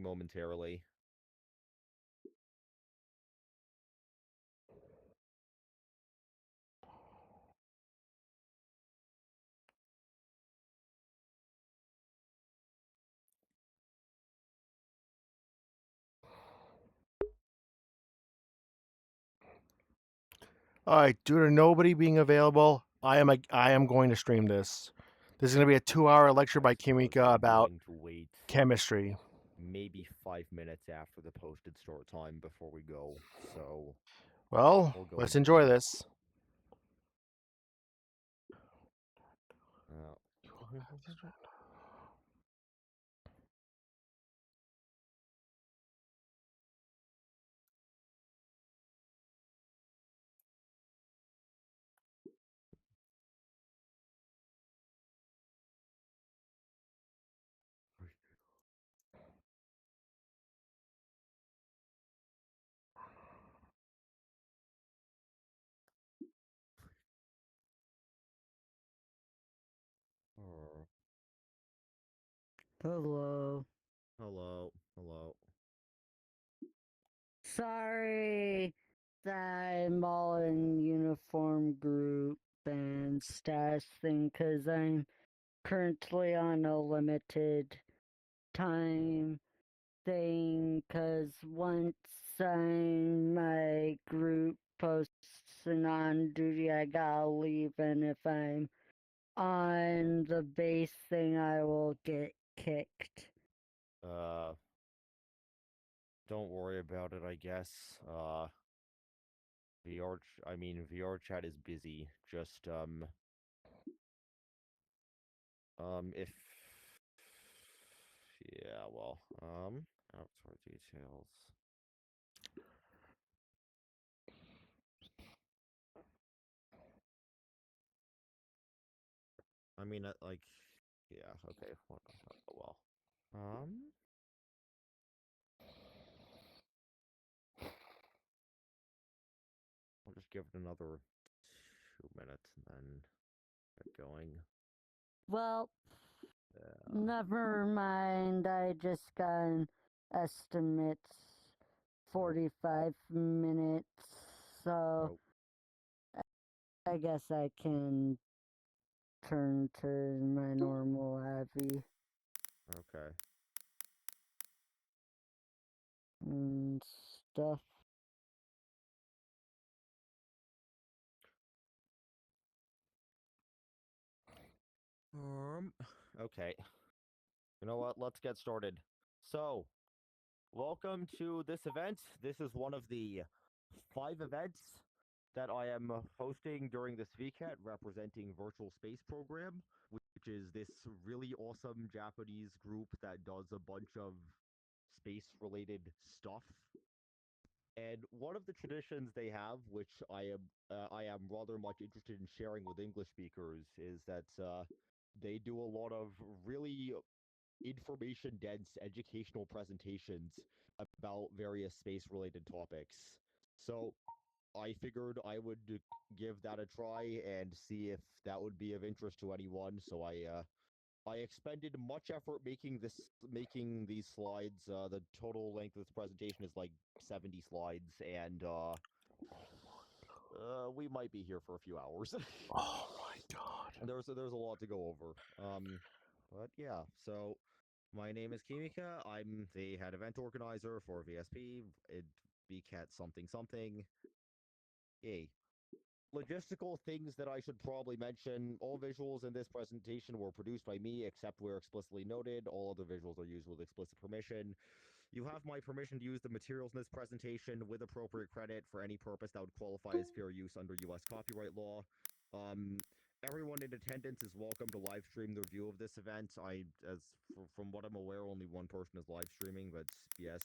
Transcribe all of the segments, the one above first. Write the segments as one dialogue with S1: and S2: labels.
S1: momentarily.
S2: All right, due to nobody being available, I am going to stream this. This is going to be a 2-hour lecture by
S1: So
S2: Kimika
S1: I'm
S2: about
S1: going to wait
S2: chemistry.
S1: maybe 5 minutes after the posted start time before we go. So
S2: Well,
S1: we'll go
S2: let's
S1: into
S2: enjoy
S1: class.
S2: this.
S1: Uh, oh,
S3: Hello.
S1: hello, hello.
S3: Sorry that I'm all in uniform group and status thing because I'm currently on a limited time thing because once my group posts and on duty, I gotta leave, and if I'm on the base thing, I will get kicked.
S1: Uh, don't worry about it, I guess. VR chat is busy. Just if yeah, well, avatar details. Like, yeah, okay, well, um, I'll just give it another 2 minutes and then get going.
S3: Well,
S1: Yeah.
S3: never mind. I just got an estimate
S1: Nope.
S3: 45 minutes, so
S1: Nope.
S3: I guess I can turn to my normal heavy
S1: Okay.
S3: and stuff.
S1: Um. Okay. You know what? Let's get started. So, welcome to this event. This is one of the 5 events that I am hosting during this VCAT representing Virtual Space Program, which is this really awesome Japanese group that does a bunch of space related stuff. And one of the traditions they have, which I am rather much interested in sharing with English speakers, is that they do a lot of really information dense educational presentations about various space related topics. So I figured I would give that a try and see if that would be of interest to anyone. So I expended much effort making these slides. The total length of this presentation is like 70 slides, and we might be here for a few hours.
S2: Oh my god.
S1: There's a lot to go over. But yeah, so my name is Kimika. I'm the head event organizer for VSP. VCAT something something. Yay. Logistical things that I should probably mention. All visuals in this presentation were produced by me, except where explicitly noted. All other visuals are used with explicit permission. You have my permission to use the materials in this presentation with appropriate credit for any purpose that would qualify as fair use under U.S. copyright law. Um, Everyone in attendance is welcome to live stream the review of this event. From what I'm aware, only one person is live streaming, but yes.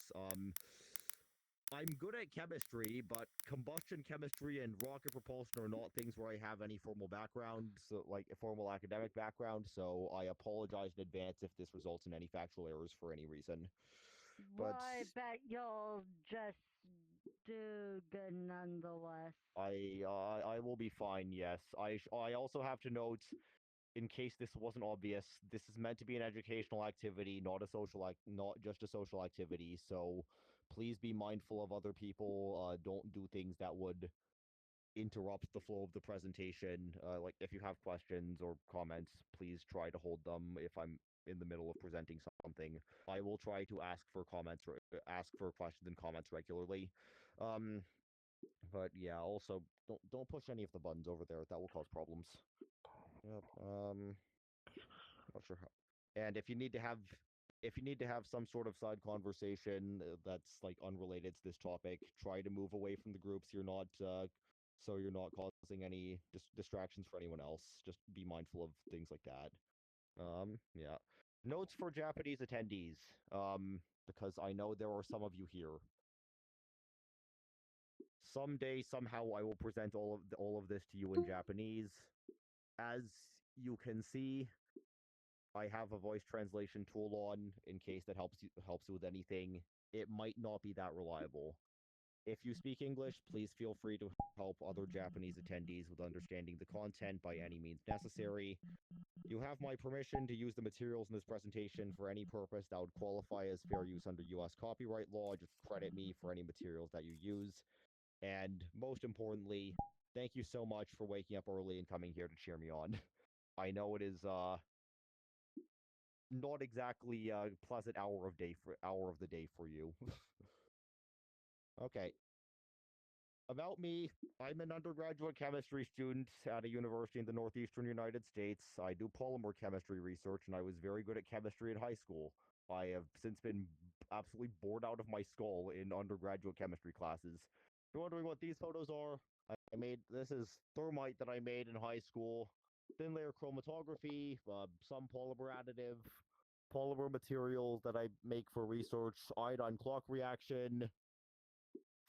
S1: I'm good at chemistry, but combustion chemistry and rocket propulsion are not things where I have any formal background, so like a formal academic background, so I apologize in advance if this results in any factual errors for any reason.
S3: Well,
S1: But
S3: I bet you'll just do good nonetheless.
S1: I will be fine. Yes. I also have to note in case this wasn't obvious, this is meant to be an educational activity, not a not just a social activity. So please be mindful of other people. Don't do things that would interrupt the flow of the presentation. Like if you have questions or comments, please try to hold them if I'm in the middle of presenting something. I will try to ask for questions and comments regularly. Um, but yeah, also don't push any of the buttons over there. That will cause problems. Yep. Not sure how. And if you need to have some sort of side conversation that's like unrelated to this topic, try to move away from the groups. So you're not causing any distractions for anyone else. Just be mindful of things like that. Yeah. Notes for Japanese attendees. Because I know there are some of you here. Someday, somehow, I will present all of this to you in Japanese. As you can see, I have a voice translation tool on in case that helps you with anything. It might not be that reliable. If you speak English, please feel free to help other Japanese attendees with understanding the content by any means necessary. You have my permission to use the materials in this presentation for any purpose that would qualify as fair use under US copyright law. Just credit me for any materials that you use. And most importantly, thank you so much for waking up early and coming here to cheer me on. I know it is not exactly a pleasant hour of the day for you. Okay. About me, I'm an undergraduate chemistry student at a university in the northeastern United States. I do polymer chemistry research, and I was very good at chemistry in high school. I have since been absolutely bored out of my skull in undergraduate chemistry classes. If you're wondering what these photos are, this is thermite that I made in high school. Thin layer chromatography, some polymer additive, polymer materials that I make for research, iodine clock reaction,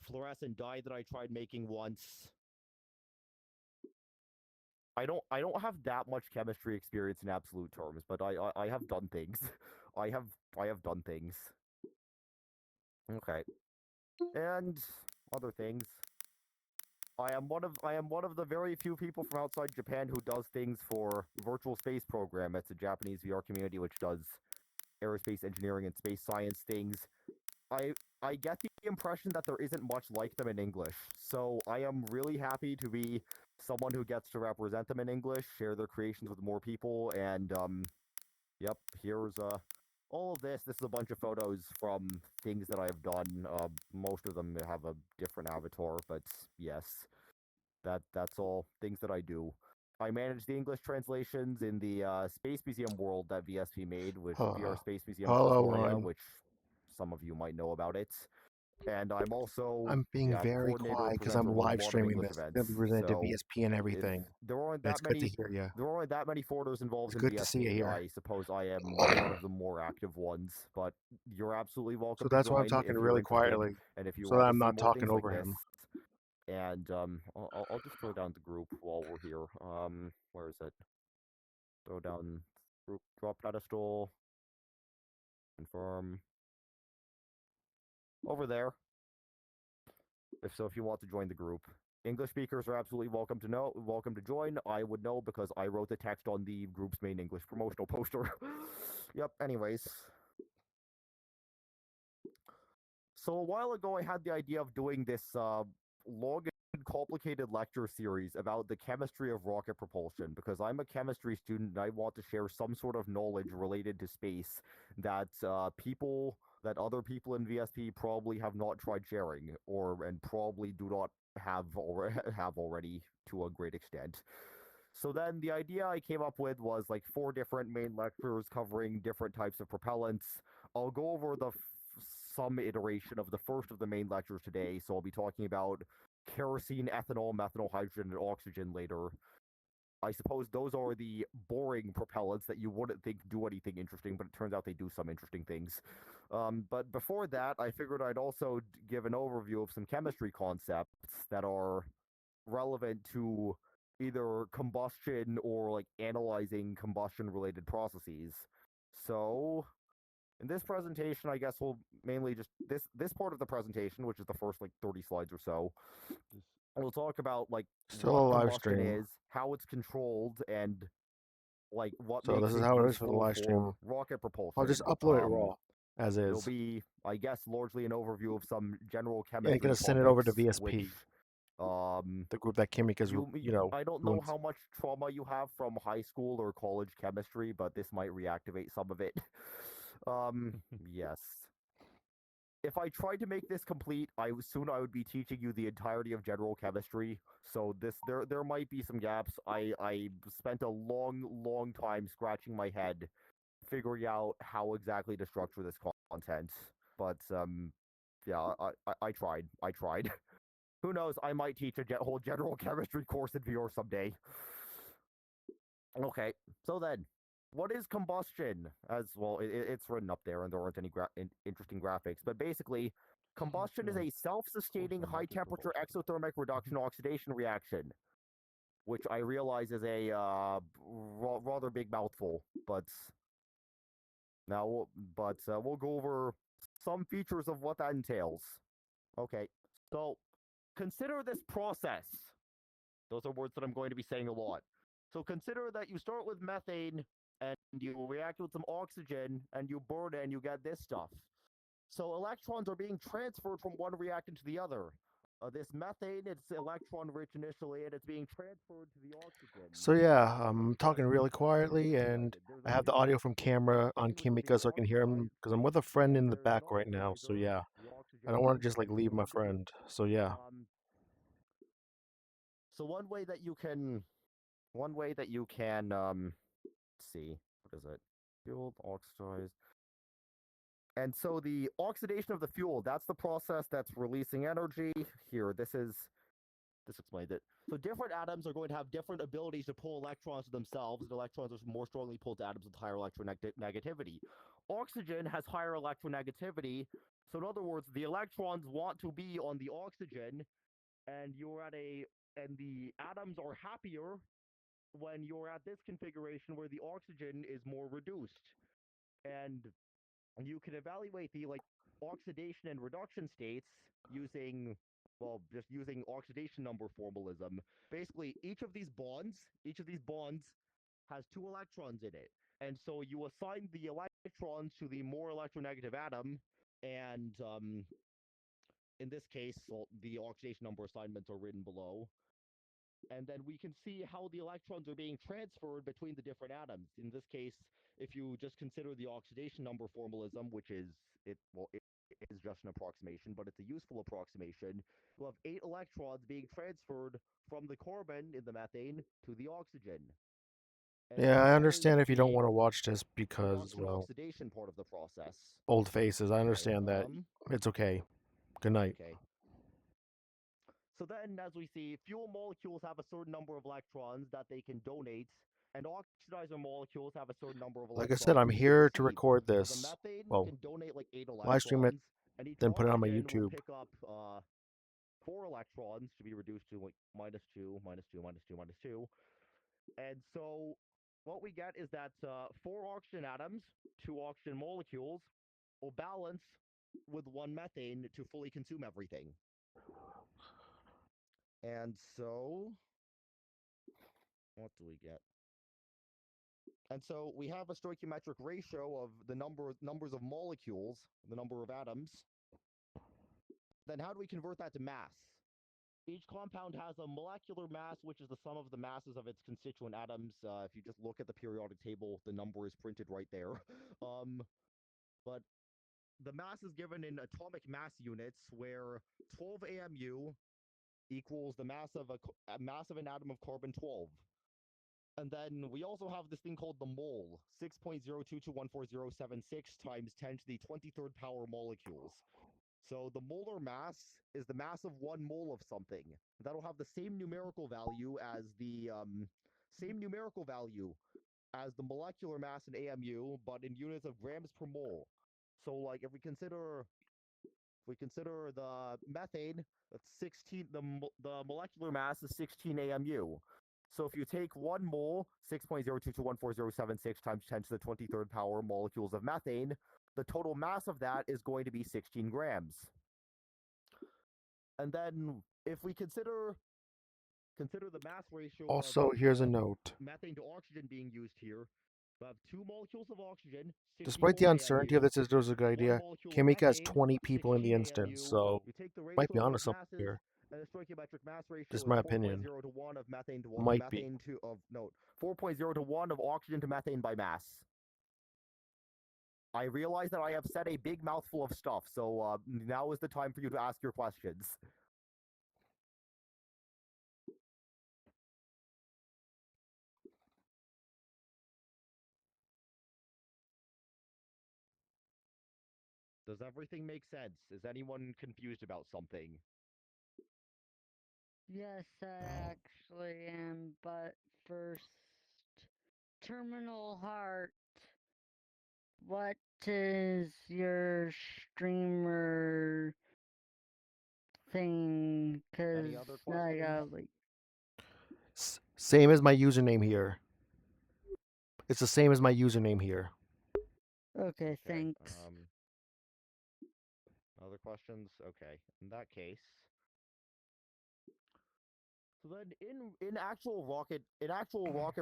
S1: fluorescent dye that I tried making once. I don't have that much chemistry experience in absolute terms, but I have done things. I have done things. Okay. And other things. I am one of the very few people from outside Japan who does things for Virtual Space Program. It's a Japanese VR community which does aerospace engineering and space science things. I I get the impression that there isn't much like them in English. So I am really happy to be someone who gets to represent them in English, share their creations with more people, and yep, here's all of this. This is a bunch of photos from things that I have done. Most of them have a different avatar, but yes, that's all things that I do. I manage the English translations in the Space Museum world that VSP made, with VR Space Museum
S2: Hello,
S1: Pretoria,
S2: one.
S1: which some of you might know about it. And I'm also
S2: I'm being very
S1: coordinator and
S2: quiet because I'm
S1: presenter with a
S2: live
S1: lot of
S2: streaming
S1: English
S2: this. It's
S1: events.
S2: going to be presented to
S1: So
S2: VSP and
S1: if
S2: everything. It's good to hear you.
S1: there aren't that many foreigners involved
S2: It's
S1: in
S2: good to see you
S1: VSP,
S2: here.
S1: I suppose I am one of the more active ones. But you're absolutely welcome
S2: So
S1: to
S2: that's why I'm
S1: join
S2: talking
S1: if you're
S2: really
S1: interested,
S2: quietly,
S1: and if you
S2: so that
S1: want to
S2: I'm
S1: see
S2: not
S1: more
S2: talking
S1: things like
S2: over
S1: this.
S2: him.
S1: And I'll just throw down the group while we're here. Where is it? Throw down group drop pedestal. Confirm. Over there. If you want to join the group. English speakers are absolutely welcome to join. I would know because I wrote the text on the group's main English promotional poster. Yep, anyways. So a while ago I had the idea of doing this long and complicated lecture series about the chemistry of rocket propulsion because I'm a chemistry student and I want to share some sort of knowledge related to space that other people in VSP probably have not tried sharing and probably do not have already to a great extent. So then the idea I came up with was like 4 different main lectures covering different types of propellants. I'll go over some iteration of the first of the main lectures today. So I'll be talking about kerosene, ethanol, methanol, hydrogen, and oxygen later. I suppose those are the boring propellants that you wouldn't think do anything interesting, but it turns out they do some interesting things. But before that, I figured I'd also give an overview of some chemistry concepts that are relevant to either combustion or like analyzing combustion related processes. So in this presentation, I guess we'll mainly just this part of the presentation, which is the first like 30 slides or so. We'll talk about like
S2: Still a
S1: what
S2: live
S1: combustion
S2: stream.
S1: is, how it's controlled, and like what
S2: So
S1: makes
S2: this is
S1: it
S2: how it is for the
S1: useful
S2: live stream.
S1: for rocket propulsion.
S2: I'll just upload it raw, as
S1: It'll
S2: is.
S1: be, I guess, largely an overview of some general
S2: Yeah,
S1: chemistry
S2: I'm gonna send it over to
S1: topics,
S2: VSP,
S1: which
S2: the group that Kimika's,
S1: I don't know
S2: doing.
S1: how much trauma you have from high school or college chemistry, but this might reactivate some of it. Yes. If I tried to make this complete, I would be teaching you the entirety of general chemistry. So there might be some gaps. I spent a long time scratching my head figuring out how exactly to structure this content. But yeah, I tried. I tried. Who knows? I might teach a whole general chemistry course in VR someday. Okay, so then, what is combustion? As well, it's written up there, and there aren't any interesting graphics. But basically, combustion is a self-sustaining high-temperature exothermic reduction oxidation reaction, which I realize is a rather big mouthful. But now, we'll go over some features of what that entails. Okay, so consider this process. Those are words that I'm going to be saying a lot. So consider that you start with methane and you react with some oxygen and you burn it and you get this stuff. So electrons are being transferred from one reactant to the other. This methane, it's electron rich initially, and it's being transferred to the oxygen.
S2: So yeah, I'm talking really quietly, and I have the audio from camera on Kimika so I can hear him, because I'm with a friend in the back right now. So yeah, I don't want to just like leave my friend. So yeah.
S1: So one way that you can see, what is it? Fuel oxidized. And so the oxidation of the fuel, that's the process that's releasing energy. Here, this explains it. So different atoms are going to have different abilities to pull electrons to themselves, and electrons are more strongly pulled to atoms with higher electronegativity. Oxygen has higher electronegativity, so in other words, the electrons want to be on the oxygen, and the atoms are happier when you're at this configuration where the oxygen is more reduced. And you can evaluate the oxidation and reduction states using just using oxidation number formalism. Basically, each of these bonds has two electrons in it. And so you assign the electrons to the more electronegative atom, and in this case, the oxidation number assignments are written below. And then we can see how the electrons are being transferred between the different atoms. In this case, if you just consider the oxidation number formalism, which is it is just an approximation, but it's a useful approximation. You'll have 8 electrons being transferred from the carbon in the methane to the oxygen. And
S2: Yeah,
S1: so
S2: I
S1: that is
S2: understand if you don't
S1: the
S2: want to watch this because,
S1: reduction
S2: well,
S1: oxidation part of the process.
S2: old faces. I
S1: Okay.
S2: understand that. It's okay. Good night.
S1: Okay. So then, as we see, fuel molecules have a certain number of electrons that they can donate, and oxidizer molecules have a certain number of
S2: Like I
S1: electrons
S2: said,
S1: that
S2: I'm
S1: they can
S2: here to
S1: receive.
S2: record
S1: So the
S2: this.
S1: methane
S2: Well,
S1: can donate like 8
S2: live stream it,
S1: electrons, and each
S2: then put it on my
S1: oxygen will
S2: YouTube.
S1: pick up 4 electrons to be reduced to like -2, -2, -2, -2. And so what we get is that 4 oxygen atoms, 2 oxygen molecules, will balance with 1 methane to fully consume everything. And so, what do we get? And so we have a stoichiometric ratio of the numbers of molecules, the number of atoms. Then how do we convert that to mass? Each compound has a molecular mass, which is the sum of the masses of its constituent atoms. If you just look at the periodic table, the number is printed right there. But the mass is given in atomic mass units, where 12 AMU equals the mass of an atom of carbon 12. And then we also have this thing called the mole, 6.022140076 times 10 to the 23rd power molecules. So the molar mass is the mass of 1 mole of something. That'll have the same numerical value as the molecular mass in AMU, but in units of grams per mole. So like if we consider the methane, that's 16. The molecular mass is 16 AMU. So if you take 1 mole, 6.022140076 times 10 to the 23rd power molecules of methane, the total mass of that is going to be 16 grams. And then if we consider consider the mass ratio
S2: Also, here's a
S1: of
S2: note.
S1: methane to oxygen being used here. We have 2 molecules of oxygen,
S2: Despite the
S1: 64
S2: uncertainty of
S1: AMU.
S2: this is a good
S1: 1
S2: idea,
S1: molecule of
S2: Kamika has
S1: methane,
S2: 20 people in the
S1: 16
S2: instance,
S1: AMU.
S2: so
S1: You take the
S2: might be
S1: ratio of
S2: onto
S1: those
S2: something
S1: masses,
S2: here.
S1: and the stoichiometric mass ratio
S2: Just
S1: is
S2: my
S1: 4.0
S2: opinion.
S1: to 1 of methane to
S2: Might be.
S1: 4.0 to 1 of oxygen to methane by mass. I realize that I have said a big mouthful of stuff, so now is the time for you to ask your questions. Does everything make sense? Is anyone confused about something?
S3: Yes, I actually am, but first, Terminal Heart, what is your streamer thing?
S1: Any
S3: Cause
S1: other
S3: I
S1: questions?
S3: got like,
S2: Same as my username here. It's the same as my username here.
S3: okay,
S1: Okay.
S3: thanks.
S1: Other questions? Okay. In that case, so then in actual rocket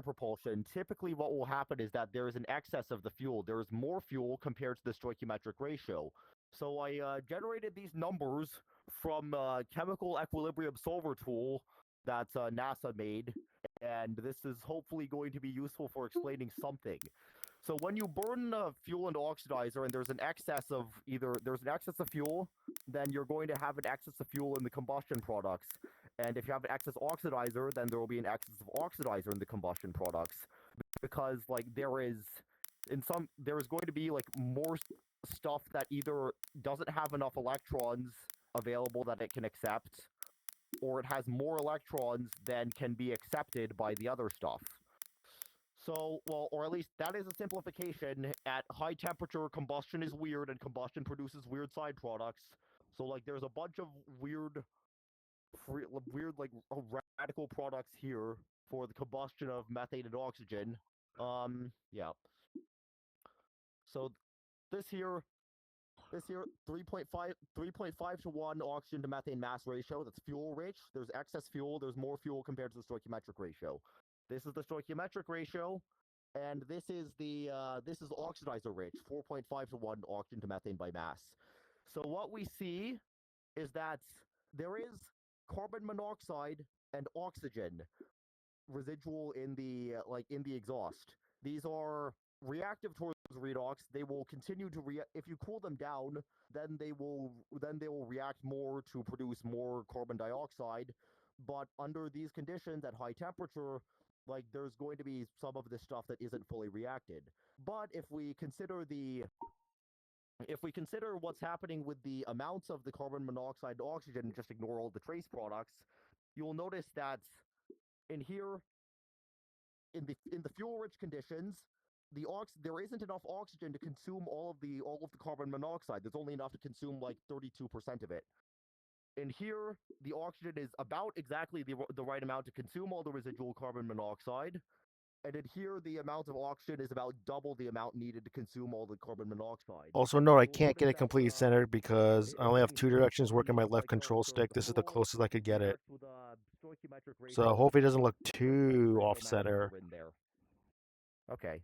S1: propulsion, typically what will happen is that there is an excess of the fuel. There is more fuel compared to the stoichiometric ratio. So I generated these numbers from chemical equilibrium solver tool that NASA made, and this is hopefully going to be useful for explaining something. So when you burn fuel into oxidizer and there's an excess of fuel, then you're going to have an excess of fuel in the combustion products. And if you have an excess oxidizer, then there will be an excess of oxidizer in the combustion products. Because like there is going to be like more stuff that either doesn't have enough electrons available that it can accept, or it has more electrons than can be accepted by the other stuff. So, well, or at least that is a simplification. At high temperature, combustion is weird, and combustion produces weird side products. So, like, there's a bunch of weird, like radical products here for the combustion of methane and oxygen. Yeah. So this here, 3.5 to 1 oxygen to methane mass ratio. That's fuel rich. There's excess fuel. There's more fuel compared to the stoichiometric ratio. This is the stoichiometric ratio, and this is oxidizer rich, 4.5 to 1 oxygen to methane by mass. So what we see is that there is carbon monoxide and oxygen residual in the in the exhaust. These are reactive towards redox. They will continue to if you cool them down, then they will react more to produce more carbon dioxide. But under these conditions at high temperature, like there's going to be some of this stuff that isn't fully reacted. But if we consider what's happening with the amounts of the carbon monoxide and oxygen and just ignore all the trace products, you'll notice that in here in the fuel rich conditions, there isn't enough oxygen to consume all of the carbon monoxide. There's only enough to consume like 32% of it. In here, the oxygen is about exactly the right amount to consume all the residual carbon monoxide. And in here, the amount of oxygen is about double the amount needed to consume all the carbon monoxide.
S2: Also, note I
S1: You'll
S2: can't get
S1: notice
S2: it completely centered because I only have two directions working my left control stick. This is the closest I could get it. So hopefully it doesn't look too off center.
S1: Okay.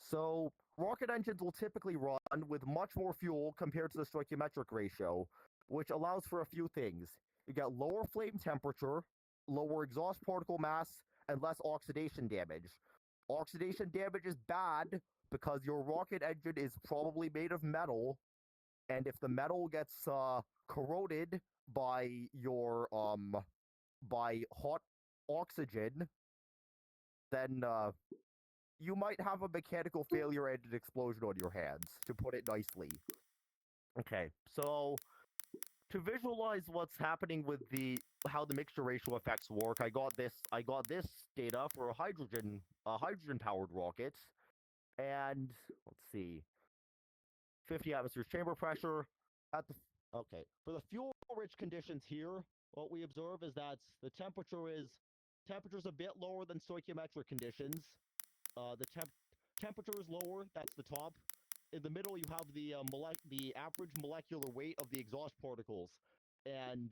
S1: So rocket engines will typically run with much more fuel compared to the stoichiometric ratio, which allows for a few things. You get lower flame temperature, lower exhaust particle mass, and less oxidation damage. Oxidation damage is bad because your rocket engine is probably made of metal, and if the metal gets corroded by your by hot oxygen, then you might have a mechanical failure and an explosion on your hands, to put it nicely. Okay, so to visualize what's happening with how the mixture ratio effects work, I got this data for a hydrogen powered rocket, and let's see, 50 atmospheres chamber pressure at the okay, for the fuel rich conditions here, what we observe is that the temperature's a bit lower than stoichiometric conditions. The temperature is lower, that's the top. in the middle you have the the average molecular weight of the exhaust particles, and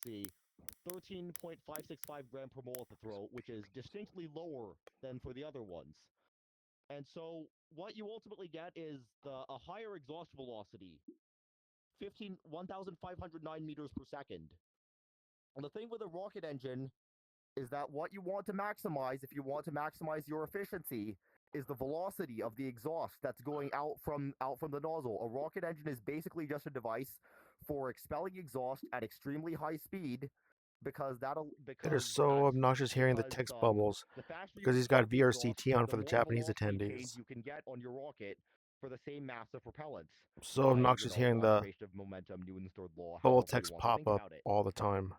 S1: see, 13.565 gram per mole at the throat, which is distinctly lower than for the other ones. And so what you ultimately get is a higher exhaust velocity, 1,509 meters per second. And the thing with a rocket engine is that what you want to maximize, if you want to maximize your efficiency, is the velocity of the exhaust that's going out from the nozzle. A rocket engine is basically just a device for expelling exhaust at extremely high speed because
S2: It is so obnoxious hearing the text bubbles
S1: the faster you
S2: because he's got
S1: expel the exhaust,
S2: VRCT on
S1: the
S2: for the
S1: more
S2: Japanese
S1: velocity
S2: attendees.
S1: change you can get on your rocket for the same mass of propellant.
S2: So obnoxious hearing the
S1: conservation of momentum, Newton's third law,
S2: bubble
S1: however you
S2: text
S1: want to
S2: pop
S1: think
S2: up
S1: about it.
S2: all the time.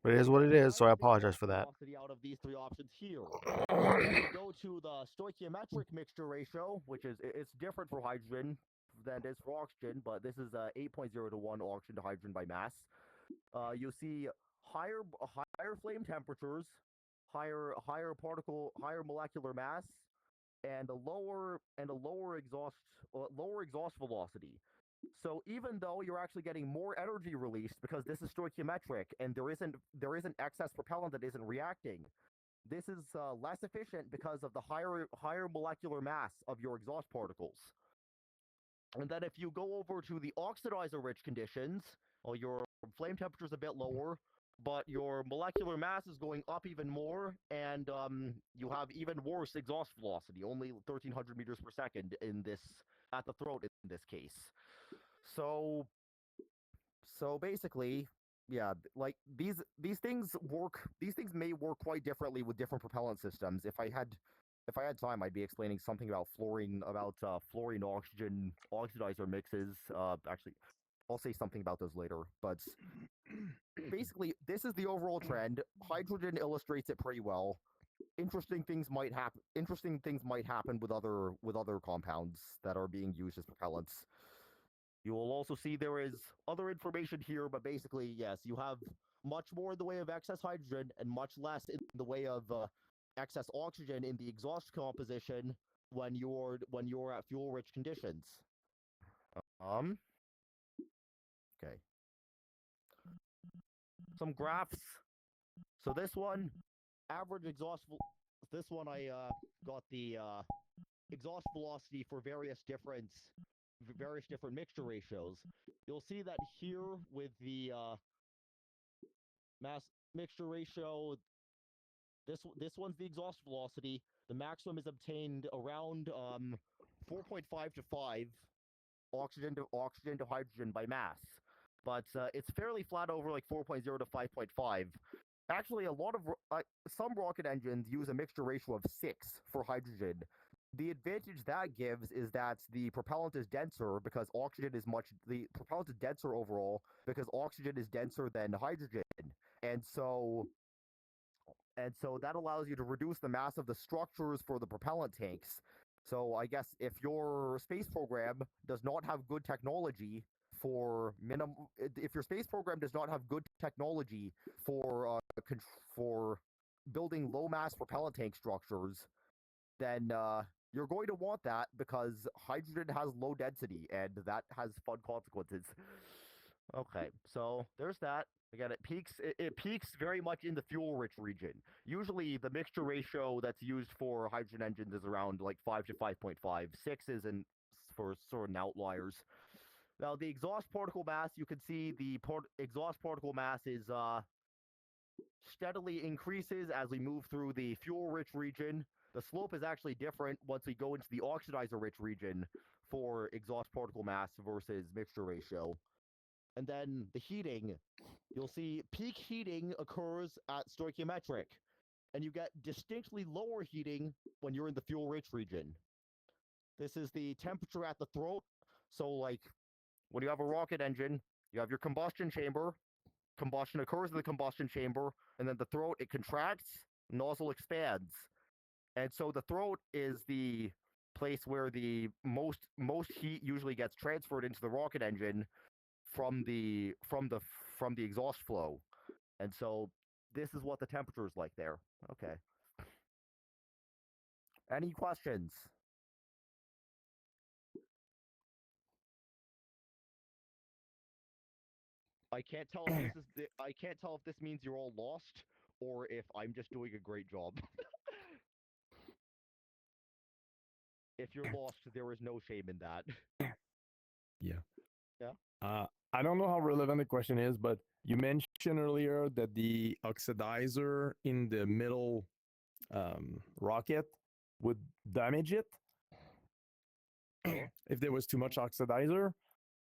S2: But it is what it is, so I apologize for that.
S1: Velocity out of these three options here. Then we go to the stoichiometric mixture ratio, which is it's different for hydrogen than it is for oxygen, but this is 8.0 to 1 oxygen to hydrogen by mass. You see higher flame temperatures, higher molecular mass, and a lower exhaust velocity. So even though you're actually getting more energy released because this is stoichiometric and there isn't excess propellant that isn't reacting, this is less efficient because of the higher molecular mass of your exhaust particles. And then if you go over to the oxidizer-rich conditions, well, your flame temperature is a bit lower, but your molecular mass is going up even more, and you have even worse exhaust velocity, only 1,300 meters per second at the throat in this case. So basically, yeah, like these things may work quite differently with different propellant systems. If I had time, I'd be explaining something about fluorine oxygen oxidizer mixes. Actually, I'll say something about those later. But basically, this is the overall trend. Hydrogen illustrates it pretty well. Interesting things might happen with other compounds that are being used as propellants. You will also see there is other information here, but basically, yes, you have much more in the way of excess hydrogen and much less in the way of excess oxygen in the exhaust composition when you're at fuel-rich conditions. Okay. Some graphs. So this one, average exhaust. This one I got the exhaust velocity for various different mixture ratios. You'll see that here with the mass mixture ratio, this one's the exhaust velocity. The maximum is obtained around 4.5 to 5 oxygen to hydrogen by mass, but it's fairly flat over like 4.0 to 5.5. Actually, some rocket engines use a mixture ratio of 6 for hydrogen. The advantage that gives is that the propellant is denser because the propellant is denser overall because oxygen is denser than hydrogen. And so that allows you to reduce the mass of the structures for the propellant tanks. So I guess if your space program does not have good technology if your space program does not have good technology for building low mass propellant tank structures, then you're going to want that because hydrogen has low density and that has fun consequences. Okay, so there's that. Again, it peaks very much in the fuel-rich region. Usually, the mixture ratio that's used for hydrogen engines is around like 5 to 5.5. 6 is for certain outliers. Now, the exhaust particle mass, you can see the exhaust particle mass is steadily increases as we move through the fuel-rich region. The slope is actually different once we go into the oxidizer-rich region for exhaust particle mass versus mixture ratio. And then the heating, you'll see peak heating occurs at stoichiometric, and you get distinctly lower heating when you're in the fuel-rich region. This is the temperature at the throat. So, like, when you have a rocket engine, you have your combustion chamber. Combustion occurs in the combustion chamber, and then the throat, it contracts, nozzle expands. And so the throat is the place where the most heat usually gets transferred into the rocket engine from the exhaust flow. And so this is what the temperature is like there. Okay. Any questions? I can't tell if I can't tell if this means you're all lost or if I'm just doing a great job. If you're lost, there is no shame in that.
S4: Yeah.
S1: Yeah.
S4: I don't know how relevant the question is, but you mentioned earlier that the oxidizer in the middle rocket would damage it
S1: Sure.
S4: if there was too much oxidizer.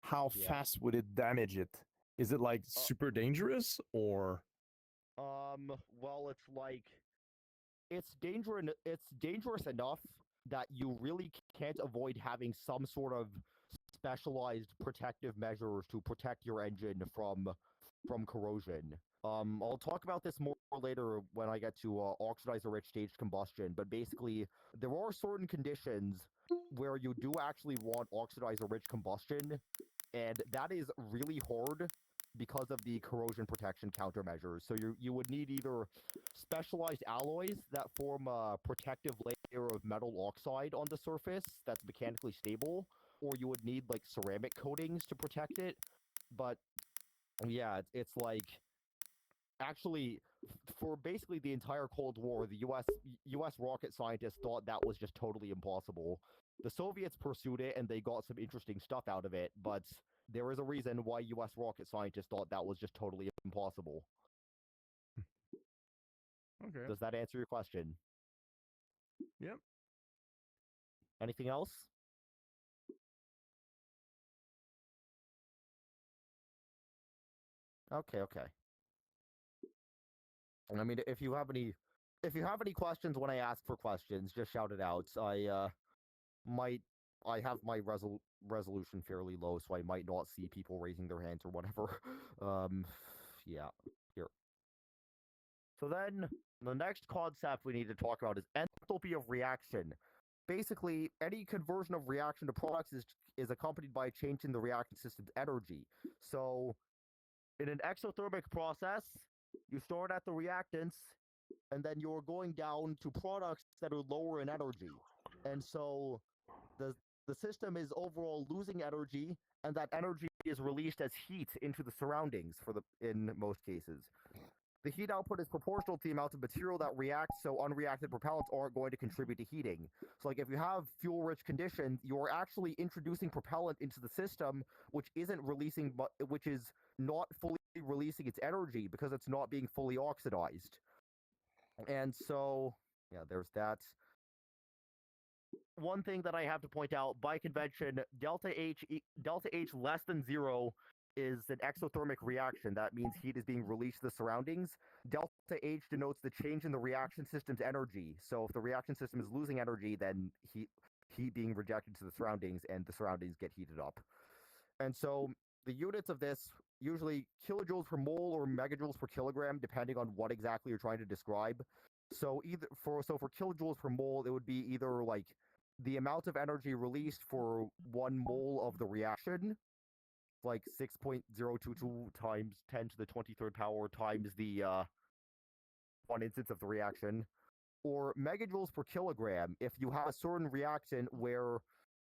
S4: How
S1: Yeah.
S4: fast would it damage it? Is it like super dangerous or?
S1: Well, it's dangerous enough that you really can't avoid having some sort of specialized protective measures to protect your engine from corrosion. I'll talk about this more later when I get to oxidizer-rich staged combustion, but basically there are certain conditions where you do actually want oxidizer-rich combustion, and that is really hard because of the corrosion protection countermeasures. So you would need either specialized alloys that form a protective layer of metal oxide on the surface that's mechanically stable, or you would need like ceramic coatings to protect it. But yeah, it's like actually for basically the entire Cold War, the US rocket scientists thought that was just totally impossible. The Soviets pursued it and they got some interesting stuff out of it, but there is a reason why US rocket scientists thought that was just totally impossible.
S4: Okay.
S1: Does that answer your question?
S4: Yep.
S1: Anything else? Okay, okay. I mean, if you have any questions when I ask for questions, just shout it out. Might I have my resolution fairly low, so I might not see people raising their hands or whatever. Yeah. Here. So then the next concept we need to talk about is enthalpy of reaction. Basically, any conversion of reaction to products is accompanied by a change in the reaction system's energy. So in an exothermic process, you start at the reactants, and then you're going down to products that are lower in energy. And so the system is overall losing energy, and that energy is released as heat into the surroundings in most cases. The heat output is proportional to the amount of material that reacts, so unreacted propellants aren't going to contribute to heating. So like if you have fuel-rich conditions, you're actually introducing propellant into the system, which which is not fully releasing its energy because it's not being fully oxidized. And so, yeah, there's that. One thing that I have to point out, by convention, delta H less than 0 is an exothermic reaction. That means heat is being released to the surroundings. Delta H denotes the change in the reaction system's energy. So if the reaction system is losing energy, then heat being rejected to the surroundings, and the surroundings get heated up. And so the units of this, usually kilojoules per mole or megajoules per kilogram, depending on what exactly you're trying to describe. So for kilojoules per mole, it would be either like the amount of energy released for 1 mole of the reaction, like 6.022 times 10 to the 23rd power times the 1 instance of the reaction, or megajoules per kilogram if you have a certain reaction where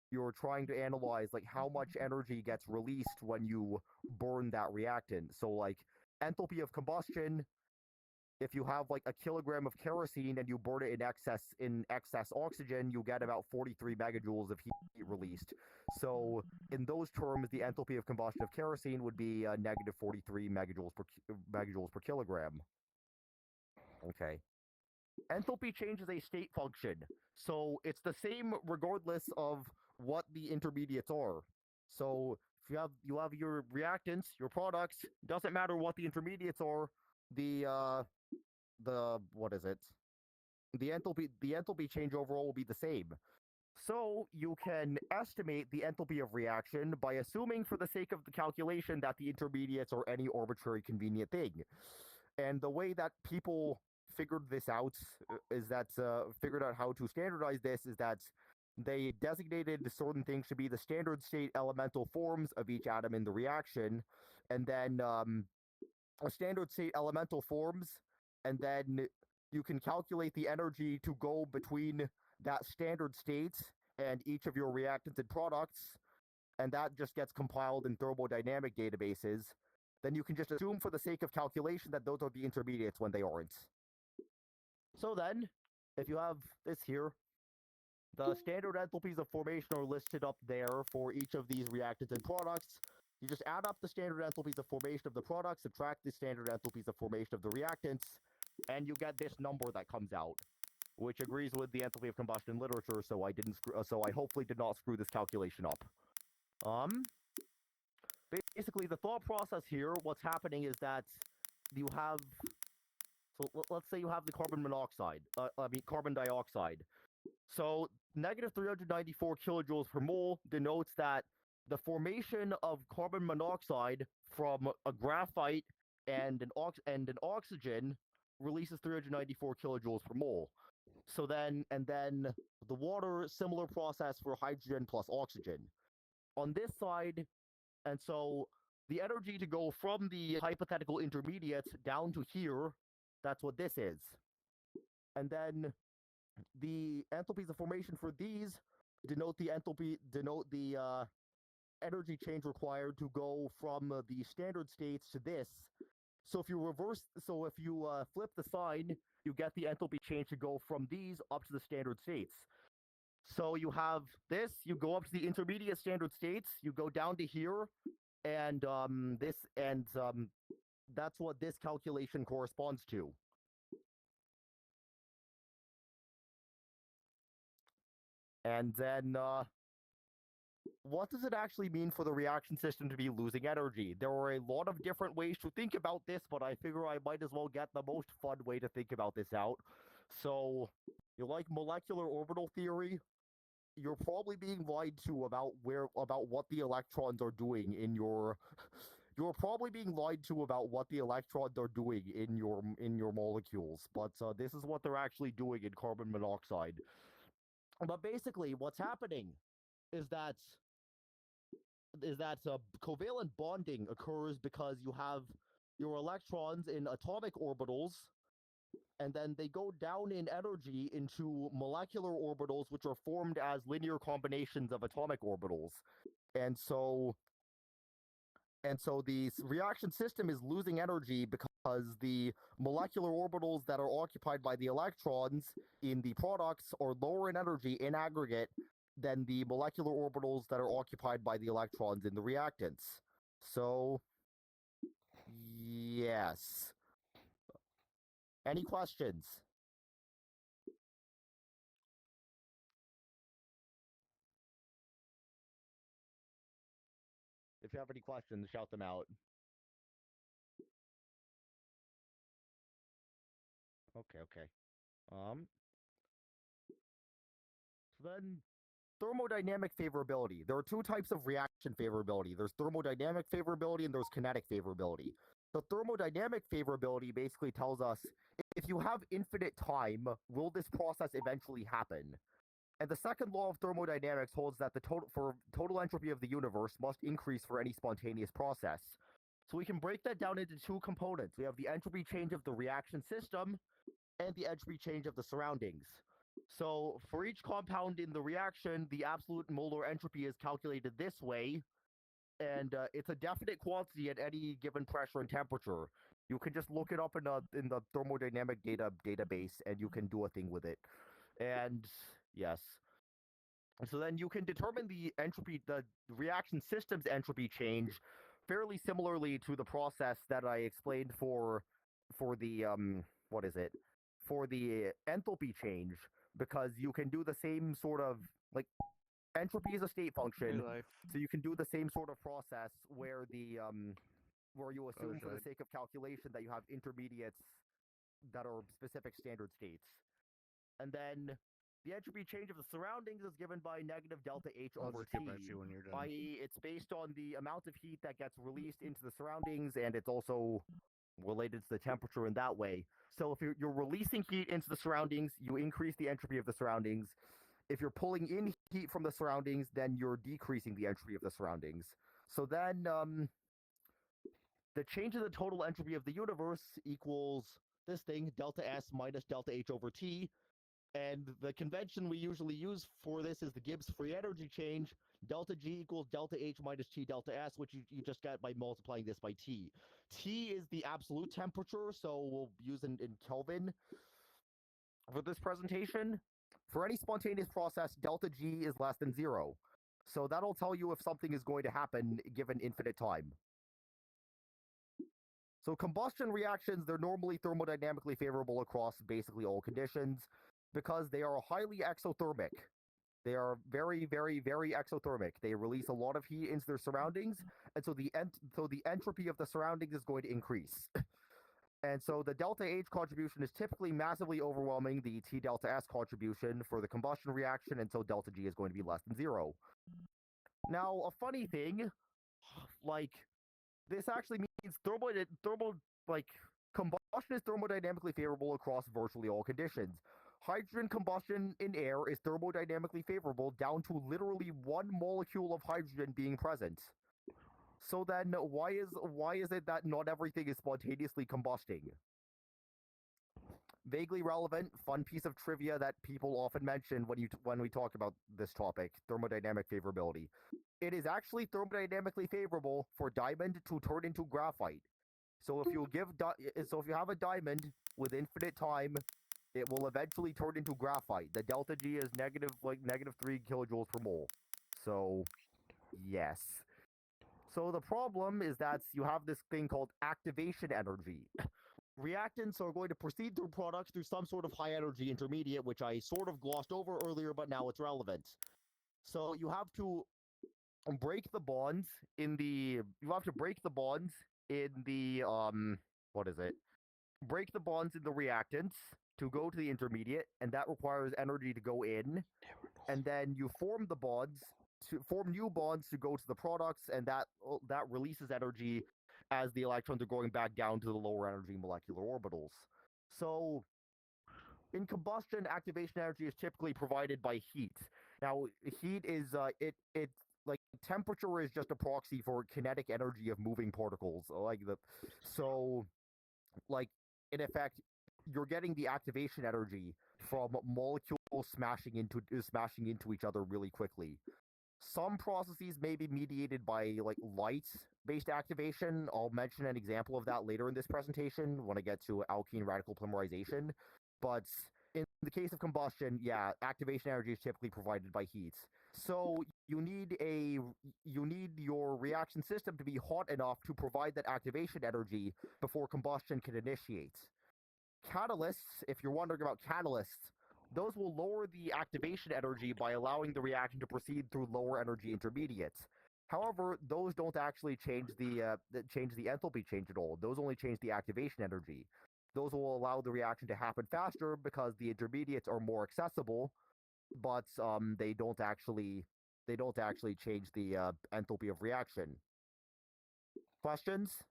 S1: you're trying to analyze like how much energy gets released when you burn that reactant. So like enthalpy of combustion, if you have like a kilogram of kerosene and you burn it in excess oxygen, you get about 43 megajoules of heat released. So in those terms, the enthalpy of combustion of kerosene would be negative 43 megajoules per kilogram. Okay. Enthalpy changes a state function, so it's the same regardless of what the intermediates are. So if you have your reactants, your products, doesn't matter what the intermediates are, the what is it? The enthalpy change overall will be the same. So you can estimate the enthalpy of reaction by assuming, for the sake of the calculation, that the intermediates are any arbitrary convenient thing. And the way that people figured this out figured out how to standardize this is that they designated certain things to be the standard state elemental forms of each atom in the reaction, and then a standard state elemental forms, and then you can calculate the energy to go between that standard state and each of your reactants and products, and that just gets compiled in thermodynamic databases. then you can just assume for the sake of calculation that those are the intermediates when they aren't. So then, if you have this here, the standard enthalpies of formation are listed up there for each of these reactants and products. You just add up the standard enthalpies of formation of the products, subtract the standard enthalpies of formation of the reactants, and you get this number that comes out, which agrees with the enthalpy of combustion literature. So I hopefully did not screw this calculation up. Basically, the thought process here, what's happening is that you have. So let's say you have the carbon dioxide. So negative 394 kilojoules per mole denotes that the formation of carbon monoxide from a graphite and an oxygen releases 394 kilojoules per mole. So then the water, similar process for hydrogen plus oxygen. On this side, and so the energy to go from the hypothetical intermediates down to here, that's what this is. And then the enthalpies of formation for these denote the energy change required to go from the standard states to this. So if you flip the sign, you get the enthalpy change to go from these up to the standard states. So you have this, you go up to the intermediate standard states, you go down to here, and that's what this calculation corresponds to. And then, what does it actually mean for the reaction system to be losing energy? There are a lot of different ways to think about this, but I figure I might as well get the most fun way to think about this out. So, you like molecular orbital theory? You're probably being lied to about what the electrons are doing in your. You're probably being lied to about what the electrons are doing in your molecules, but this is what they're actually doing in carbon monoxide. But basically, what's happening is that covalent bonding occurs because you have your electrons in atomic orbitals, and then they go down in energy into molecular orbitals, which are formed as linear combinations of atomic orbitals. And so the reaction system is losing energy because the molecular orbitals that are occupied by the electrons in the products are lower in energy in aggregate than the molecular orbitals that are occupied by the electrons in the reactants. So, yes. Any questions? If you have any questions, shout them out. Okay. So then, thermodynamic favorability. There are two types of reaction favorability. There's thermodynamic favorability and there's kinetic favorability. The thermodynamic favorability basically tells us if you have infinite time, will this process eventually happen? And the second law of thermodynamics holds that the total entropy of the universe must increase for any spontaneous process. So we can break that down into two components. We have the entropy change of the reaction system and the entropy change of the surroundings. So for each compound in the reaction, the absolute molar entropy is calculated this way, and it's a definite quantity at any given pressure and temperature. You can just look it up in the thermodynamic database, and you can do a thing with it. And yes. So then you can determine the reaction system's entropy change fairly similarly to the process that I explained for the for the enthalpy change, because you can do the same sort of, like, entropy is a state function, so you can do the same sort of process where where you assume for the sake of calculation that you have intermediates that are specific standard states. And then the entropy change of the surroundings is given by negative delta H over T, i.e. it's based on the amount of heat that gets released into the surroundings, and it's also related to the temperature in that way. So if you're releasing heat into the surroundings, you increase the entropy of the surroundings. If you're pulling in heat from the surroundings, then you're decreasing the entropy of the surroundings. So then the change in the total entropy of the universe equals this thing, delta S minus delta H over T. And the convention we usually use for this is the Gibbs free energy change. Delta G equals delta H minus T delta S, which you just get by multiplying this by T. T is the absolute temperature, so we'll use in Kelvin for this presentation. For any spontaneous process, delta G is less than 0. So that'll tell you if something is going to happen given infinite time. So combustion reactions, they're normally thermodynamically favorable across basically all conditions because they are highly exothermic. They are very, very, very exothermic. They release a lot of heat into their surroundings, and so the entropy of the surroundings is going to increase. And so the delta H contribution is typically massively overwhelming the T delta S contribution for the combustion reaction, and so delta G is going to be less than 0. Now, a funny thing, like, this actually means combustion is thermodynamically favorable across virtually all conditions. Hydrogen combustion in air is thermodynamically favorable down to literally 1 molecule of hydrogen being present. So then why is it that not everything is spontaneously combusting? Vaguely relevant, fun piece of trivia that people often mention when we talk about this topic, thermodynamic favorability. It is actually thermodynamically favorable for diamond to turn into graphite. So if you have a diamond with infinite time, it will eventually turn into graphite. The delta G is negative 3 kilojoules per mole. So yes. So the problem is that you have this thing called activation energy. Reactants are going to proceed through products through some sort of high energy intermediate, which I sort of glossed over earlier, but now it's relevant. So you have to break the bonds in the break the bonds in the reactants to go to the intermediate, and that requires energy to go in. And then you form the bonds to form new bonds to go to the products, and that releases energy as the electrons are going back down to the lower energy molecular orbitals. So in combustion, activation energy is typically provided by heat. Now, heat is like temperature is just a proxy for kinetic energy of moving particles. Like in effect, you're getting the activation energy from molecules smashing into each other really quickly. Some processes may be mediated by like light-based activation. I'll mention an example of that later in this presentation when I get to alkene radical polymerization. But in the case of combustion, yeah, activation energy is typically provided by heat. So you need your reaction system to be hot enough to provide that activation energy before combustion can initiate. Catalysts, if you're wondering about catalysts, those will lower the activation energy by allowing the reaction to proceed through lower energy intermediates. However, those don't actually change the enthalpy change at all. Those only change the activation energy. Those will allow the reaction to happen faster because the intermediates are more accessible, but they don't actually change the enthalpy of reaction. Questions?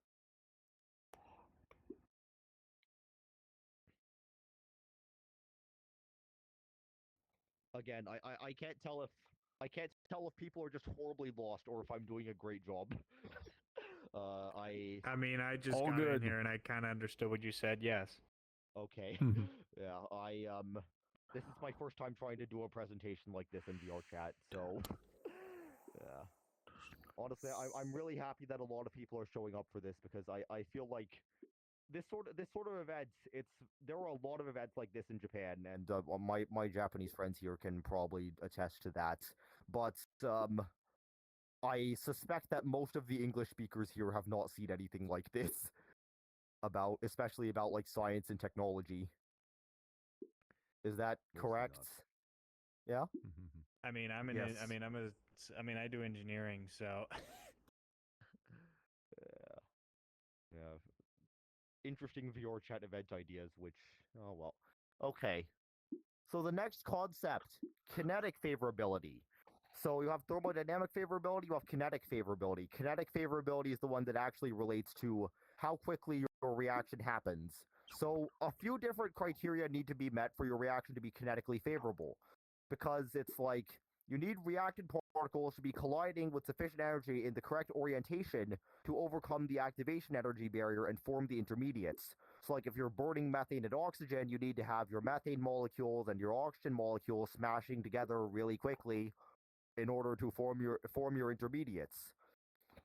S1: Again, I can't tell if people are just horribly lost or if I'm doing a great job.
S5: I mean, I just
S4: All
S5: got in
S4: good.
S5: here and I kind of understood what you said. Yes.
S1: Okay. Yeah, this is my first time trying to do a presentation like this in VR chat, so yeah. Honestly, I'm really happy that a lot of people are showing up for this because I feel like this sort of event, there are a lot of events like this in Japan, and my Japanese friends here can probably attest to that. But I suspect that most of the English speakers here have not seen anything like this especially about like science and technology. Is that correct? Yeah.
S5: I mean,
S1: Yes.
S5: I do engineering, so.
S1: Yeah. Interesting VR chat event ideas, which, oh well. Okay. So the next concept, kinetic favorability. So you have thermodynamic favorability, you have kinetic favorability. Kinetic favorability is the one that actually relates to how quickly your reaction happens. So a few different criteria need to be met for your reaction to be kinetically favorable. Because it's like, You need reactant particles to be colliding with sufficient energy in the correct orientation to overcome the activation energy barrier and form the intermediates. So, like if you're burning methane and oxygen, you need to have your methane molecules and your oxygen molecules smashing together really quickly in order to form your intermediates.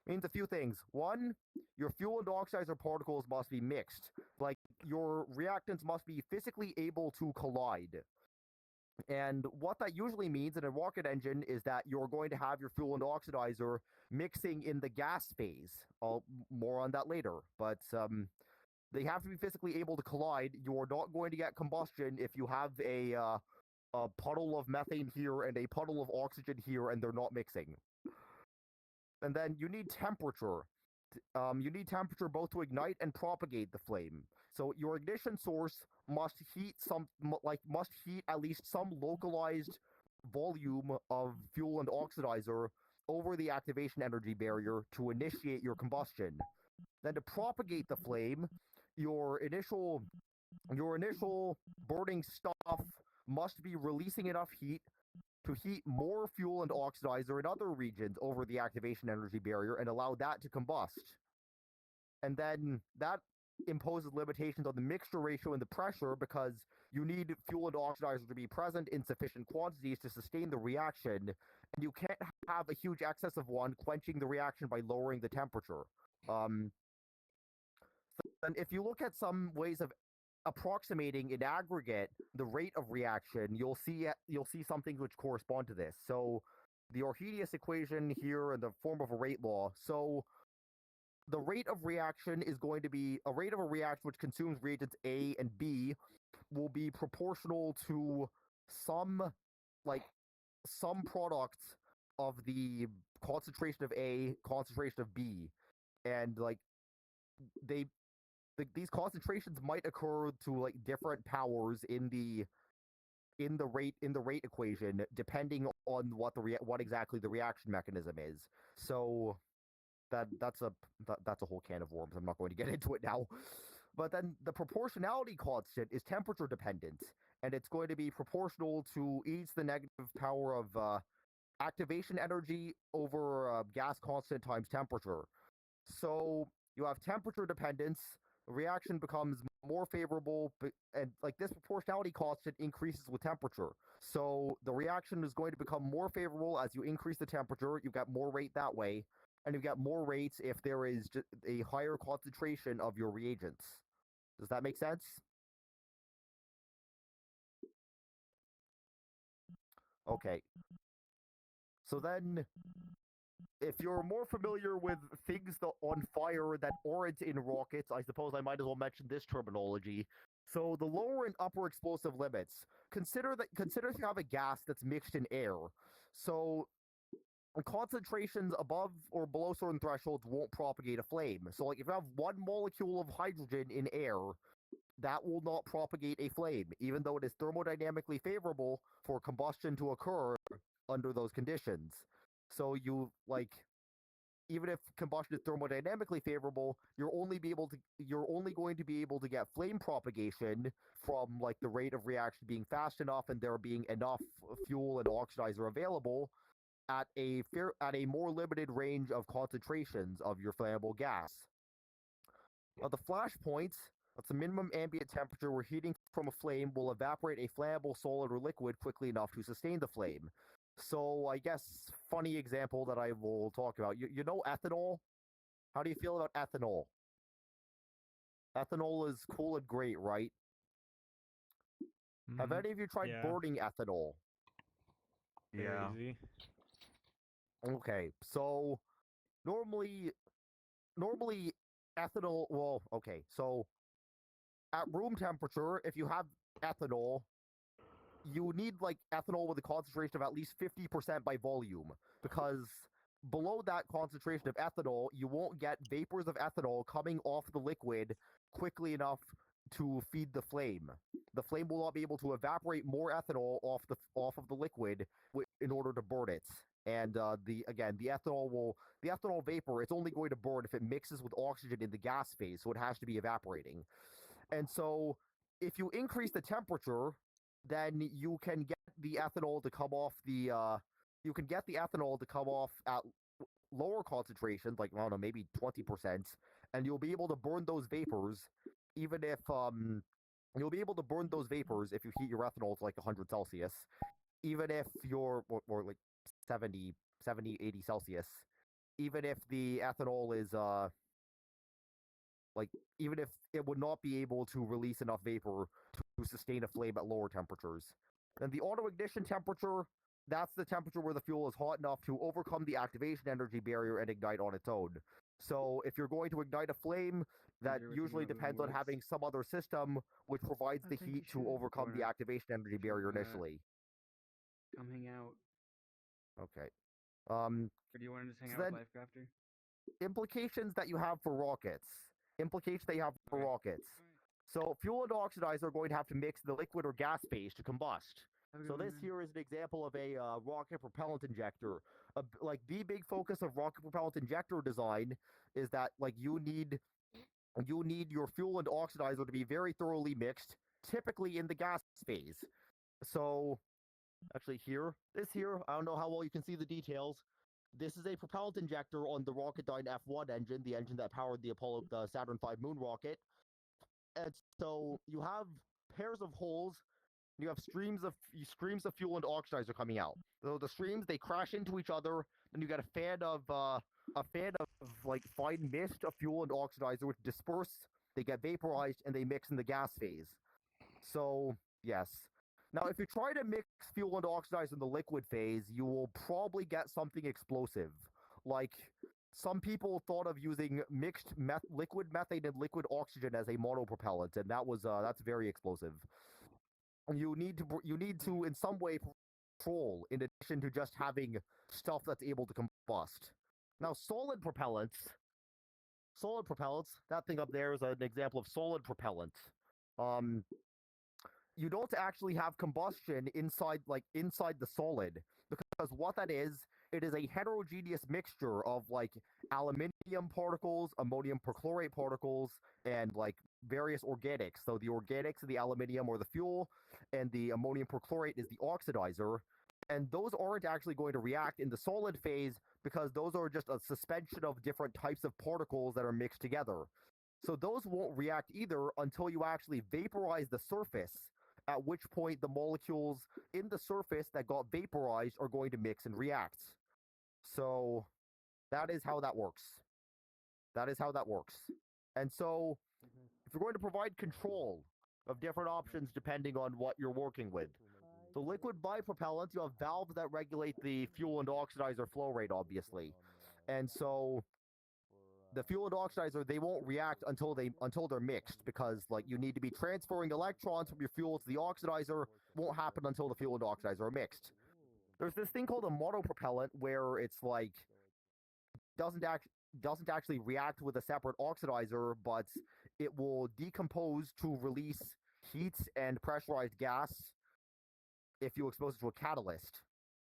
S1: Means a few things. One, your fuel and oxidizer particles must be mixed. Like your reactants must be physically able to collide. And what that usually means in a rocket engine is that you're going to have your fuel and oxidizer mixing in the gas phase. More on that later. But they have to be physically able to collide. You're not going to get combustion if you have a puddle of methane here and a puddle of oxygen here and they're not mixing. And then you need temperature. You need temperature both to ignite and propagate the flame. So your ignition source must heat at least some localized volume of fuel and oxidizer over the activation energy barrier to initiate your combustion. Then to propagate the flame, your initial burning stuff must be releasing enough heat to heat more fuel and oxidizer in other regions over the activation energy barrier and allow that to combust. And then that imposes limitations on the mixture ratio and the pressure because you need fuel and oxidizer to be present in sufficient quantities to sustain the reaction, and you can't have a huge excess of one quenching the reaction by lowering the temperature. And if you look at some ways of approximating in aggregate the rate of reaction, you'll see some things which correspond to this. So the Arrhenius equation here in the form of a rate law. So the rate of reaction is going to be a rate of a reaction which consumes reagents A and B will be proportional to some product of the concentration of A, concentration of B, and these concentrations might occur to different powers in the rate equation depending on what exactly the reaction mechanism is. So that's a whole can of worms. I'm not going to get into it now. But then the proportionality constant is temperature dependent, and it's going to be proportional to e to the negative power of activation energy over gas constant times temperature. So you have temperature dependence, reaction becomes more favorable, and this proportionality constant increases with temperature. So the reaction is going to become more favorable as you increase the temperature. You get more rate that way, and you get more rates if there is a higher concentration of your reagents. Does that make sense? Okay. So then, if you're more familiar with things on fire that aren't in rockets, I suppose I might as well mention this terminology. So the lower and upper explosive limits. Consider if you have a gas that's mixed in air. So concentrations above or below certain thresholds won't propagate a flame. So if you have one molecule of hydrogen in air, that will not propagate a flame, even though it is thermodynamically favorable for combustion to occur under those conditions. So even if combustion is thermodynamically favorable, you're only going to be able to get flame propagation from the rate of reaction being fast enough and there being enough fuel and oxidizer available at a more limited range of concentrations of your flammable gas. Now the flash point, that's the minimum ambient temperature where heating from a flame will evaporate a flammable solid or liquid quickly enough to sustain the flame. So I guess funny example that I will talk about. You know ethanol? How do you feel about ethanol? Ethanol is cool and great, right? Have any of you tried burning ethanol?
S5: Yeah. Easy.
S1: Okay, so normally ethanol, well, okay, so at room temperature, if you have ethanol, you need ethanol with a concentration of at least 50% by volume, because below that concentration of ethanol, you won't get vapors of ethanol coming off the liquid quickly enough to feed the flame. The flame will not be able to evaporate more ethanol off of the liquid in order to burn it. And the ethanol vapor, it's only going to burn if it mixes with oxygen in the gas phase, so it has to be evaporating. And so if you increase the temperature, then you can get the ethanol to come off the you can get the ethanol to come off at lower concentrations, like I don't know, maybe 20%, and you'll be able to burn those vapors, even if you'll be able to burn those vapors if you heat your ethanol to like 100 Celsius, even if you're or like 70, 80 Celsius, even if the ethanol is like even if it would not be able to release enough vapor to sustain a flame at lower temperatures. And the auto ignition temperature, that's the temperature where the fuel is hot enough to overcome the activation energy barrier and ignite on its own. So if you're going to ignite a flame, that usually depends on having some other system which provides the heat to overcome the activation energy barrier initially.
S5: Come hang out.
S1: Okay.
S5: Or do you want to just hang out with Lifecrafter?
S1: Implications that you have for rockets. So fuel and oxidizer are going to have to mix the liquid or gas phase to combust. So this here is an example of a rocket propellant injector. Like the big focus of rocket propellant injector design is that like you need your fuel and oxidizer to be very thoroughly mixed, typically in the gas phase. So actually this here, I don't know how well you can see the details. This is a propellant injector on the Rocketdyne F1 engine, the engine that powered the Saturn V moon rocket. And so you have pairs of holes. You have streams of fuel and oxidizer coming out. So the streams, they crash into each other. Then you get a fan of like fine mist of fuel and oxidizer, which disperse. They get vaporized and they mix in the gas phase. So yes. Now, if you try to mix fuel and oxidizer in the liquid phase, you will probably get something explosive. Like, some people thought of using mixed liquid methane and liquid oxygen as a monopropellant, and that's very explosive. You need to in some way control in addition to just having stuff that's able to combust. Now, solid propellants, that thing up there is an example of solid propellant. You don't actually have combustion inside the solid, because what that is, it is a heterogeneous mixture of like aluminium particles, ammonium perchlorate particles, and like various organics. So the organics and the aluminium are the fuel, and the ammonium perchlorate is the oxidizer. And those aren't actually going to react in the solid phase because those are just a suspension of different types of particles that are mixed together. So those won't react either until you actually vaporize the surface, at which point the molecules in the surface that got vaporized are going to mix and react. So that is how that works. And so if you're going to provide control of different options depending on what you're working with, the liquid bipropellant, you have valves that regulate the fuel and oxidizer flow rate, obviously. And so the fuel and oxidizer, they won't react until they're mixed, because like you need to be transferring electrons from your fuel to the oxidizer. Won't happen until the fuel and oxidizer are mixed. There's this thing called a monopropellant where it's like doesn't actually react with a separate oxidizer, but it will decompose to release heat and pressurized gas if you expose it to a catalyst.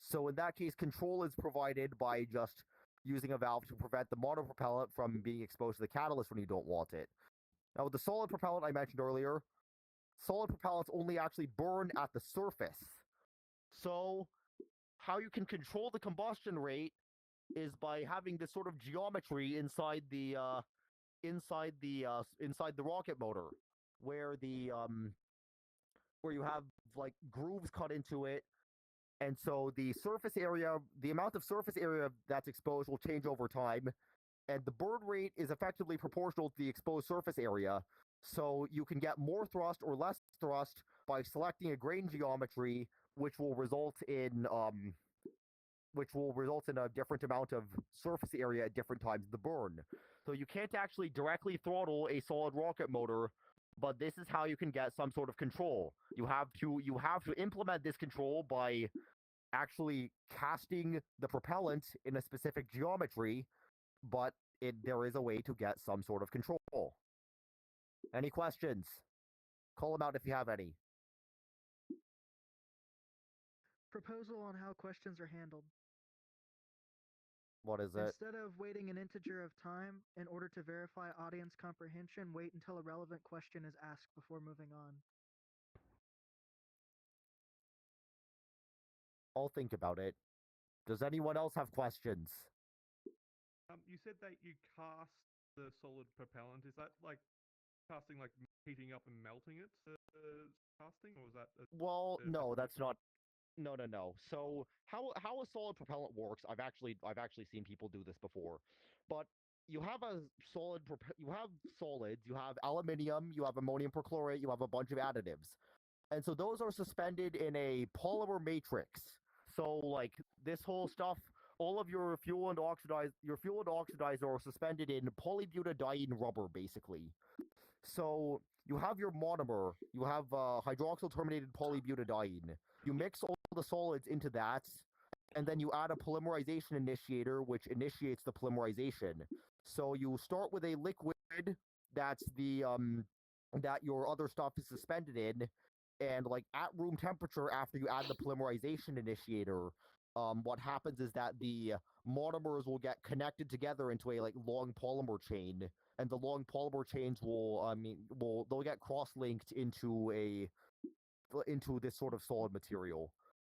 S1: So in that case, control is provided by just using a valve to prevent the monopropellant from being exposed to the catalyst when you don't want it. Now, with the solid propellant I mentioned earlier, solid propellants only actually burn at the surface. So how you can control the combustion rate is by having this sort of geometry inside the rocket motor, where you have like grooves cut into it. And so the amount of surface area that's exposed will change over time, and the burn rate is effectively proportional to the exposed surface area. So you can get more thrust or less thrust by selecting a grain geometry, which will result in a different amount of surface area at different times of the burn. So you can't actually directly throttle a solid rocket motor, but this is how you can get some sort of control. You have to implement this control by actually casting the propellant in a specific geometry, but there is a way to get some sort of control. Any questions? Call them out if you have any.
S6: Proposal on how questions are handled.
S1: What is it?
S6: Instead of waiting an integer of time in order to verify audience comprehension, wait until a relevant question is asked before moving on.
S1: I'll think about it. Does anyone else have questions?
S7: You said that you cast the solid propellant. Is that like casting, like heating up and melting it? Casting, or was that?
S1: Well, no,
S7: separate
S1: that's
S7: technique?
S1: not. No. So how a solid propellant works? I've actually seen people do this before, but you have a you have solids. You have aluminium. You have ammonium perchlorate. You have a bunch of additives, and so those are suspended in a polymer matrix. So like this whole stuff, all of your fuel and oxidizer are suspended in polybutadiene rubber, basically. So you have your monomer, you have hydroxyl terminated polybutadiene. You mix all the solids into that, and then you add a polymerization initiator, which initiates the polymerization. So you start with a liquid that's the that your other stuff is suspended in, and like at room temperature after you add the polymerization initiator, what happens is that the monomers will get connected together into a like long polymer chain, and the long polymer chains they'll get cross-linked into this sort of solid material.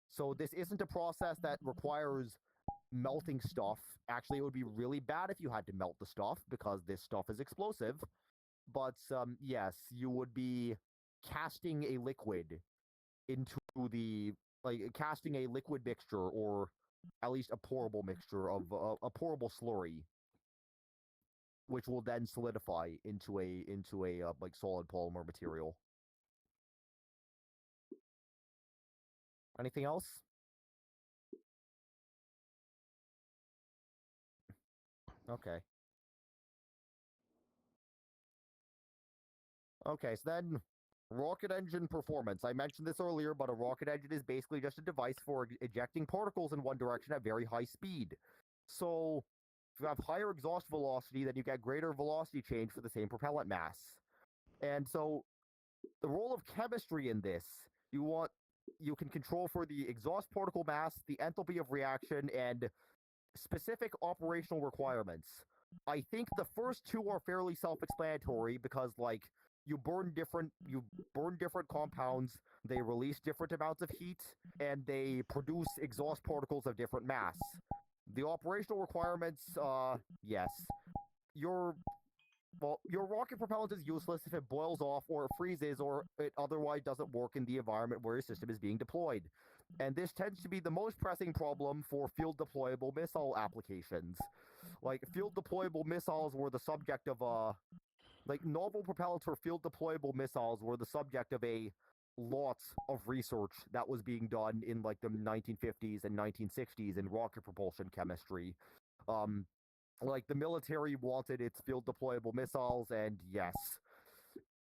S1: So this isn't a process that requires melting stuff. Actually, it would be really bad if you had to melt the stuff because this stuff is explosive. But yes, you would be casting a liquid into the like casting a liquid mixture, or at least a pourable mixture of a pourable slurry, which will then solidify into a like solid polymer material. Anything else? Okay. Okay, so then rocket engine performance. I mentioned this earlier, but a rocket engine is basically just a device for ejecting particles in one direction at very high speed. So if you have higher exhaust velocity, then you get greater velocity change for the same propellant mass. And so the role of chemistry in this, you can control for the exhaust particle mass, the enthalpy of reaction, and specific operational requirements. I think the first two are fairly self-explanatory because like you burn different compounds, they release different amounts of heat, and they produce exhaust particles of different mass. The operational requirements, yes. Your your rocket propellant is useless if it boils off or it freezes or it otherwise doesn't work in the environment where your system is being deployed. And this tends to be the most pressing problem for field deployable missile applications. Like field deployable missiles were the subject of like novel propellants for field deployable missiles were the subject of a lot of research that was being done in like the 1950s and 1960s in rocket propulsion chemistry. Um, like the military wanted its field deployable missiles, and yes,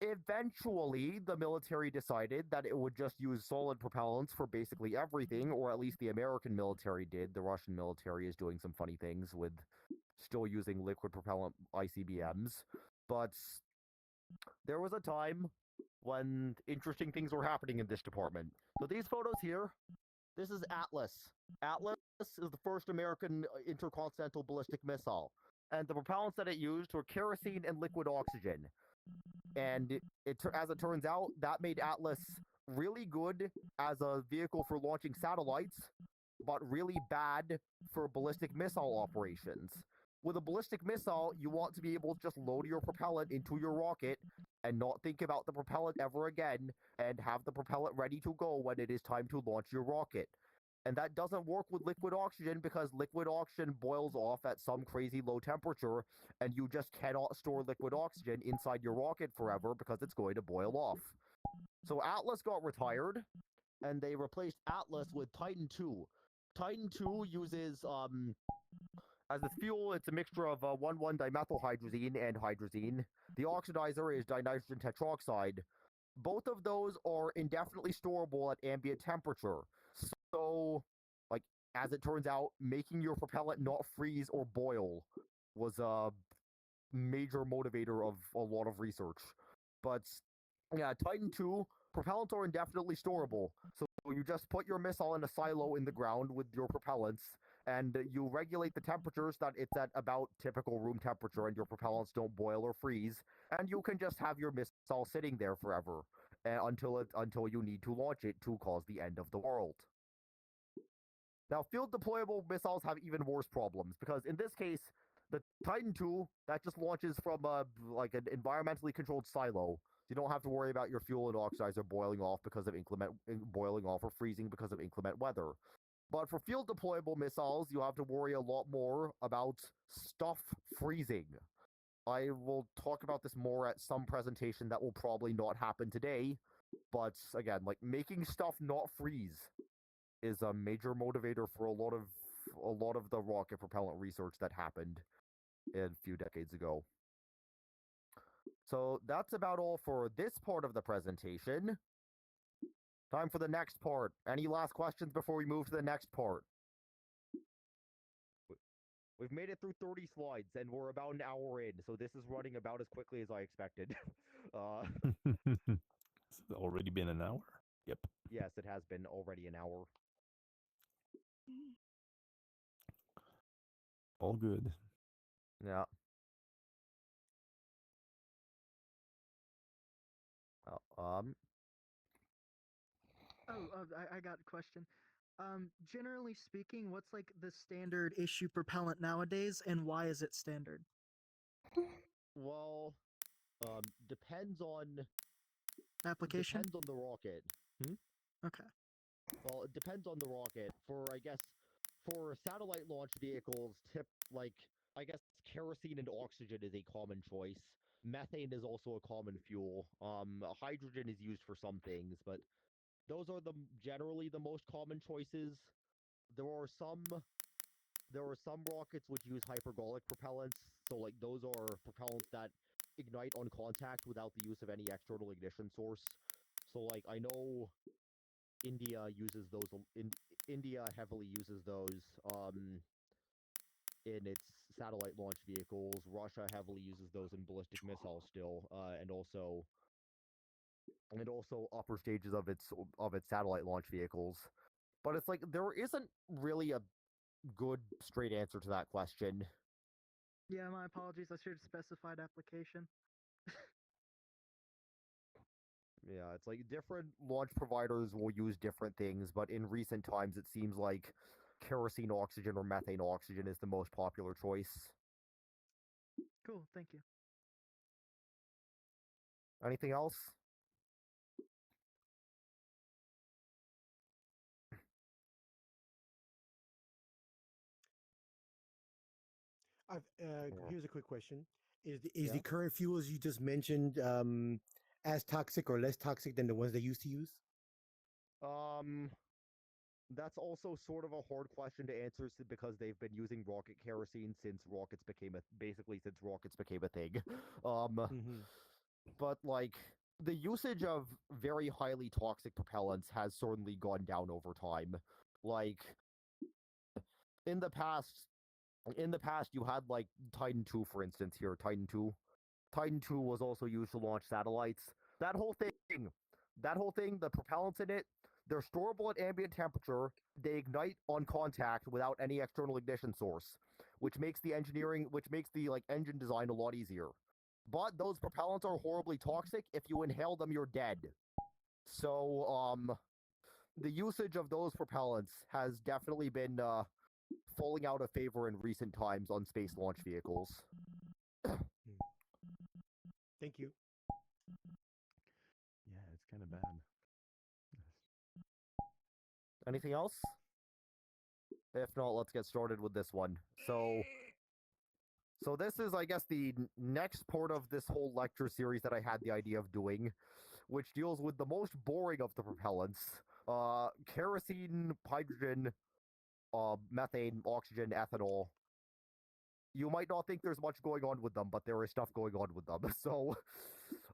S1: eventually the military decided that it would just use solid propellants for basically everything, or at least the American military did. The Russian military is doing some funny things with still using liquid propellant ICBMs, but there was a time when interesting things were happening in this department. So these photos here, this is Atlas. Atlas is the first American intercontinental ballistic missile, and the propellants that it used were kerosene and liquid oxygen. And as it turns out, that made Atlas really good as a vehicle for launching satellites, but really bad for ballistic missile operations. With a ballistic missile, you want to be able to just load your propellant into your rocket and not think about the propellant ever again, and have the propellant ready to go when it is time to launch your rocket. And that doesn't work with liquid oxygen because liquid oxygen boils off at some crazy low temperature, and you just cannot store liquid oxygen inside your rocket forever because it's going to boil off. So Atlas got retired, and they replaced Atlas with Titan II. Titan II uses as its fuel, it's a mixture of 1,1-dimethylhydrazine and hydrazine. The oxidizer is dinitrogen tetroxide. Both of those are indefinitely storable at ambient temperature. So, like, as it turns out, making your propellant not freeze or boil was a major motivator of a lot of research. But yeah, Titan II propellants are indefinitely storable. So you just put your missile in a silo in the ground with your propellants, and you regulate the temperatures that it's at about typical room temperature, and your propellants don't boil or freeze, and you can just have your missile sitting there forever until you need to launch it to cause the end of the world. Now, field deployable missiles have even worse problems because in this case, the Titan II that just launches from like an environmentally controlled silo. So you don't have to worry about your fuel and oxidizer boiling off because of boiling off or freezing because of inclement weather. But for field deployable missiles, you have to worry a lot more about stuff freezing. I will talk about this more at some presentation that will probably not happen today. But again, like making stuff not freeze is a major motivator for a lot of the rocket propellant research that happened a few decades ago. So that's about all for this part of the presentation. Time for the next part. Any last questions before we move to the next part? We've made it through 30 slides, and we're about an hour in, so this is running about as quickly as I expected.
S4: It's already been an hour? Yep.
S1: Yes, it has been already an hour.
S4: All good.
S1: Yeah.
S6: I got a question. Generally speaking, what's like the standard issue propellant nowadays, and why is it standard?
S1: Well, depends on
S6: Application?
S1: depends on the rocket.
S6: Okay.
S1: Well, it depends on the rocket. I guess, for satellite launch vehicles, I guess kerosene and oxygen is a common choice. Methane is also a common fuel. Hydrogen is used for some things, but those are generally the most common choices. There are some rockets which use hypergolic propellants, so like those are propellants that ignite on contact without the use of any external ignition source. So like I know India uses those. India heavily uses those in its satellite launch vehicles. Russia heavily uses those in ballistic missiles still, and also upper stages of its satellite launch vehicles. But it's like there isn't really a good straight answer to that question.
S6: Yeah, my apologies. I should have specified application.
S1: Yeah, it's like different launch providers will use different things, but in recent times it seems like kerosene oxygen or methane oxygen is the most popular choice.
S6: Cool, thank you.
S1: Anything else?
S8: Here's a quick question: Is the current fuels you just mentioned as toxic or less toxic than the ones they used to use?
S1: That's also sort of a hard question to answer because they've been using rocket kerosene since rockets became a thing. But like the usage of very highly toxic propellants has certainly gone down over time. Like in the past, you had like Titan II, for instance. Here, Titan II. Titan II was also used to launch satellites. That whole thing, the propellants in it, they're storable at ambient temperature. They ignite on contact without any external ignition source, which makes the like engine design a lot easier. But those propellants are horribly toxic. If you inhale them, you're dead. So, the usage of those propellants has definitely been falling out of favor in recent times on space launch vehicles.
S8: Thank you.
S4: Yeah, it's kind of bad.
S1: Anything else? If not, let's get started with this one. So this is, I guess, the next part of this whole lecture series that I had the idea of doing, which deals with the most boring of the propellants. Kerosene, hydrogen, methane, oxygen, ethanol. You might not think there's much going on with them, but there is stuff going on with them. So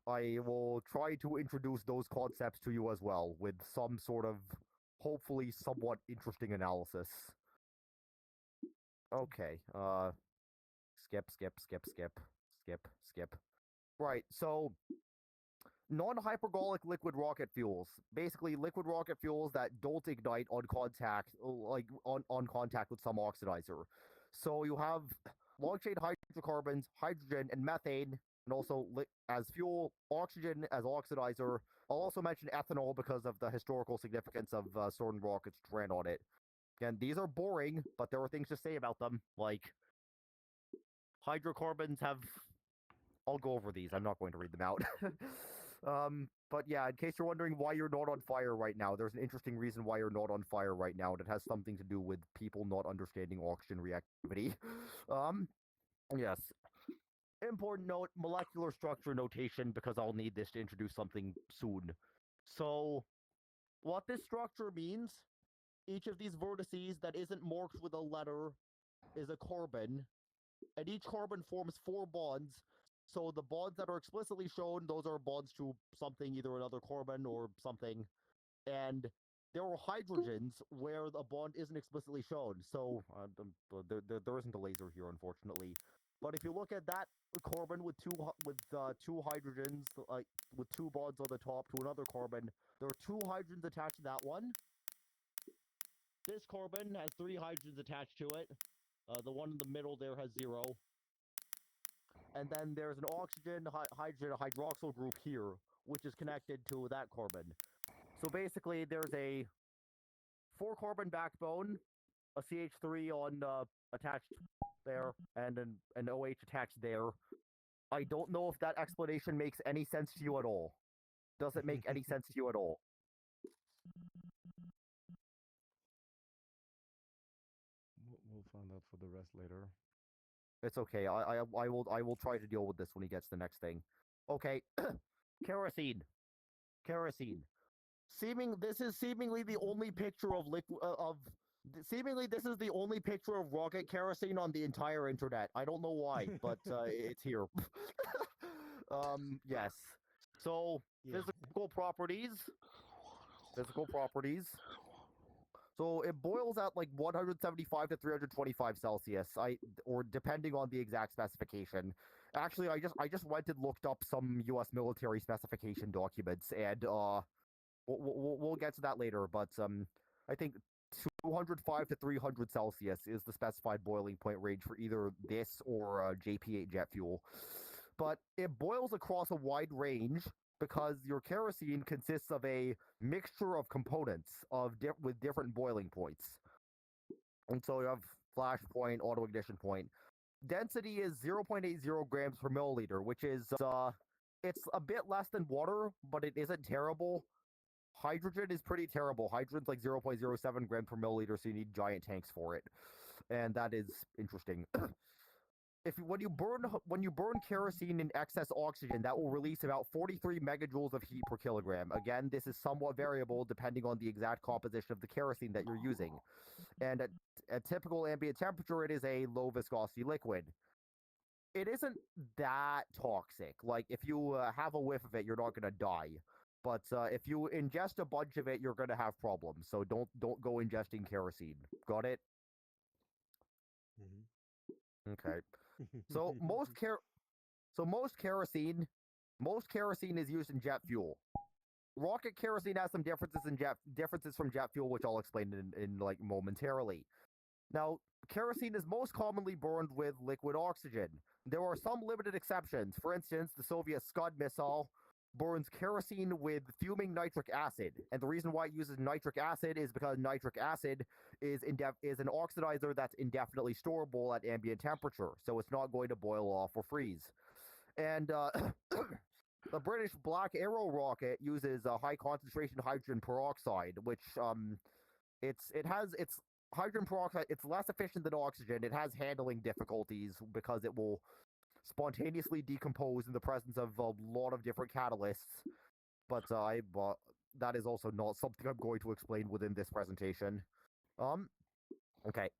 S1: I will try to introduce those concepts to you as well, with some sort of, hopefully, somewhat interesting analysis. Okay, skip. Right, so non-hypergolic liquid rocket fuels. Basically, liquid rocket fuels that don't ignite on contact, like on contact with some oxidizer. So you have long-chain hydrocarbons, hydrogen, and methane, and also as fuel, oxygen as oxidizer. I'll also mention ethanol because of the historical significance of certain rockets which ran on it. Again, these are boring, but there are things to say about them. Like, hydrocarbons have... I'll go over these. I'm not going to read them out. But yeah, in case you're wondering why you're not on fire right now, there's an interesting reason why you're not on fire right now. And it has something to do with people not understanding oxygen reactivity. Yes. Important note, molecular structure notation, because I'll need this to introduce something soon. So, what this structure means, each of these vertices that isn't marked with a letter is a carbon, and each carbon forms 4 bonds. So the bonds that are explicitly shown, those are bonds to something, either another carbon or something. And there are hydrogens where the bond isn't explicitly shown. So there isn't a laser here, unfortunately. But if you look at that carbon with two hydrogens, with 2 bonds on the top to another carbon, there are 2 hydrogens attached to that one. This carbon has 3 hydrogens attached to it. The one in the middle there has 0. And then there's an oxygen, hydrogen, hydroxyl group here, which is connected to that carbon. So basically, there's a 4-carbon backbone, a CH3 on attached there, and an OH attached there. I don't know if that explanation makes any sense to you at all. Does it make any sense to you at all?
S4: We'll find out for the rest later.
S1: It's okay. I will try to deal with this when he gets the next thing. Okay, kerosene. Kerosene. This is seemingly the only picture of seemingly this is the only picture of rocket kerosene on the entire internet. I don't know why, but it's here. Yes. So
S8: Yeah.
S1: physical properties. Physical properties. So it boils at like 175 to 325 Celsius. Or depending on the exact specification. Actually, I just went and looked up some U.S. military specification documents, and we'll get to that later. But I think 205 to 300 Celsius is the specified boiling point range for either this or JP8 jet fuel. But it boils across a wide range, because your kerosene consists of a mixture of components with different boiling points. And so you have flash point, auto ignition point. Density is 0.80 grams per milliliter, which is, it's a bit less than water, but it isn't terrible. Hydrogen is pretty terrible. Hydrogen's like 0.07 grams per milliliter, so you need giant tanks for it. And that is interesting. When you burn kerosene in excess oxygen, that will release about 43 megajoules of heat per kilogram. Again, this is somewhat variable depending on the exact composition of the kerosene that you're using. And at typical ambient temperature, it is a low viscosity liquid. It isn't that toxic. Like, if you have a whiff of it, you're not going to die. But if you ingest a bunch of it, you're going to have problems. So don't go ingesting kerosene. Got it?
S8: Mm-hmm.
S1: Okay. So most kerosene is used in jet fuel. Rocket kerosene has some differences from jet fuel, which I'll explain in like momentarily. Now, kerosene is most commonly burned with liquid oxygen. There are some limited exceptions. For instance, the Soviet Scud missile burns kerosene with fuming nitric acid, and the reason why it uses nitric acid is because nitric acid is an oxidizer that's indefinitely storable at ambient temperature, so it's not going to boil off or freeze. And the British Black Arrow rocket uses a high concentration hydrogen peroxide, which it's hydrogen peroxide. It's less efficient than oxygen. It has handling difficulties because it will spontaneously decompose in the presence of a lot of different catalysts, but that is also not something I'm going to explain within this presentation. Okay.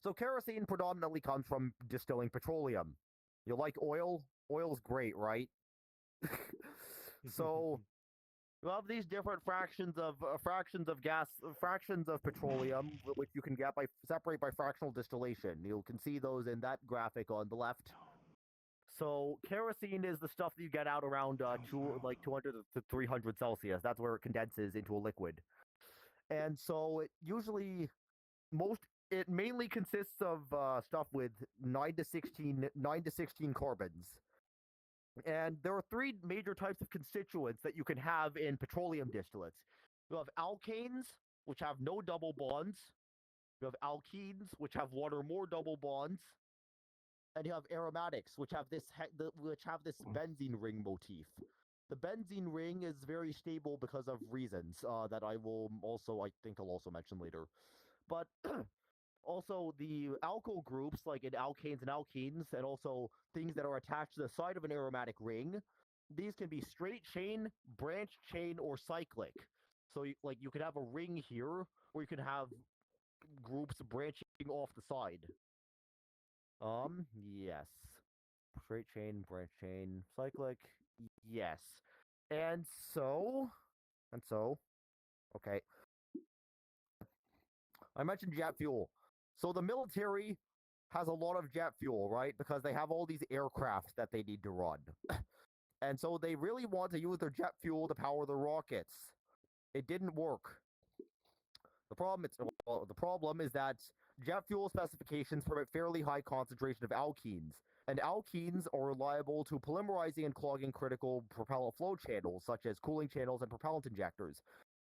S1: So kerosene predominantly comes from distilling petroleum. You like oil? Oil's great, right? So you have these different fractions of petroleum, which you can separate by fractional distillation. You can see those in that graphic on the left. So kerosene is the stuff that you get out around 200 to 300 Celsius. That's where it condenses into a liquid. And so it mainly consists of stuff with 9 to 16 carbons. And there are 3 major types of constituents that you can have in petroleum distillates. You have alkanes, which have no double bonds. You have alkenes, which have one or more double bonds, and you have aromatics, which have this benzene ring motif. The benzene ring is very stable because of reasons that I think I'll also mention later. But also the alkyl groups, like in alkanes and alkenes, and also things that are attached to the side of an aromatic ring, these can be straight chain, branch chain, or cyclic. So you could have a ring here, or you can have groups branching off the side. Yes. Straight chain, branch chain, cyclic, yes. And so, okay. I mentioned jet fuel. So the military has a lot of jet fuel, right? Because they have all these aircrafts that they need to run. And so they really want to use their jet fuel to power their rockets. It didn't work. The problem is that jet fuel specifications permit fairly high concentration of alkenes, and alkenes are liable to polymerizing and clogging critical propellant flow channels, such as cooling channels and propellant injectors.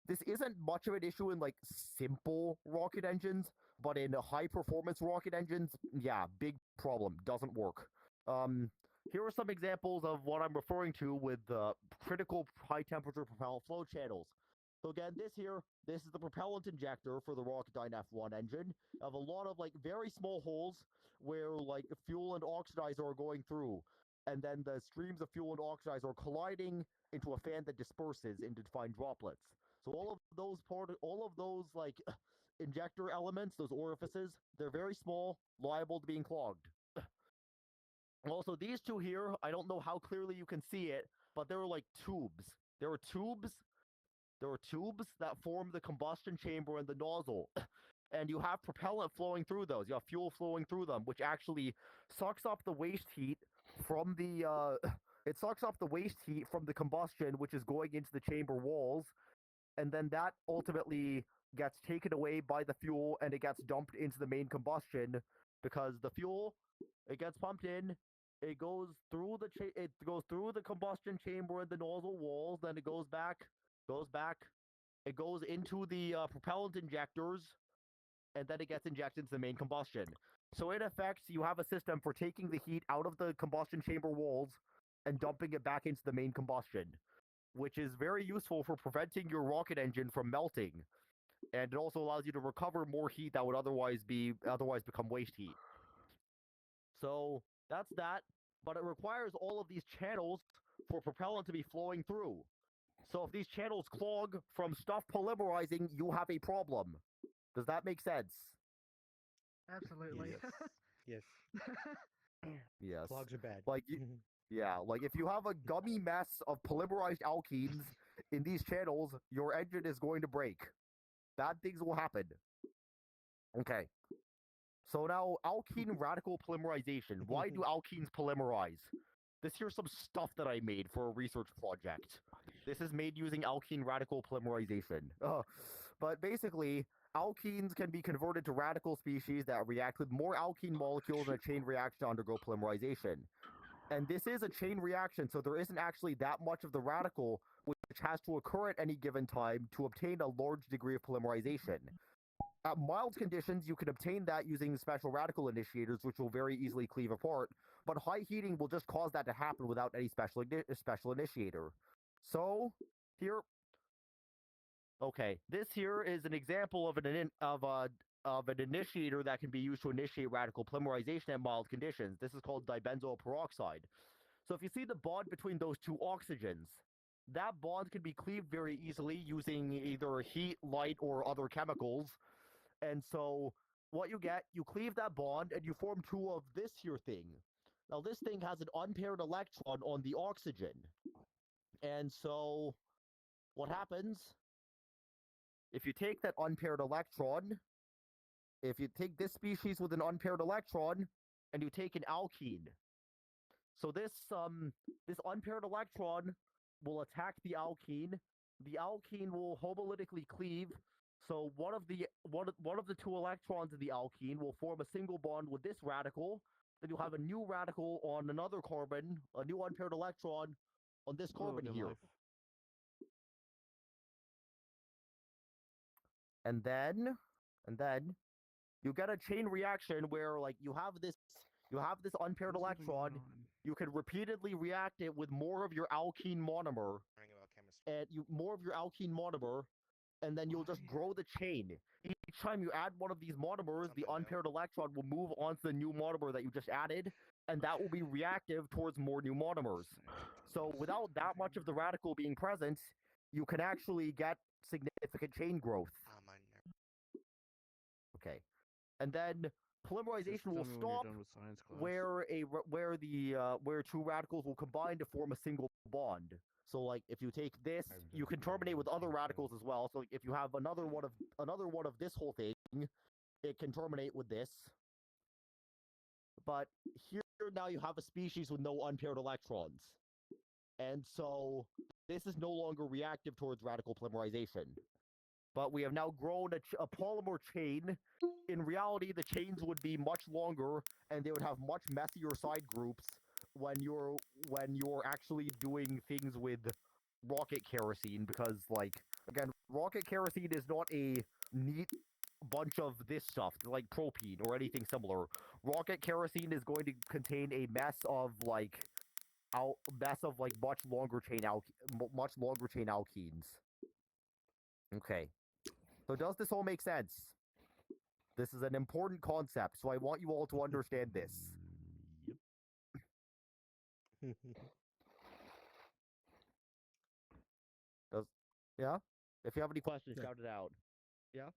S1: This isn't much of an issue in like simple rocket engines, but in high performance rocket engines, yeah, big problem. Doesn't work. Here are some examples of what I'm referring to with critical high temperature propellant flow channels. So again, this is the propellant injector for the Rocketdyne F1 engine. Of a lot of like very small holes where like fuel and oxidizer are going through, and then the streams of fuel and oxidizer are colliding into a fan that disperses into fine droplets. So all of those like injector elements, those orifices, they're very small, liable to being clogged. Also, these two here, I don't know how clearly you can see it, but they're like tubes. There are tubes that form the combustion chamber and the nozzle. And you have propellant flowing through those. You have fuel flowing through them, which actually sucks up the waste heat from the combustion, which is going into the chamber walls, and then that ultimately gets taken away by the fuel and it gets dumped into the main combustion because the fuel, it gets pumped in, it goes through the combustion chamber and the nozzle walls, then it goes back, it goes into the propellant injectors, and then it gets injected into the main combustion. So in effect, you have a system for taking the heat out of the combustion chamber walls and dumping it back into the main combustion, which is very useful for preventing your rocket engine from melting. And it also allows you to recover more heat that would otherwise become waste heat. So that's that, but it requires all of these channels for propellant to be flowing through. So if these channels clog from stuff polymerizing, you have a problem. Does that make sense?
S6: Absolutely.
S8: Yes.
S1: Yes.
S8: Clogs are bad.
S1: Like, yeah, like if you have a gummy mess of polymerized alkenes in these channels, your engine is going to break. Bad things will happen. Okay. So now, alkene radical polymerization. Why do alkenes polymerize? Here's some stuff that I made for a research project. This is made using alkene radical polymerization. But basically, alkenes can be converted to radical species that react with more alkene molecules in a chain reaction to undergo polymerization. And this is a chain reaction, so there isn't actually that much of the radical which has to occur at any given time to obtain a large degree of polymerization. At mild conditions, you can obtain that using special radical initiators, which will very easily cleave apart, but high heating will just cause that to happen without any special initiator. So, here... Okay, this here is an example of an initiator that can be used to initiate radical polymerization at mild conditions. This is called dibenzoyl peroxide. So if you see the bond between those two oxygens, that bond can be cleaved very easily using either heat, light, or other chemicals. And so what you get, you cleave that bond and you form two of this here thing. Now this thing has an unpaired electron on the oxygen. And so what happens, if you take that unpaired electron, if you take this species with an unpaired electron and you take an alkene, so this unpaired electron will attack the alkene. The alkene will homolytically cleave. So one of the two electrons of the alkene will form a single bond with this radical. Then you'll have a new radical on another carbon, a new unpaired electron on this carbon here. and then you get a chain reaction where like you have this unpaired
S5: What's even
S1: electron.
S5: going on?
S1: You can repeatedly react it with more of your alkene monomer,
S9: Learning about chemistry.
S1: and more of your alkene monomer, and then you'll just
S5: Why?
S1: grow the chain. Each time you add one of these monomers, the
S9: Something new.
S1: unpaired electron will move onto the new monomer that you just added, and that will be reactive towards more new monomers. So without that much of the radical being present, you can actually get significant chain growth.
S9: Mine.
S1: Okay, and then polymerization will
S5: Tell me when you're
S1: stop
S5: done with science class.
S1: where two radicals will combine to form a single bond. So like if you take this, you can terminate with other radicals as well. So if you have another one of this whole thing, it can terminate with this. But here now you have a species with no unpaired electrons. And so this is no longer reactive towards radical polymerization. But we have now grown a polymer chain. In reality, the chains would be much longer, and they would have much messier side groups when you're actually doing things with rocket kerosene, because like again, rocket kerosene is not a neat bunch of this stuff like propene or anything similar. Rocket kerosene is going to contain a mess of much longer chain alkenes. Okay. So does this all make sense? This is an important concept, so I want you all to understand this.
S4: Yep.
S1: Yeah? If you have any questions, shout it out. Yeah?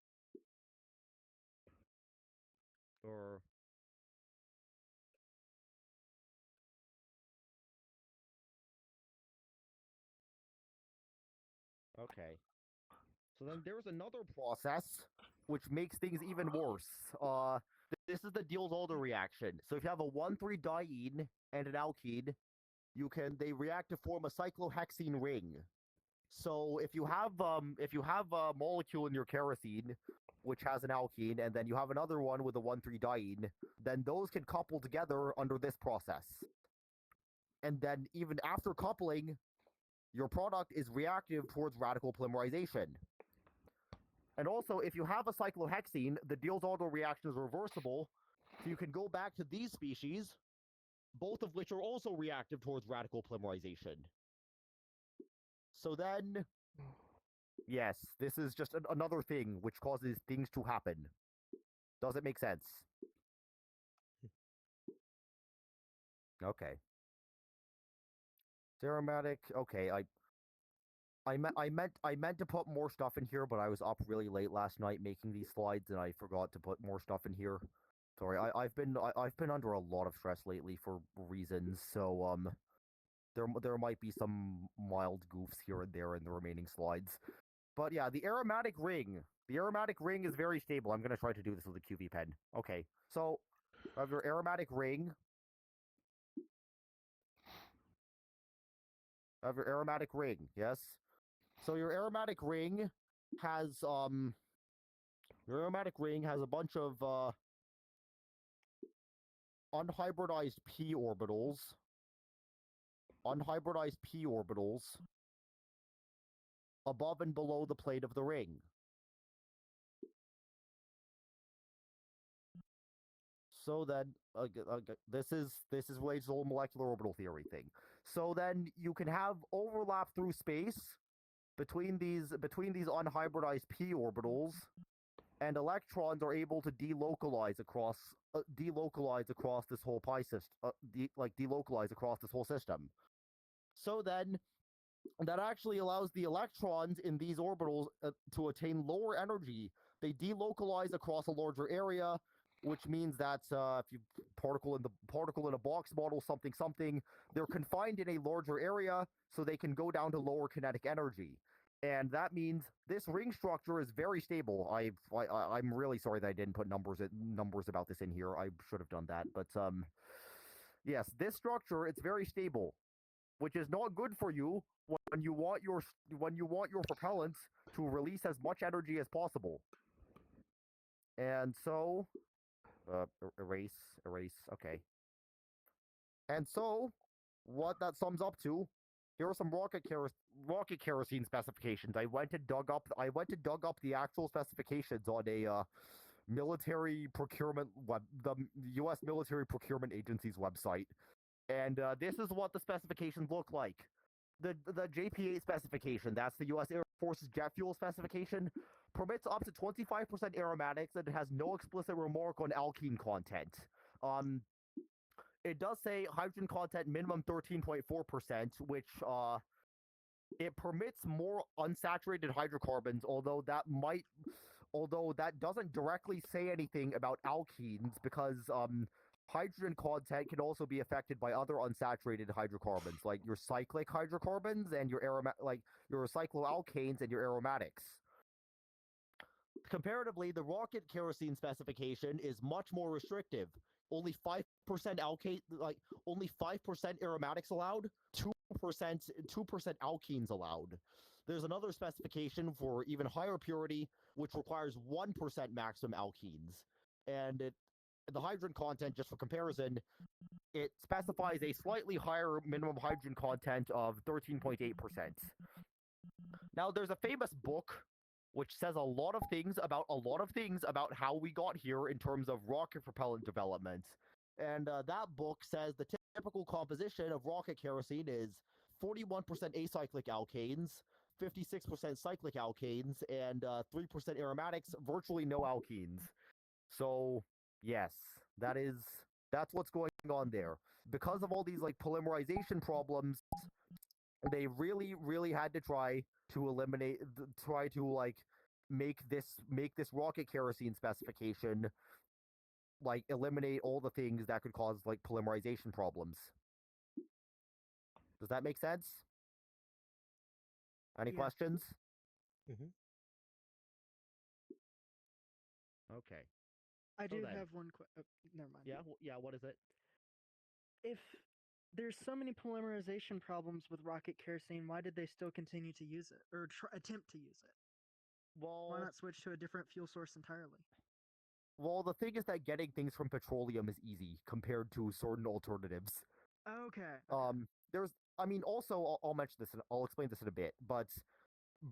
S1: Or... Okay. So then there's another process which makes things even worse. This is the Diels-Alder reaction. So if you have a 1,3-diene and an alkene, they react to form a cyclohexene ring. So if you have a molecule in your kerosene which has an alkene, and then you have another one with a 1,3-diene, then those can couple together under this process. And then even after coupling, your product is reactive towards radical polymerization. And also, if you have a cyclohexene, the Diels-Alder reaction is reversible, so you can go back to these species, both of which are also reactive towards radical polymerization. So then, yes, this is just another thing which causes things to happen. Does it make sense? Okay. Aromatic. Okay, I meant to put more stuff in here, but I was up really late last night making these slides, and I forgot to put more stuff in here. Sorry, I've been under a lot of stress lately for reasons, so there might be some mild goofs here and there in the remaining slides. But yeah, the aromatic ring is very stable. I'm gonna try to do this with a QV pen. Okay, so I have your aromatic ring. Yes. So your aromatic ring has a bunch of unhybridized p orbitals. Above and below the plate of the ring. So then, this is related to the whole molecular orbital theory thing. So then you can have overlap through space between these unhybridized p orbitals, and electrons are able to delocalize across this whole pi system, delocalize across this whole system. So then, that actually allows the electrons in these orbitals to attain lower energy. They delocalize across a larger area, which means that if you particle in a box model something, they're confined in a larger area, so they can go down to lower kinetic energy. And that means this ring structure is very stable. I'm really sorry that I didn't put numbers about this in here. I should have done that. But yes, this structure, it's very stable, which is not good for you when you want your propellants to release as much energy as possible. And so, erase, okay. And so, what that sums up to here are some rocket kerosene specifications. I went and dug up the actual specifications on a military procurement the U.S. Military Procurement Agency's website, and this is what the specifications look like. The JP8 specification, that's the U.S. Air Force's jet fuel specification, permits up to 25% aromatics, and it has no explicit remark on alkene content. It does say hydrogen content minimum 13.4%, which it permits more unsaturated hydrocarbons, although that doesn't directly say anything about alkenes, because hydrogen content can also be affected by other unsaturated hydrocarbons, like your cyclic hydrocarbons and your your cycloalkanes and your aromatics. Comparatively, the rocket kerosene specification is much more restrictive. Only 5% only 5% aromatics allowed, 2% alkenes allowed. There's another specification for even higher purity, which requires 1% maximum alkenes. And the hydrogen content, just for comparison, it specifies a slightly higher minimum hydrogen content of 13.8%. Now, there's a famous book which says a lot of things about how we got here in terms of rocket propellant development. And that book says the typical composition of rocket kerosene is 41% acyclic alkanes, 56% cyclic alkanes, and 3% aromatics, virtually no alkenes. So, yes, that's what's going on there. Because of all these like polymerization problems, they really had to try to make this rocket kerosene specification like eliminate all the things that could cause like polymerization problems. Does that make sense? Any questions?
S8: Mm-hmm.
S1: Okay.
S6: I do
S1: then.
S6: have one never mind.
S1: Yeah, what is it?
S6: If there's so many polymerization problems with rocket kerosene, why did they still continue to use it or attempt to use it?
S1: Well,
S6: why not switch to a different fuel source entirely?
S1: Well, the thing is that getting things from petroleum is easy compared to certain alternatives.
S6: Okay.
S1: Also, I'll mention this and I'll explain this in a bit, but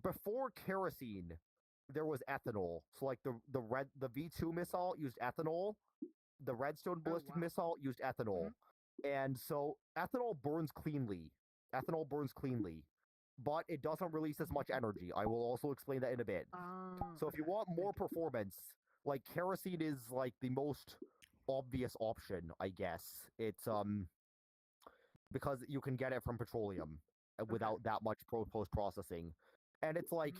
S1: before kerosene, there was ethanol. So like the V2 missile used ethanol, the Redstone ballistic missile used ethanol. And so ethanol burns cleanly. But it doesn't release as much energy. I will also explain that in a bit. So if you want more performance, like kerosene is like the most obvious option, I guess. It's because you can get it from petroleum without that much post processing. And it's like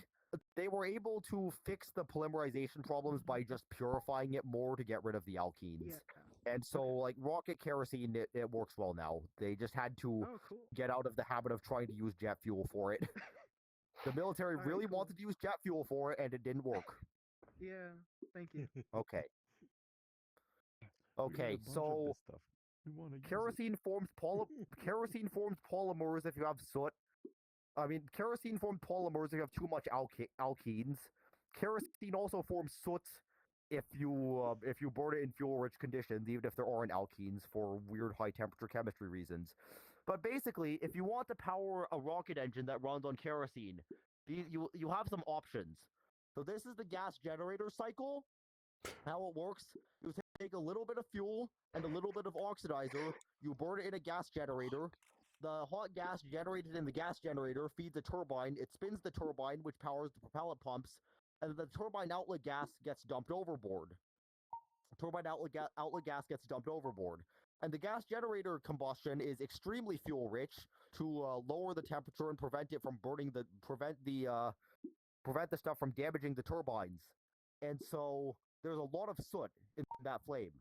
S1: they were able to fix the polymerization problems by just purifying it more to get rid of the alkenes. And so like rocket kerosene, it works well now. They just had to get out of the habit of trying to use jet fuel for it. The military really wanted to use jet fuel for it, and it didn't work.
S6: Yeah, thank you.
S1: Okay. Okay, so kerosene forms polymers if you have soot. Kerosene forms polymers if you have too much alkenes. Kerosene also forms soot if you burn it in fuel-rich conditions, even if there aren't alkenes for weird high-temperature chemistry reasons. But basically, if you want to power a rocket engine that runs on kerosene, you have some options. So this is the gas generator cycle. How it works, you take a little bit of fuel and a little bit of oxidizer, you burn it in a gas generator. The hot gas generated in the gas generator feeds a turbine. It spins the turbine, which powers the propellant pumps, and the turbine outlet gas gets dumped overboard. Turbine outlet gas gets dumped overboard. And the gas generator combustion is extremely fuel rich to lower the temperature and prevent the stuff from damaging the turbines. And so there's a lot of soot in that flame.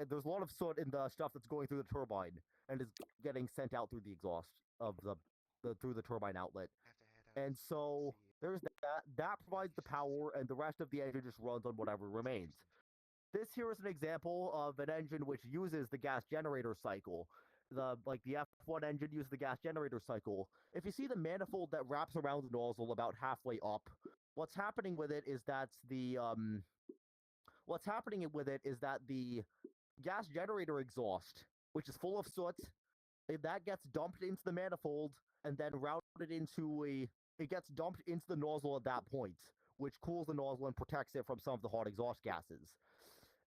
S1: There's a lot of soot in the stuff that's going through the turbine and is getting sent out through the exhaust of through the turbine outlet. And so there's that provides the power, and the rest of the engine just runs on whatever remains. This here is an example of an engine which uses the gas generator cycle. The F1 engine uses the gas generator cycle. If you see the manifold that wraps around the nozzle about halfway up, what's happening with it is that the gas generator exhaust, which is full of soot, that gets dumped into the manifold, and then routed into it gets dumped into the nozzle at that point, which cools the nozzle and protects it from some of the hot exhaust gases.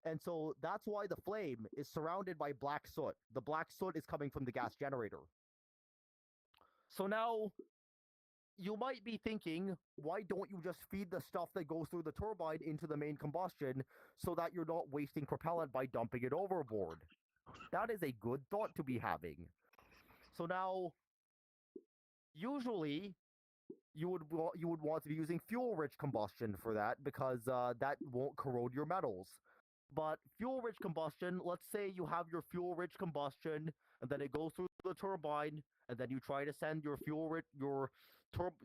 S1: And so that's why the flame is surrounded by black soot. The black soot is coming from the gas generator. So now you might be thinking, why don't you just feed the stuff that goes through the turbine into the main combustion so that you're not wasting propellant by dumping it overboard? That is a good thought to be having. So now, usually, you would want to be using fuel-rich combustion for that because that won't corrode your metals. But fuel-rich combustion, let's say you have your fuel-rich combustion, and then it goes through the turbine, and then you try to send your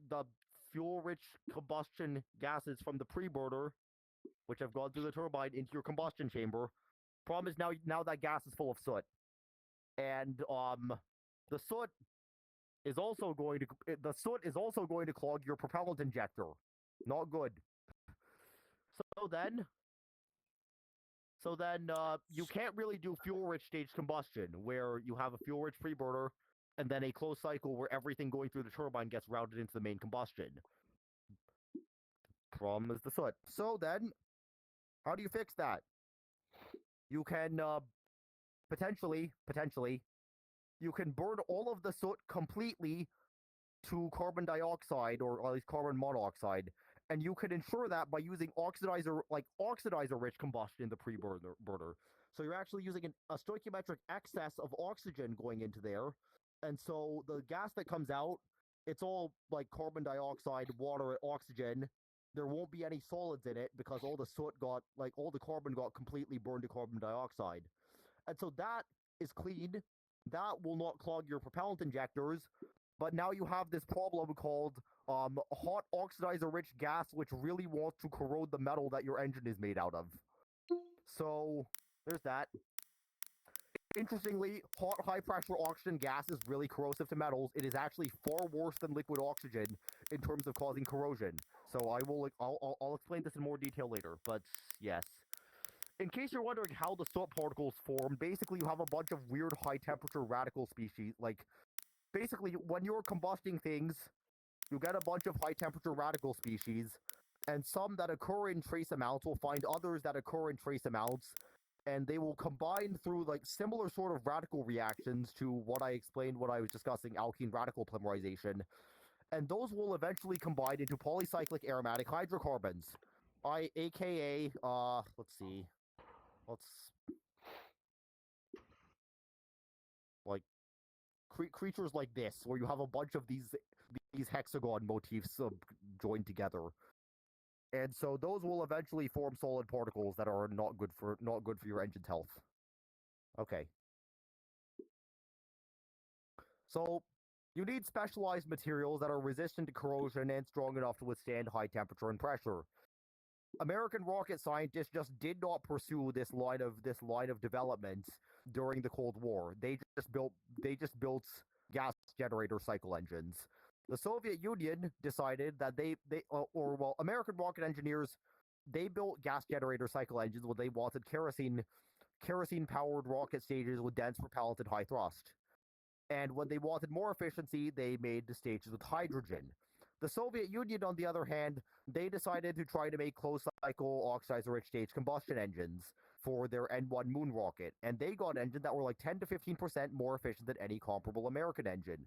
S1: the fuel-rich combustion gases from the pre-burner, which have gone through the turbine, into your combustion chamber. Problem is now that gas is full of soot, and the soot is also going to clog your propellant injector. Not good. So then you can't really do fuel-rich stage combustion, where you have a fuel-rich pre-burner and then a closed cycle where everything going through the turbine gets routed into the main combustion. Problem is the soot. So then, how do you fix that? You can potentially, you can burn all of the soot completely to carbon dioxide, or at least carbon monoxide, and you can ensure that by using oxidizer-rich combustion in the pre-burner. So you're actually using a stoichiometric excess of oxygen going into there, and so the gas that comes out, it's all like carbon dioxide, water, oxygen. There won't be any solids in it because all the all the carbon got completely burned to carbon dioxide. And so that is clean. That will not clog your propellant injectors. But now you have this problem called hot oxidizer-rich gas, which really wants to corrode the metal that your engine is made out of. So there's that. Interestingly, hot high-pressure oxygen gas is really corrosive to metals. It is actually far worse than liquid oxygen in terms of causing corrosion. So I'll explain this in more detail later. But yes. In case you're wondering how the soot particles form, basically you have a bunch of weird high-temperature radical species, basically, when you're combusting things, you get a bunch of high-temperature radical species, and some that occur in trace amounts will find others that occur in trace amounts, and they will combine through, similar sort of radical reactions to what I explained when I was discussing alkene radical polymerization, and those will eventually combine into polycyclic aromatic hydrocarbons. AKA, let's see, creatures like this, where you have a bunch of these hexagon motifs joined together, and so those will eventually form solid particles that are not good for your engine's health. Okay. So you need specialized materials that are resistant to corrosion and strong enough to withstand high temperature and pressure. American rocket scientists just did not pursue this line of development during the Cold War. They just built gas generator cycle engines. The Soviet Union decided that American rocket engineers, they built gas generator cycle engines when they wanted kerosene powered rocket stages with dense propellant and high thrust. And when they wanted more efficiency, they made the stages with hydrogen. The Soviet Union, on the other hand, they decided to try to make closed-cycle oxidizer-rich stage combustion engines for their N-1 moon rocket, and they got engines that were 10 to 15% more efficient than any comparable American engine.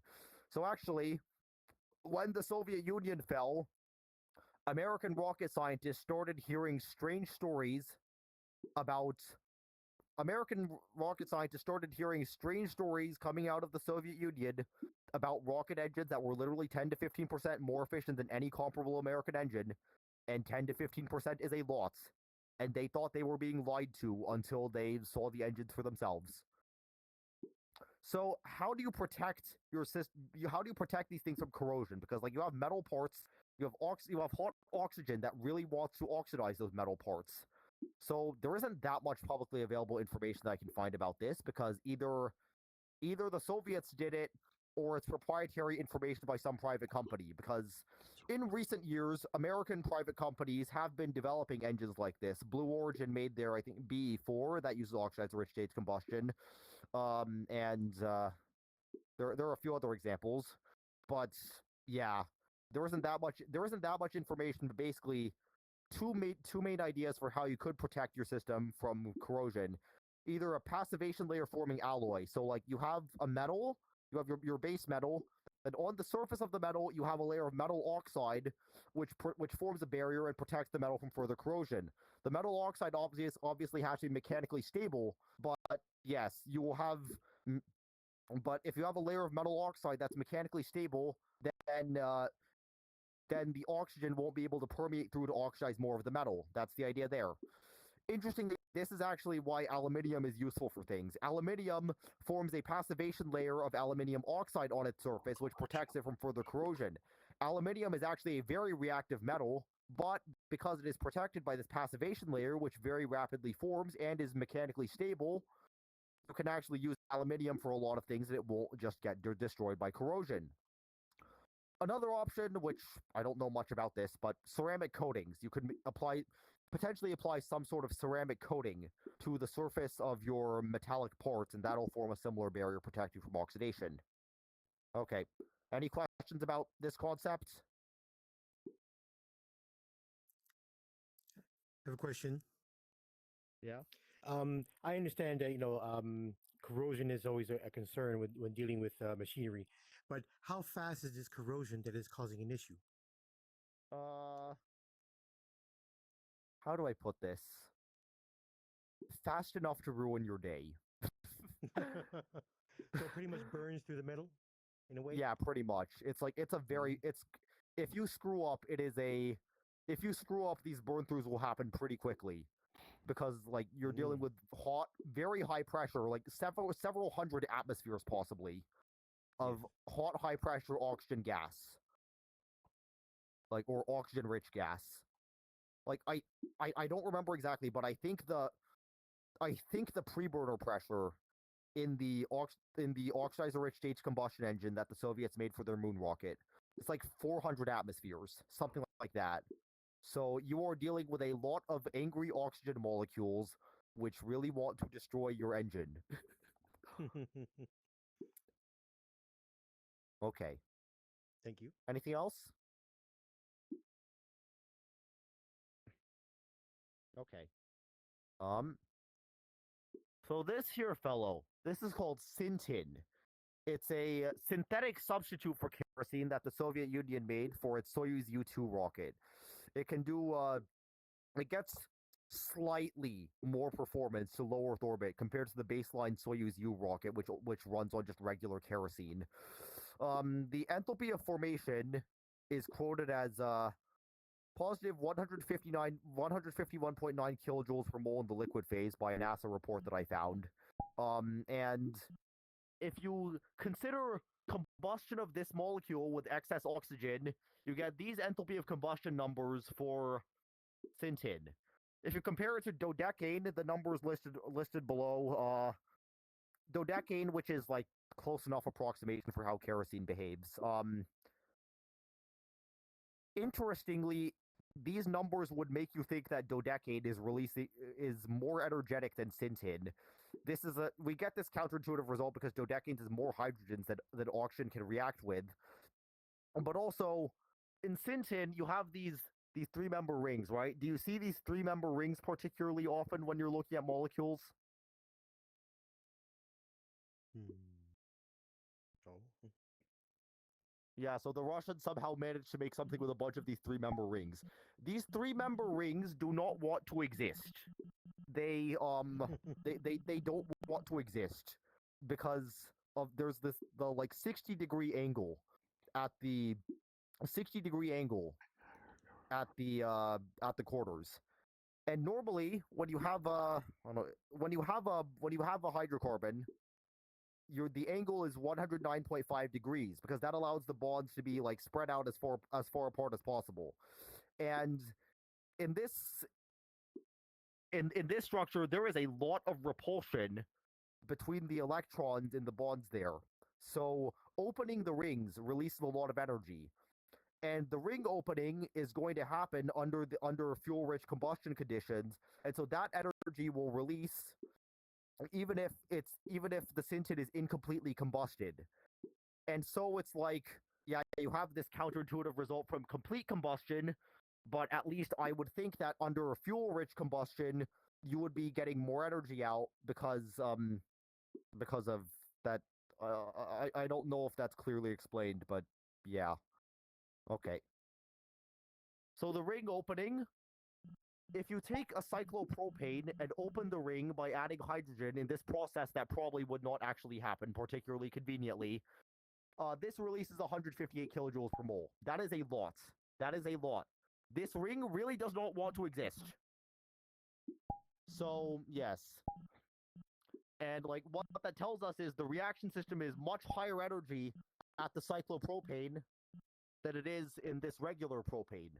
S1: So actually, when the Soviet Union fell, American rocket scientists started hearing strange stories coming out of the Soviet Union about rocket engines that were literally 10 to 15% more efficient than any comparable American engine, and 10 to 15% is a lot. And they thought they were being lied to until they saw the engines for themselves. So how do you protect your system? How do you protect these things from corrosion? Because you have metal parts, you have hot oxygen that really wants to oxidize those metal parts. So there isn't that much publicly available information that I can find about this, because either the Soviets did it, or it's proprietary information by some private company, because in recent years, American private companies have been developing engines like this. Blue Origin made their, I think, BE4 that uses oxidizer-rich stage combustion, and there are a few other examples. but yeah, there isn't that much information. But basically, two main ideas for how you could protect your system from corrosion. Either a passivation layer forming alloy. So like you have a metal, you have your base metal, and on the surface of the metal you have a layer of metal oxide, which forms a barrier and protects the metal from further corrosion. The metal oxide obviously has to be mechanically stable, but yes, you will have. But if you have a layer of metal oxide that's mechanically stable, then the oxygen won't be able to permeate through to oxidize more of the metal. That's the idea there. Interestingly, this is actually why aluminium is useful for things. Aluminium forms a passivation layer of aluminium oxide on its surface, which protects it from further corrosion. Aluminium is actually a very reactive metal, but because it is protected by this passivation layer, which very rapidly forms and is mechanically stable, you can actually use aluminium for a lot of things and it won't just get destroyed by corrosion. Another option, which I don't know much about this, but ceramic coatings. You could potentially apply some sort of ceramic coating to the surface of your metallic parts, and that'll form a similar barrier protect you from oxidation. Okay. Any questions about this concept?
S8: I have a question.
S1: Yeah.
S8: I understand that corrosion is always a concern when dealing with machinery, but how fast is this corrosion that is causing an issue?
S1: How do I put this? Fast enough to ruin your day.
S8: So it pretty much burns through the metal, in a way.
S1: Yeah, pretty much. It's like if you screw up, these burn throughs will happen pretty quickly. Because like you're dealing with hot, very high pressure, like several hundred atmospheres possibly, of hot, high pressure oxygen gas, like or oxygen rich gas. Like I don't remember exactly, but I think the pre-burner pressure in the oxidizer rich stage combustion engine that the Soviets made for their moon rocket, it's like 400 atmospheres, something like that. So you are dealing with a lot of angry oxygen molecules which really want to destroy your engine. Okay.
S8: Thank you.
S1: Anything else? Okay. So this here fellow, this is called Sintin. It's a synthetic substitute for kerosene that the Soviet Union made for its Soyuz U-2 rocket. It can do it gets slightly more performance to low Earth orbit compared to the baseline Soyuz U rocket, which runs on just regular kerosene. The enthalpy of formation is quoted as positive 151.9 kilojoules per mole in the liquid phase by a NASA report that I found. And if you consider combustion of this molecule with excess oxygen, you get these enthalpy of combustion numbers for Sintin. If you compare it to dodecane, the numbers listed below, dodecane, which is like close enough approximation for how kerosene behaves. Interestingly, these numbers would make you think that dodecane is more energetic than Sintin. We get this counterintuitive result because dodecane has more hydrogens that oxygen can react with. But also, in Sintin, you have these three-member rings, right? Do you see these three-member rings particularly often when you're looking at molecules?
S8: Oh.
S1: Yeah, so the Russians somehow managed to make something with a bunch of these three-member rings. These three-member rings do not want to exist. They don't want to exist because there's the 60-degree angle at the 60-degree angle at the quarters. And normally when you have a hydrocarbon, the angle is 109.5 degrees because that allows the bonds to be like spread out as far apart as possible. And in this structure, there is a lot of repulsion between the electrons in the bonds there. So opening the rings releases a lot of energy. And the ring opening is going to happen under fuel-rich combustion conditions, and so that energy will release even if the Sintin is incompletely combusted. And so it's like, yeah, you have this counterintuitive result from complete combustion, but at least I would think that under a fuel-rich combustion, you would be getting more energy out because of that. I don't know if that's clearly explained, but yeah. Okay. So the ring opening, if you take a cyclopropane and open the ring by adding hydrogen in this process that probably would not actually happen, particularly conveniently, this releases 158 kilojoules per mole. That is a lot. That is a lot. This ring really does not want to exist. So, yes. And, like, what that tells us is the reaction system is much higher energy at the cyclopropane than it is in this regular propane.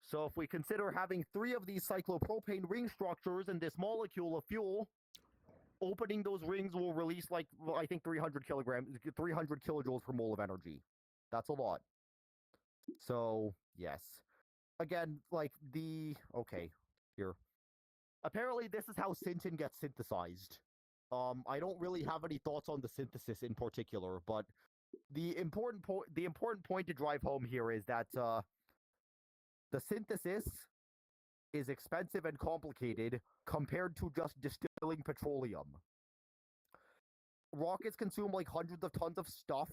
S1: So if we consider having 3 of these cyclopropane ring structures in this molecule of fuel, opening those rings will release, like, well, I think 300 kilojoules per mole of energy. That's a lot. So, yes. Again, like, okay, here. Apparently, this is how syntin gets synthesized. I don't really have any thoughts on the synthesis in particular, but the important point to drive home here is that the synthesis is expensive and complicated compared to just distilling petroleum. Rockets consume like hundreds of tons of stuff,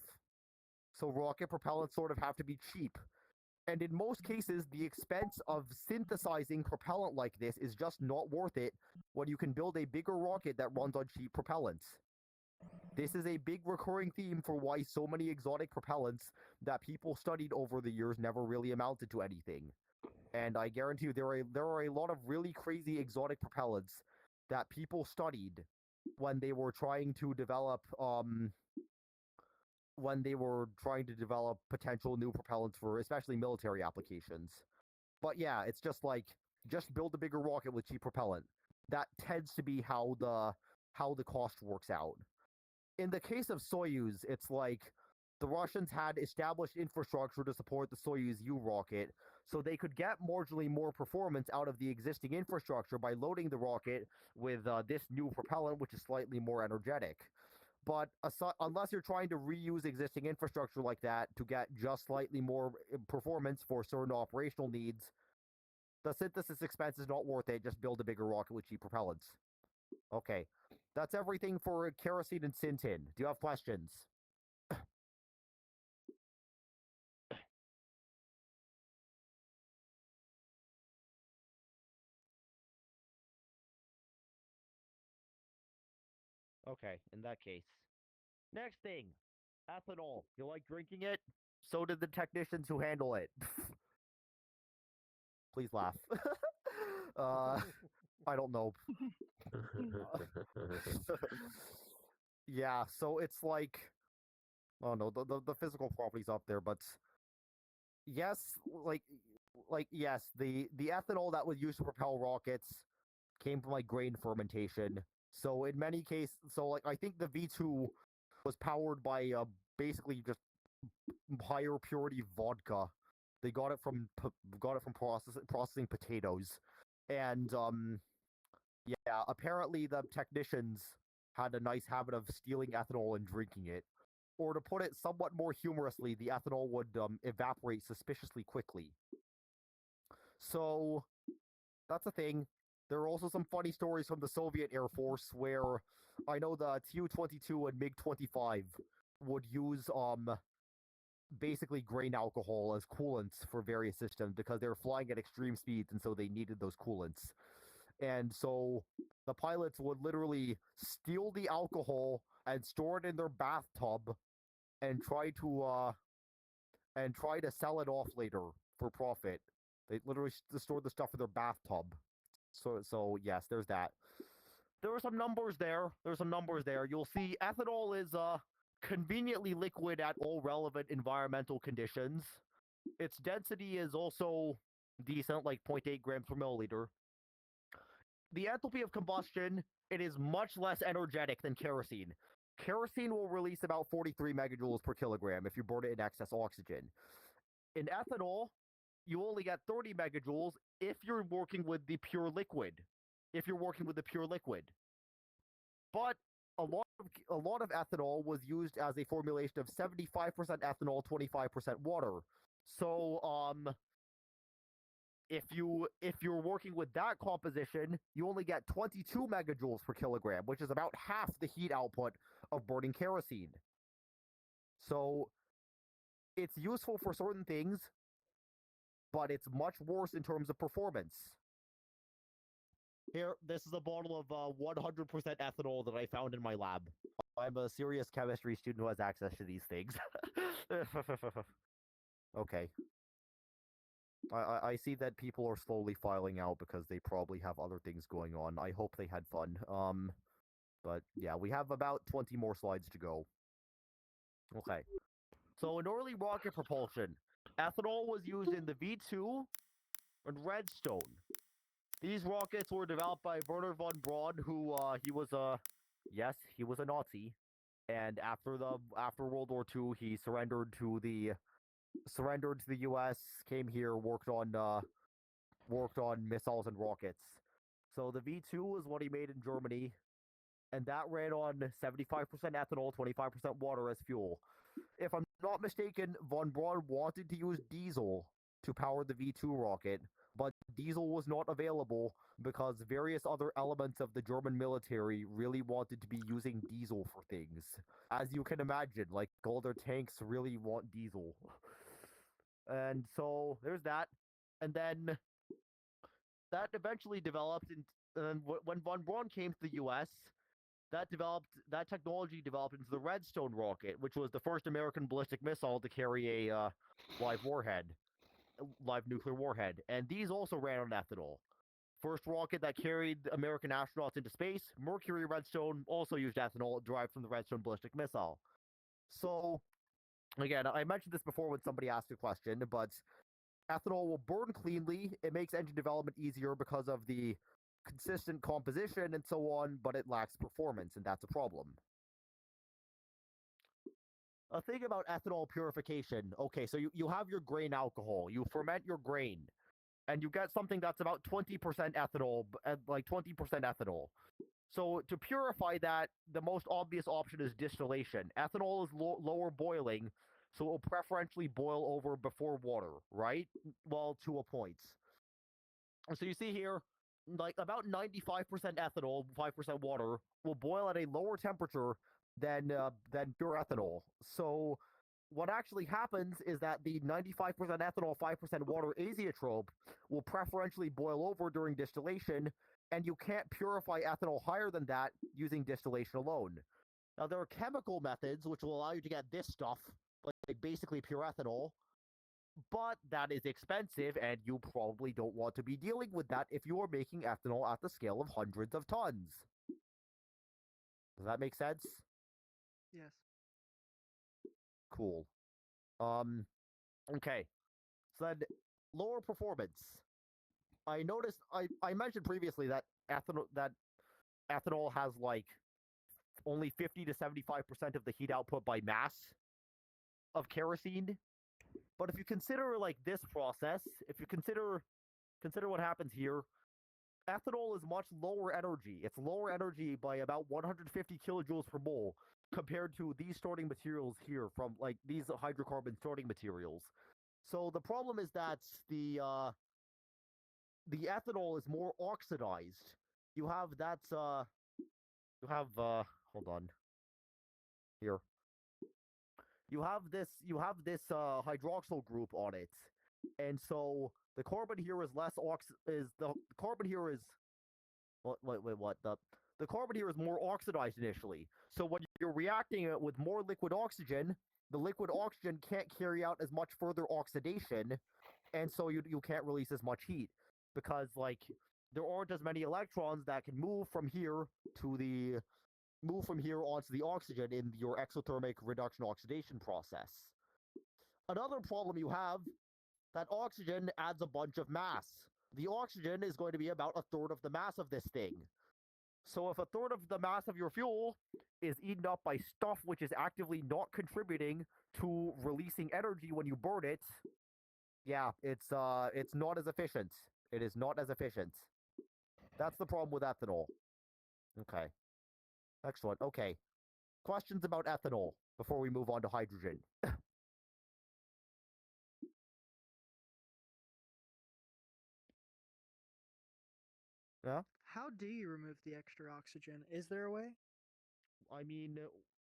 S1: so rocket propellants sort of have to be cheap. And in most cases, the expense of synthesizing propellant like this is just not worth it when you can build a bigger rocket that runs on cheap propellants. This is a big recurring theme for why so many exotic propellants that people studied over the years never really amounted to anything. And I guarantee you there are a lot of really crazy exotic propellants that people studied when they were trying to develop potential new propellants for especially military applications. But yeah, it's just like, just build a bigger rocket with cheap propellant. That tends to be how the cost works out. In the case of Soyuz, it's like the Russians had established infrastructure to support the Soyuz U rocket, so they could get marginally more performance out of the existing infrastructure by loading the rocket with this new propellant, which is slightly more energetic. But unless you're trying to reuse existing infrastructure like that to get just slightly more performance for certain operational needs, the synthesis expense is not worth it. Just build a bigger rocket with cheap propellants. Okay, that's everything for kerosene and syntin. Do you have questions? Okay, in that case. Next thing, ethanol. You like drinking it? So did the technicians who handle it. Please laugh. I don't know. Yeah, so it's like, oh no, the physical properties up there, but yes, yes, the ethanol that was used to propel rockets came from like grain fermentation. So in many cases, so like I think the V2 was powered by basically just higher purity vodka. They got it from processing potatoes, and yeah, apparently the technicians had a nice habit of stealing ethanol and drinking it. Or to put it somewhat more humorously, the ethanol would evaporate suspiciously quickly. So that's a thing. There are also some funny stories from the Soviet Air Force where I know the Tu-22 and MiG-25 would use basically grain alcohol as coolants for various systems because they were flying at extreme speeds and so they needed those coolants. And so the pilots would literally steal the alcohol and store it in their bathtub and try to sell it off later for profit. They literally stored the stuff in their bathtub. So yes, there's that. There are some numbers there. You'll see ethanol is conveniently liquid at all relevant environmental conditions. Its density is also decent, like 0.8 grams per milliliter. The enthalpy of combustion, it is much less energetic than kerosene. Kerosene will release about 43 megajoules per kilogram if you burn it in excess oxygen. In ethanol, you only get 30 megajoules if you're working with the pure liquid. But a lot of ethanol was used as a formulation of 75% ethanol, 25% water. So if you're working with that composition, you only get 22 megajoules per kilogram, which is about half the heat output of burning kerosene. So it's useful for certain things, but it's much worse in terms of performance. Here, this is a bottle of 100% ethanol that I found in my lab. I'm a serious chemistry student who has access to these things. Okay. I see that people are slowly filing out because they probably have other things going on. I hope they had fun. But yeah, we have about 20 more slides to go. Okay. So in early rocket propulsion, ethanol was used in the V2 and Redstone. These rockets were developed by Werner von Braun, who he was a Nazi, and after World War II, he surrendered to the U.S., came here, worked on missiles and rockets. So the V2 is what he made in Germany, and that ran on 75% ethanol, 25% water as fuel. If I'm not mistaken, von Braun wanted to use diesel to power the V2 rocket, but diesel was not available because various other elements of the German military really wanted to be using diesel for things. As you can imagine, like all their tanks really want diesel. And so there's that. And then that eventually developed, and when von Braun came to the U.S., that technology developed into the Redstone rocket, which was the first American ballistic missile to carry a live nuclear warhead. And these also ran on ethanol. First rocket that carried American astronauts into space, Mercury Redstone, also used ethanol derived from the Redstone ballistic missile. So, again, I mentioned this before when somebody asked a question, but ethanol will burn cleanly. It makes engine development easier because of the consistent composition and so on, but it lacks performance, and that's a problem. A thing about ethanol purification. Okay, so you have your grain alcohol. You ferment your grain, and you get something that's about 20% ethanol, like 20% ethanol. So to purify that, the most obvious option is distillation. Ethanol is lower boiling, so it will preferentially boil over before water, right? Well, to a point. So you see here, like about 95% ethanol, 5% water, will boil at a lower temperature than pure ethanol. So what actually happens is that the 95% ethanol, 5% water azeotrope will preferentially boil over during distillation, and you can't purify ethanol higher than that using distillation alone. Now, there are chemical methods which will allow you to get this stuff, like basically pure ethanol, but that is expensive, and you probably don't want to be dealing with that if you are making ethanol at the scale of hundreds of tons. Does that make sense?
S6: Yes.
S1: Cool. Okay. So then, lower performance. I noticed, I mentioned previously that ethanol has like only 50 to 75% of the heat output by mass of kerosene. But if you consider like this process, if you consider what happens here, ethanol is much lower energy. It's lower energy by about 150 kilojoules per mole compared to these starting materials here from like these hydrocarbon starting materials. So the problem is that the ethanol is more oxidized. You have hold on. Here. You have this hydroxyl group on it. And so the carbon here is less the carbon here is what the carbon here is more oxidized initially. So when you're reacting it with more liquid oxygen, the liquid oxygen can't carry out as much further oxidation, and so you can't release as much heat because like there aren't as many electrons that can move from here onto the oxygen in your exothermic reduction oxidation process. Another problem you have, that oxygen adds a bunch of mass. The oxygen is going to be about a third of the mass of this thing. So if a third of the mass of your fuel is eaten up by stuff which is actively not contributing to releasing energy when you burn it, yeah, it's not as efficient. It is not as efficient. That's the problem with ethanol. Okay. Excellent. Okay. Questions about ethanol before we move on to hydrogen. Yeah?
S6: How do you remove the extra oxygen? Is there a way?
S1: I mean,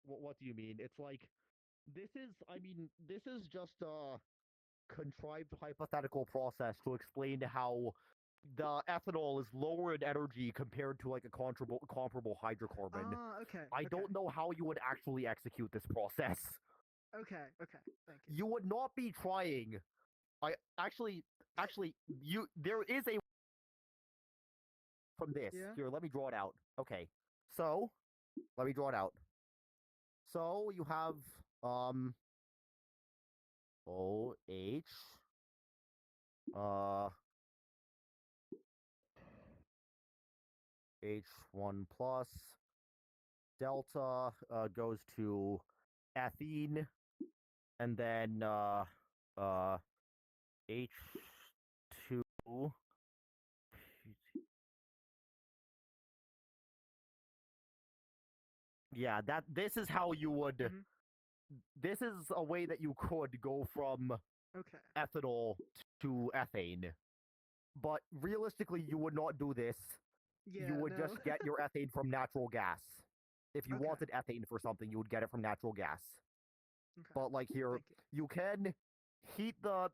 S1: what do you mean? It's like, this is just a contrived hypothetical process to explain how the ethanol is lower in energy compared to like a comparable hydrocarbon.
S6: Ah, okay.
S1: I
S6: okay.
S1: don't know how you would actually execute this process.
S6: Okay, okay. Thank you.
S1: You would not be trying. I actually, there is a from this.
S6: Yeah?
S1: Here, let me draw it out. Okay, so let me draw it out. So you have OH H1 plus delta goes to ethene, and then H2. Yeah, this is how you would.
S6: Mhm.
S1: This is a way that you could go from
S6: Okay.
S1: ethanol to ethane. But realistically, you would not do this.
S6: Yeah,
S1: You would
S6: no.
S1: just get your ethane from natural gas. If you
S6: Okay.
S1: wanted ethane for something, you would get it from natural gas.
S6: Okay.
S1: But like here,
S6: Thank you.
S1: you can heat the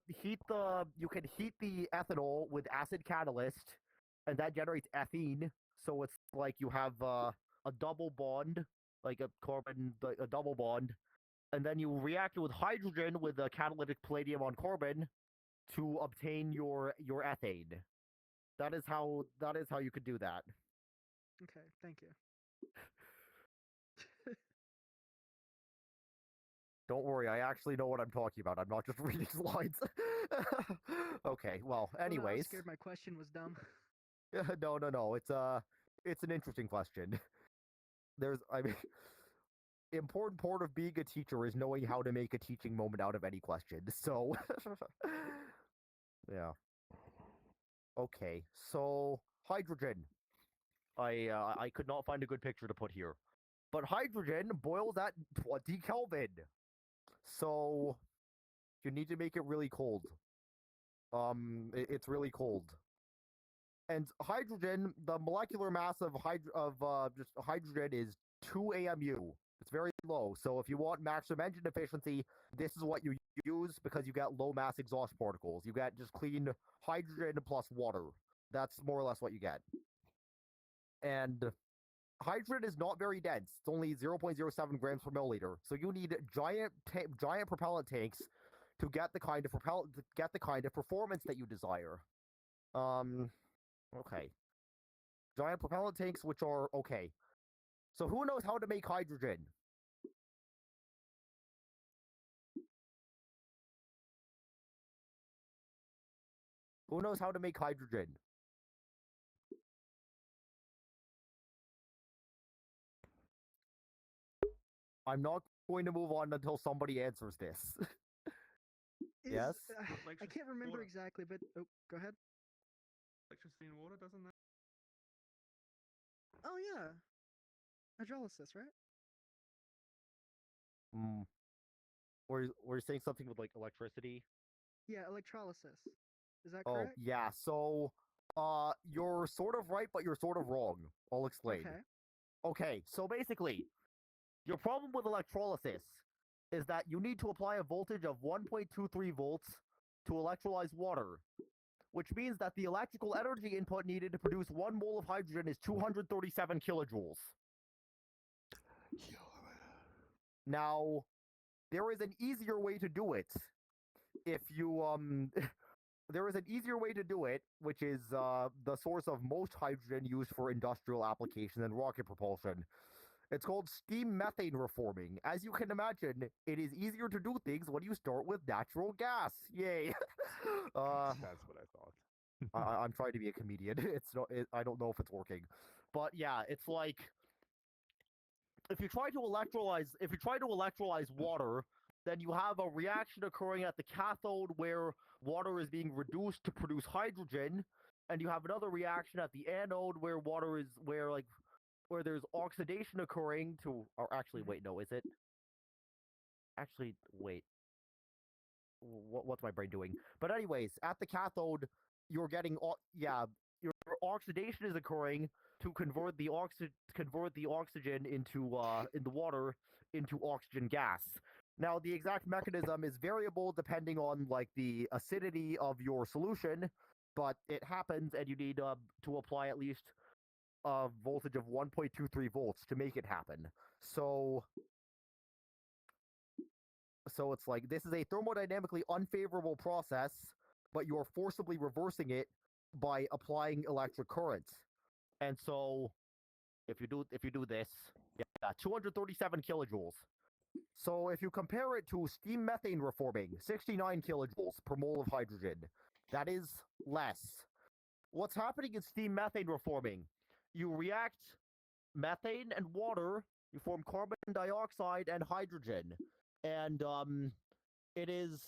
S1: ethanol with acid catalyst, and that generates ethene. So it's like you have a double bond, like a double bond, and then you react it with hydrogen with a catalytic palladium on carbon to obtain your ethane. That is how you could do that.
S6: Okay, thank you.
S1: Don't worry, I actually know what I'm talking about. I'm not just reading slides. Okay, well,
S6: Well, no, I was
S1: anyways.
S6: scared my question was dumb.
S1: No. It's an interesting question. I mean, important part of being a teacher is knowing how to make a teaching moment out of any question. So, yeah. Okay, so hydrogen. I could not find a good picture to put here, but hydrogen boils at 20 Kelvin. So you need to make it really cold. It's really cold. And hydrogen, the molecular mass of just hydrogen is 2 AMU. It's very low. So if you want maximum engine efficiency, this is what you use because you get low mass exhaust particles. You get just clean hydrogen plus water. That's more or less what you get. And hydrogen is not very dense. It's only 0.07 grams per milliliter. So you need giant propellant tanks to get the kind of performance that you desire. Okay. Giant propellant tanks, which are okay. So who knows how to make hydrogen? Who knows how to make hydrogen? I'm not going to move on until somebody answers this. Yes?
S6: I can't remember
S7: water.
S6: exactly, but oh, go ahead.
S7: Electricity and water, doesn't that?
S6: Oh yeah, hydrolysis, right?
S1: Hmm. We're saying something with like electricity.
S6: Yeah, electrolysis. Is that
S1: Oh,
S6: correct?
S1: yeah. So, you're sort of right, but you're sort of wrong. I'll explain.
S6: Okay.
S1: Okay, so basically, your problem with electrolysis is that you need to apply a voltage of 1.23 volts to electrolyze water, which means that the electrical energy input needed to produce 1 mole of hydrogen is 237 kilojoules. Now, there is an easier way to do it. If you, there is an easier way to do it, which is the source of most hydrogen used for industrial applications and rocket propulsion. It's called steam methane reforming. As you can imagine, it is easier to do things when you start with natural gas. Yay!
S4: That's what I thought.
S1: I'm trying to be a comedian. I don't know if it's working, but yeah, it's like if you try to electrolyze water, then you have a reaction occurring at the cathode where water is being reduced to produce hydrogen, and you have another reaction at the anode where where there's oxidation occurring to, or actually, wait, no, is it? Actually, wait. What's my brain doing? But anyways, at the cathode, you're getting, yeah, your oxidation is occurring to convert the oxygen into in the water into oxygen gas. Now, the exact mechanism is variable depending on like the acidity of your solution, but it happens, and you need to apply at least a voltage of 1.23 volts to make it happen. So it's like this is a thermodynamically unfavorable process, but you're forcibly reversing it by applying electric current. And so if you do this, yeah, 237 kilojoules. So if you compare it to steam methane reforming, 69 kilojoules per mole of hydrogen, that is less. What's happening in steam methane reforming? You react methane and water, you form carbon dioxide and hydrogen. And it is,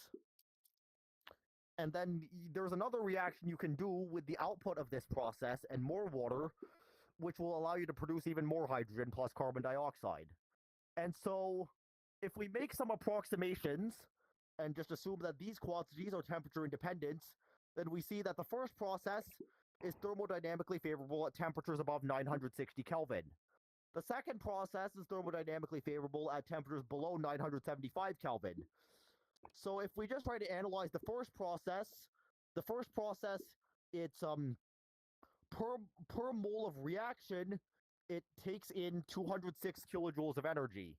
S1: and then there's another reaction you can do with the output of this process and more water, which will allow you to produce even more hydrogen plus carbon dioxide. And so if we make some approximations and just assume that these quantities are temperature independent, then we see that the first process is thermodynamically favorable at temperatures above 960 Kelvin. The second process is thermodynamically favorable at temperatures below 975 Kelvin. So if we just try to analyze the first process, it's per mole of reaction, it takes in 206 kilojoules of energy.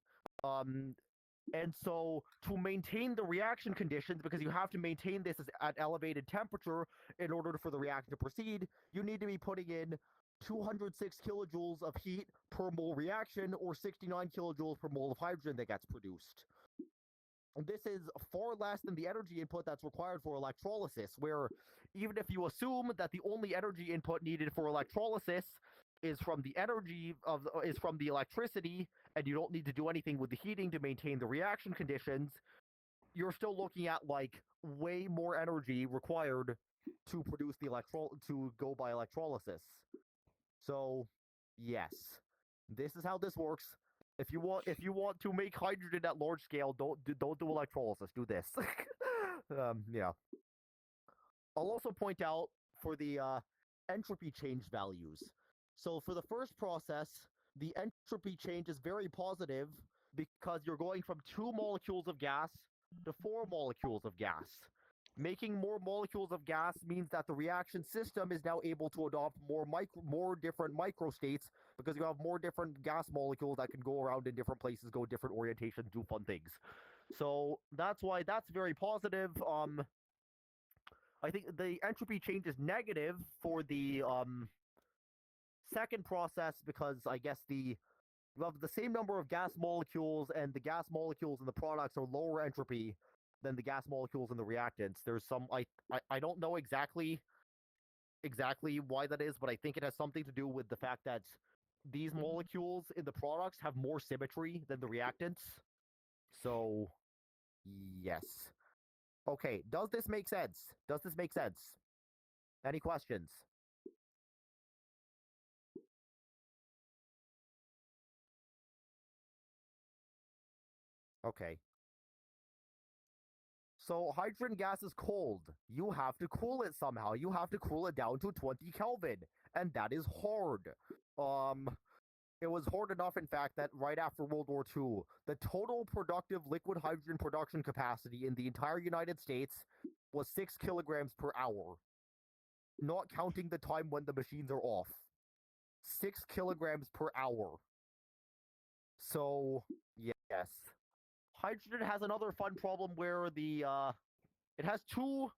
S1: And so to maintain the reaction conditions, because you have to maintain this at elevated temperature in order for the reaction to proceed, you need to be putting in 206 kilojoules of heat per mole reaction, or 69 kilojoules per mole of hydrogen that gets produced. And this is far less than the energy input that's required for electrolysis, where even if you assume that the only energy input needed for electrolysis is from the electricity, and you don't need to do anything with the heating to maintain the reaction conditions, you're still looking at like way more energy required to produce to go by electrolysis. So, yes, this is how this works. If you want to make hydrogen at large scale, don't do electrolysis. Do this. Yeah. I'll also point out for the entropy change values. So for the first process, the entropy change is very positive because you're going from 2 molecules of gas to 4 molecules of gas. Making more molecules of gas means that the reaction system is now able to adopt more different microstates, because you have more different gas molecules that can go around in different places, go different orientations, do fun things. So that's why that's very positive. I think the entropy change is negative for the second process, because I guess you have the same number of gas molecules, and the gas molecules in the products are lower entropy than the gas molecules in the reactants. There's some I don't know exactly why that is, but I think it has something to do with the fact that these molecules in the products have more symmetry than the reactants. So, yes. Okay, does this make sense? Any questions? Okay. So hydrogen gas is cold. You have to cool it somehow. You have to cool it down to 20 Kelvin, and that is hard. It was hard enough, in fact, that right after World War II, the total productive liquid hydrogen production capacity in the entire United States was 6 kilograms per hour, not counting the time when the machines are off. 6 kilograms per hour. So, yes. Hydrogen has another fun problem where it has 2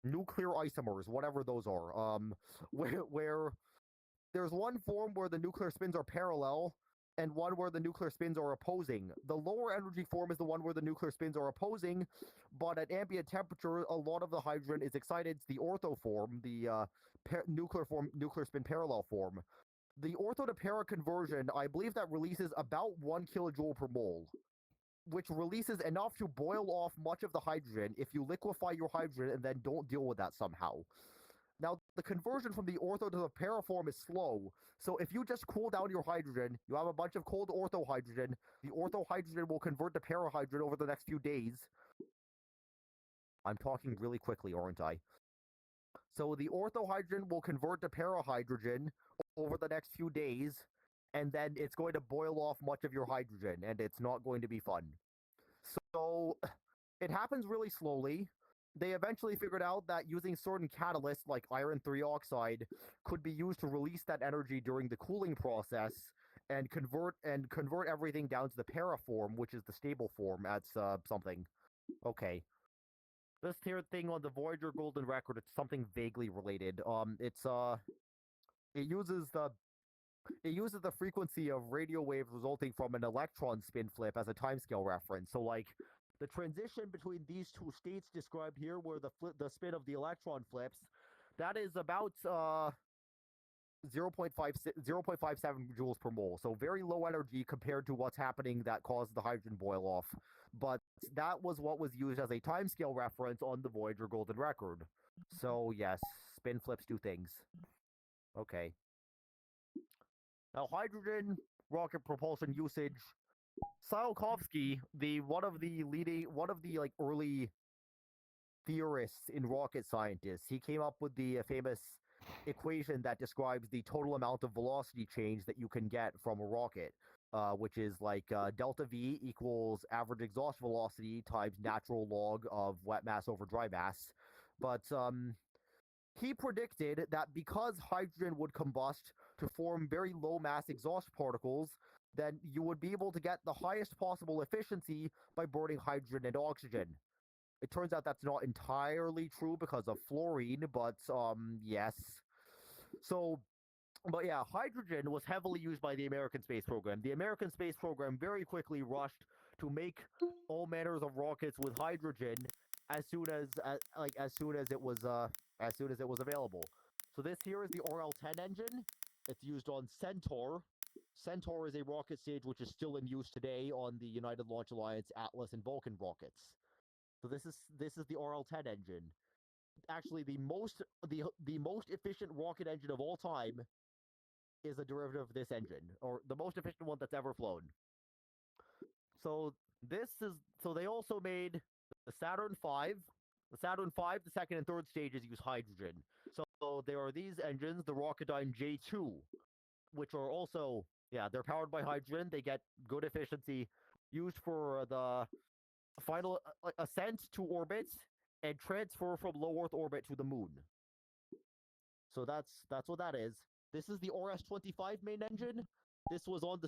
S1: nuclear isomers, whatever those are. Where there's one form where the nuclear spins are parallel, and one where the nuclear spins are opposing. The lower energy form is the one where the nuclear spins are opposing, but at ambient temperature, a lot of the hydrogen is excited. It's the ortho form, the nuclear spin parallel form. The ortho to para conversion, I believe that releases about 1 kilojoule per mole, which releases enough to boil off much of the hydrogen if you liquefy your hydrogen and then don't deal with that somehow. Now, the conversion from the ortho to the para form is slow. So if you just cool down your hydrogen, you have a bunch of cold ortho hydrogen. The ortho hydrogen will convert to para hydrogen over the next few days. I'm talking really quickly, aren't I? So the ortho hydrogen will convert to para hydrogen over the next few days, and then it's going to boil off much of your hydrogen, and it's not going to be fun. So it happens really slowly. They eventually figured out that using certain catalysts like iron 3 oxide could be used to release that energy during the cooling process and convert everything down to the para form, which is the stable form. That's something. Okay. This here thing on the Voyager Golden Record, it's something vaguely related. It uses the frequency of radio waves resulting from an electron spin flip as a timescale reference. So like the transition between these two states described here, where the spin of the electron flips, that is about 0.57 joules per mole. So very low energy compared to what's happening that caused the hydrogen boil off. But that was what was used as a timescale reference on the Voyager Golden Record. So yes, spin flips do things. Okay. Now hydrogen rocket propulsion usage. Tsiolkovsky, one of the like early theorists in rocket scientists, he came up with the famous equation that describes the total amount of velocity change that you can get from a rocket, which is like delta V equals average exhaust velocity times natural log of wet mass over dry mass. But he predicted that because hydrogen would combust to form very low mass exhaust particles, then you would be able to get the highest possible efficiency by burning hydrogen and oxygen. It turns out that's not entirely true because of fluorine, but yes. So, but yeah, hydrogen was heavily used by the American space program. The American space program very quickly rushed to make all manners of rockets with hydrogen as soon as it was available. So this here is the RL-10 engine. It's used on Centaur. Centaur is a rocket stage which is still in use today on the United Launch Alliance Atlas and Vulcan rockets. So this is the RL-10 engine. Actually, the most efficient rocket engine of all time is a derivative of this engine, or the most efficient one that's ever flown. So they also made the Saturn V. The Saturn V, the second and third stages use hydrogen. So there are these engines, the Rocketdyne J2, which are also, they're powered by hydrogen. They get good efficiency, used for the final ascent to orbit and transfer from low Earth orbit to the moon. So that's what that is. This is the RS-25 main engine. This was what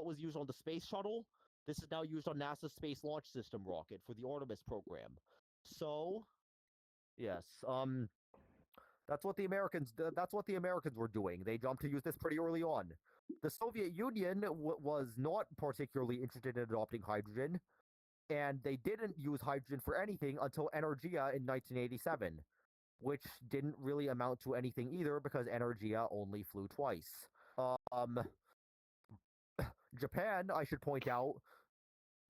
S1: was used on the space shuttle. This is now used on NASA's Space Launch System rocket for the Artemis program. So, yes, that's what the Americans were doing. They jumped to use this pretty early on. The Soviet Union was not particularly interested in adopting hydrogen, and they didn't use hydrogen for anything until Energia in 1987, which didn't really amount to anything either because Energia only flew twice. Japan, I should point out,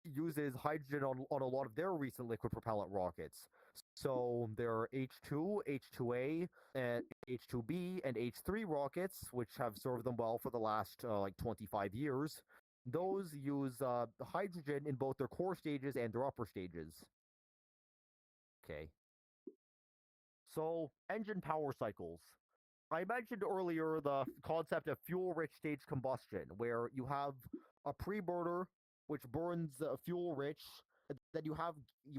S1: uses hydrogen on a lot of their recent liquid propellant rockets. So there are H2, H2A, and H2B, and H3 rockets, which have served them well for the last 25 years. Those use hydrogen in both their core stages and their upper stages. Okay. So, engine power cycles. I mentioned earlier the concept of fuel-rich stage combustion, where you have a pre-burner which burns fuel-rich, then you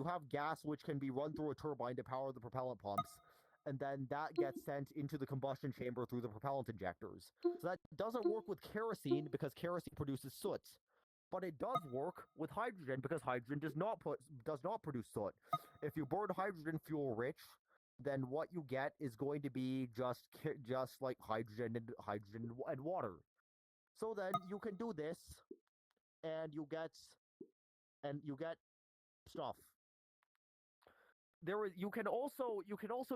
S1: have gas which can be run through a turbine to power the propellant pumps, and then that gets sent into the combustion chamber through the propellant injectors. So that doesn't work with kerosene because kerosene produces soot. But it does work with hydrogen because hydrogen does not produce soot. If you burn hydrogen fuel rich, then what you get is going to be just like hydrogen and water. So then you can do this, and you get stuff. You can also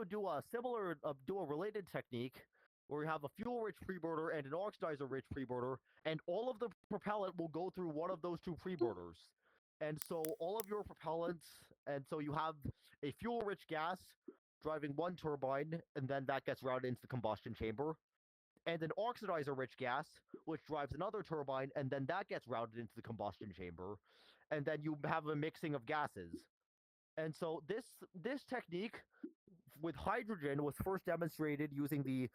S1: do a related technique where you have a fuel-rich preburner and an oxidizer-rich preburner, and all of the propellant will go through one of those two preburners. And so all of your propellants, and so you have a fuel-rich gas driving one turbine, and then that gets routed into the combustion chamber, and an oxidizer-rich gas, which drives another turbine, and then that gets routed into the combustion chamber, and then you have a mixing of gases. And so this technique with hydrogen was first demonstrated using the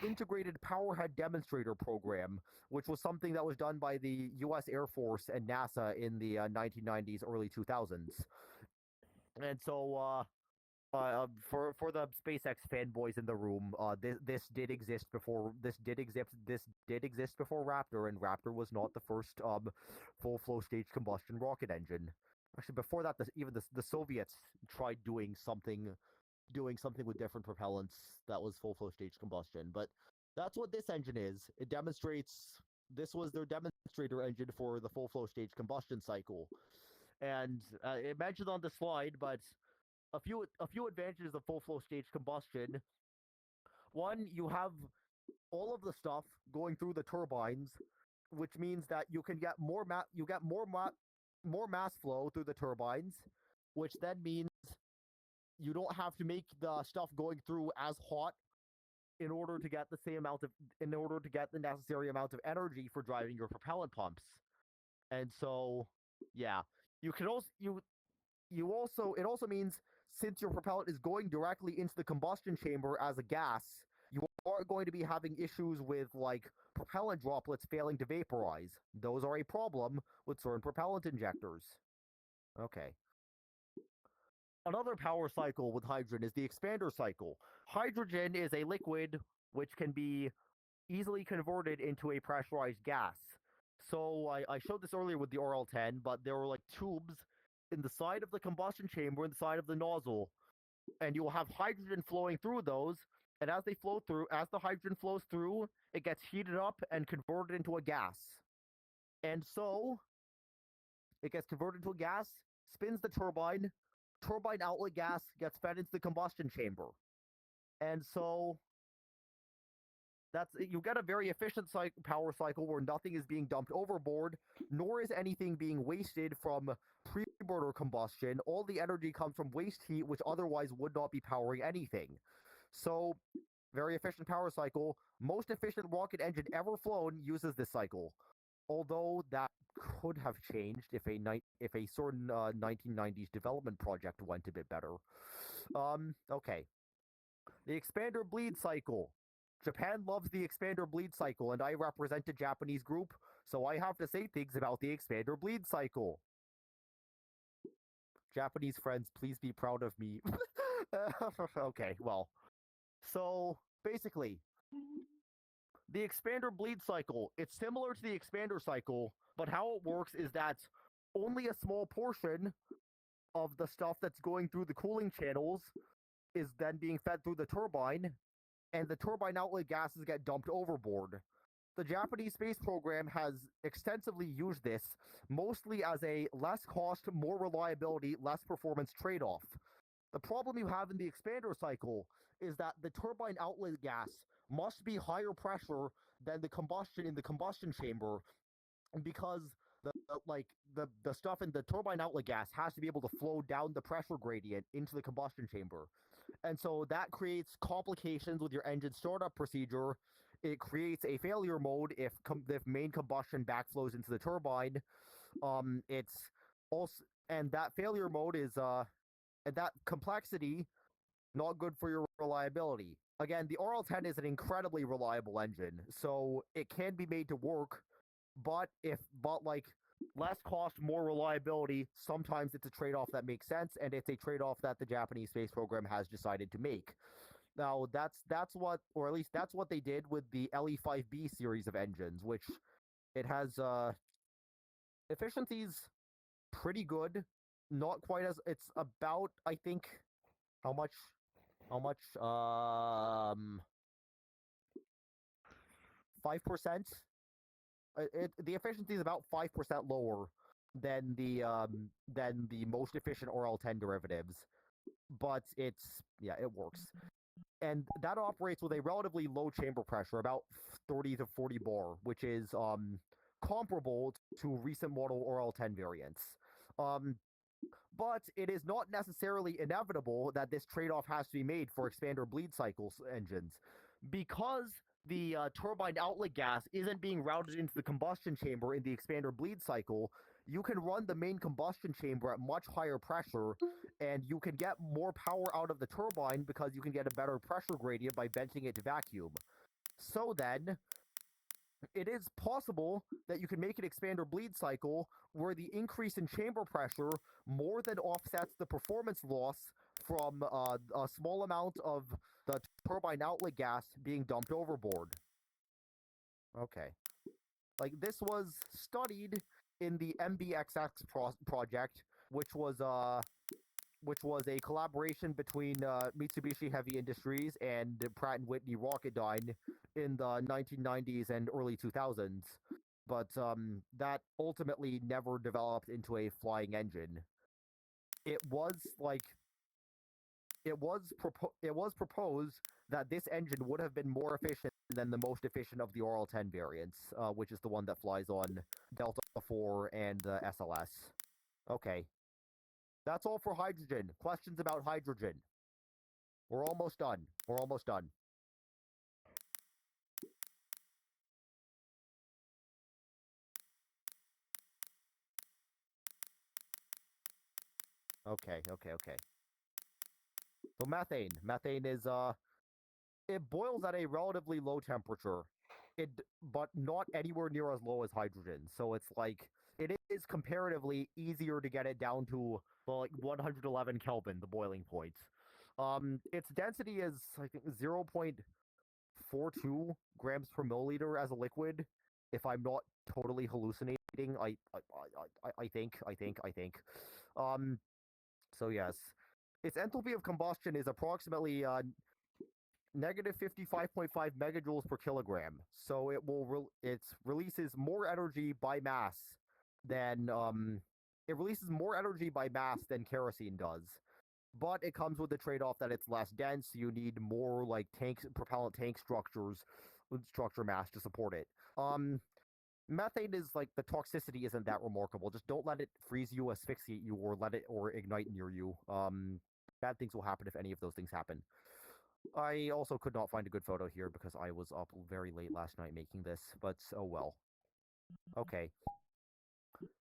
S1: Integrated Powerhead Demonstrator Program, which was something that was done by the U.S. Air Force and NASA in the 1990s, early 2000s. And so, for the SpaceX fanboys in the room, this did exist before Raptor, and Raptor was not the first full flow stage combustion rocket engine. Actually, before that, even the Soviets tried doing something with different propellants that was full flow stage combustion. But that's what this engine is. It demonstrates. This was their demonstrator engine for the full flow stage combustion cycle, and it mentioned on the slide, but a few advantages of full flow stage combustion. One, you have all of the stuff going through the turbines, which means that you can get more mass flow through the turbines, which then means you don't have to make the stuff going through as hot in order to get the necessary amount of energy for driving your propellant pumps. And so, yeah, it also means, since your propellant is going directly into the combustion chamber as a gas, you aren't going to be having issues with like propellant droplets failing to vaporize. Those are a problem with certain propellant injectors. Okay. Another power cycle with hydrogen is the expander cycle. Hydrogen is a liquid which can be easily converted into a pressurized gas. So I showed this earlier with the RL-10, but there were like tubes in the side of the combustion chamber, in the side of the nozzle, and you will have hydrogen flowing through those, and as the hydrogen flows through, it gets heated up and converted into a gas. And so, it gets converted into a gas, spins the turbine outlet gas gets fed into the combustion chamber. And so, you get a very efficient power cycle where nothing is being dumped overboard, nor is anything being wasted from pre-burner combustion. All the energy comes from waste heat, which otherwise would not be powering anything. So, very efficient power cycle. Most efficient rocket engine ever flown uses this cycle. Although that could have changed if a certain 1990s development project went a bit better. Okay. The expander bleed cycle. Japan loves the expander bleed cycle, and I represent a Japanese group, so I have to say things about the expander bleed cycle. Japanese friends, please be proud of me. Okay, well. So, basically, the expander bleed cycle, it's similar to the expander cycle, but how it works is that only a small portion of the stuff that's going through the cooling channels is then being fed through the turbine, and the turbine outlet gases get dumped overboard. The Japanese space program has extensively used this, mostly as a less cost, more reliability, less performance trade-off. The problem you have in the expander cycle is that the turbine outlet gas must be higher pressure than the combustion in the combustion chamber, because the stuff in the turbine outlet gas has to be able to flow down the pressure gradient into the combustion chamber. And so that creates complications with your engine startup procedure. It creates a failure mode if main combustion backflows into the turbine. It's also, and that failure mode is and that complexity not good for your reliability. Again, the RL-10 is an incredibly reliable engine, so it can be made to work, but less cost, more reliability, sometimes it's a trade-off that makes sense, and it's a trade-off that the Japanese space program has decided to make. Now, that's what, or at least that's what they did with the LE-5B series of engines, which it has efficiency's pretty good, not quite as, it's about, I think, how much, 5%? The efficiency is about 5% lower than the most efficient RL-10 derivatives, but it works. And that operates with a relatively low chamber pressure, about 30 to 40 bar, which is comparable to recent model RL-10 variants. But it is not necessarily inevitable that this trade-off has to be made for expander bleed cycle engines. Because the turbine outlet gas isn't being routed into the combustion chamber in the expander bleed cycle, you can run the main combustion chamber at much higher pressure, and you can get more power out of the turbine because you can get a better pressure gradient by venting it to vacuum. So then, it is possible that you can make an expander bleed cycle where the increase in chamber pressure more than offsets the performance loss from a small amount of the turbine outlet gas being dumped overboard. Okay. Like, this was studied in the MBXX project, which was a collaboration between Mitsubishi Heavy Industries and Pratt & Whitney Rocketdyne in the 1990s and early 2000s. But that ultimately never developed into a flying engine. It was proposed that this engine would have been more efficient than the most efficient of the RL-10 variants, which is the one that flies on Delta IV and SLS. Okay. That's all for hydrogen. Questions about hydrogen? We're almost done. We're almost done. Okay. So methane. Methane is, it boils at a relatively low temperature, but not anywhere near as low as hydrogen. So it's like, it is comparatively easier to get it down to, well, like 111 Kelvin, the boiling point. Its density is, I think, 0.42 grams per milliliter as a liquid, if I'm not totally hallucinating. I think. So yes. Its enthalpy of combustion is approximately negative 55.5 megajoules per kilogram. So it releases more energy by mass than kerosene does. But it comes with the trade-off that it's less dense. You need more like propellant tank structure mass to support it. Methane is like, the toxicity isn't that remarkable. Just don't let it freeze you, asphyxiate you, or ignite near you. Bad things will happen if any of those things happen. I also could not find a good photo here because I was up very late last night making this, but oh well. Okay.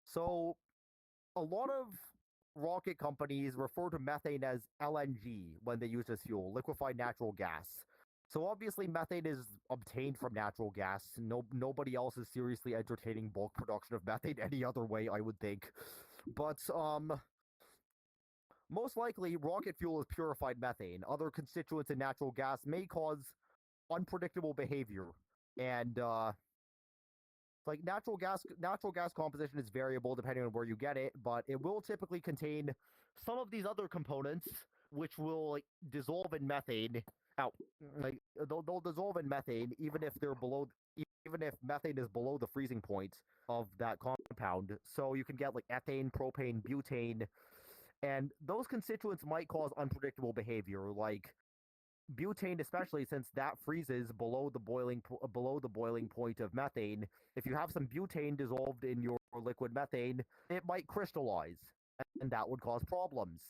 S1: So, a lot of rocket companies refer to methane as LNG when they use this fuel, liquefied natural gas. So obviously methane is obtained from natural gas. Nobody else is seriously entertaining bulk production of methane any other way, I would think. But most likely rocket fuel is purified methane. Other constituents in natural gas may cause unpredictable behavior, and like natural gas composition is variable depending on where you get it, but it will typically contain some of these other components which will like dissolve in methane. They'll dissolve in methane even if methane is below the freezing point of that compound. So you can get like ethane, propane, butane, and those constituents might cause unpredictable behavior, like butane, especially since that freezes below the boiling point of methane. If you have some butane dissolved in your liquid methane, it might crystallize, and that would cause problems.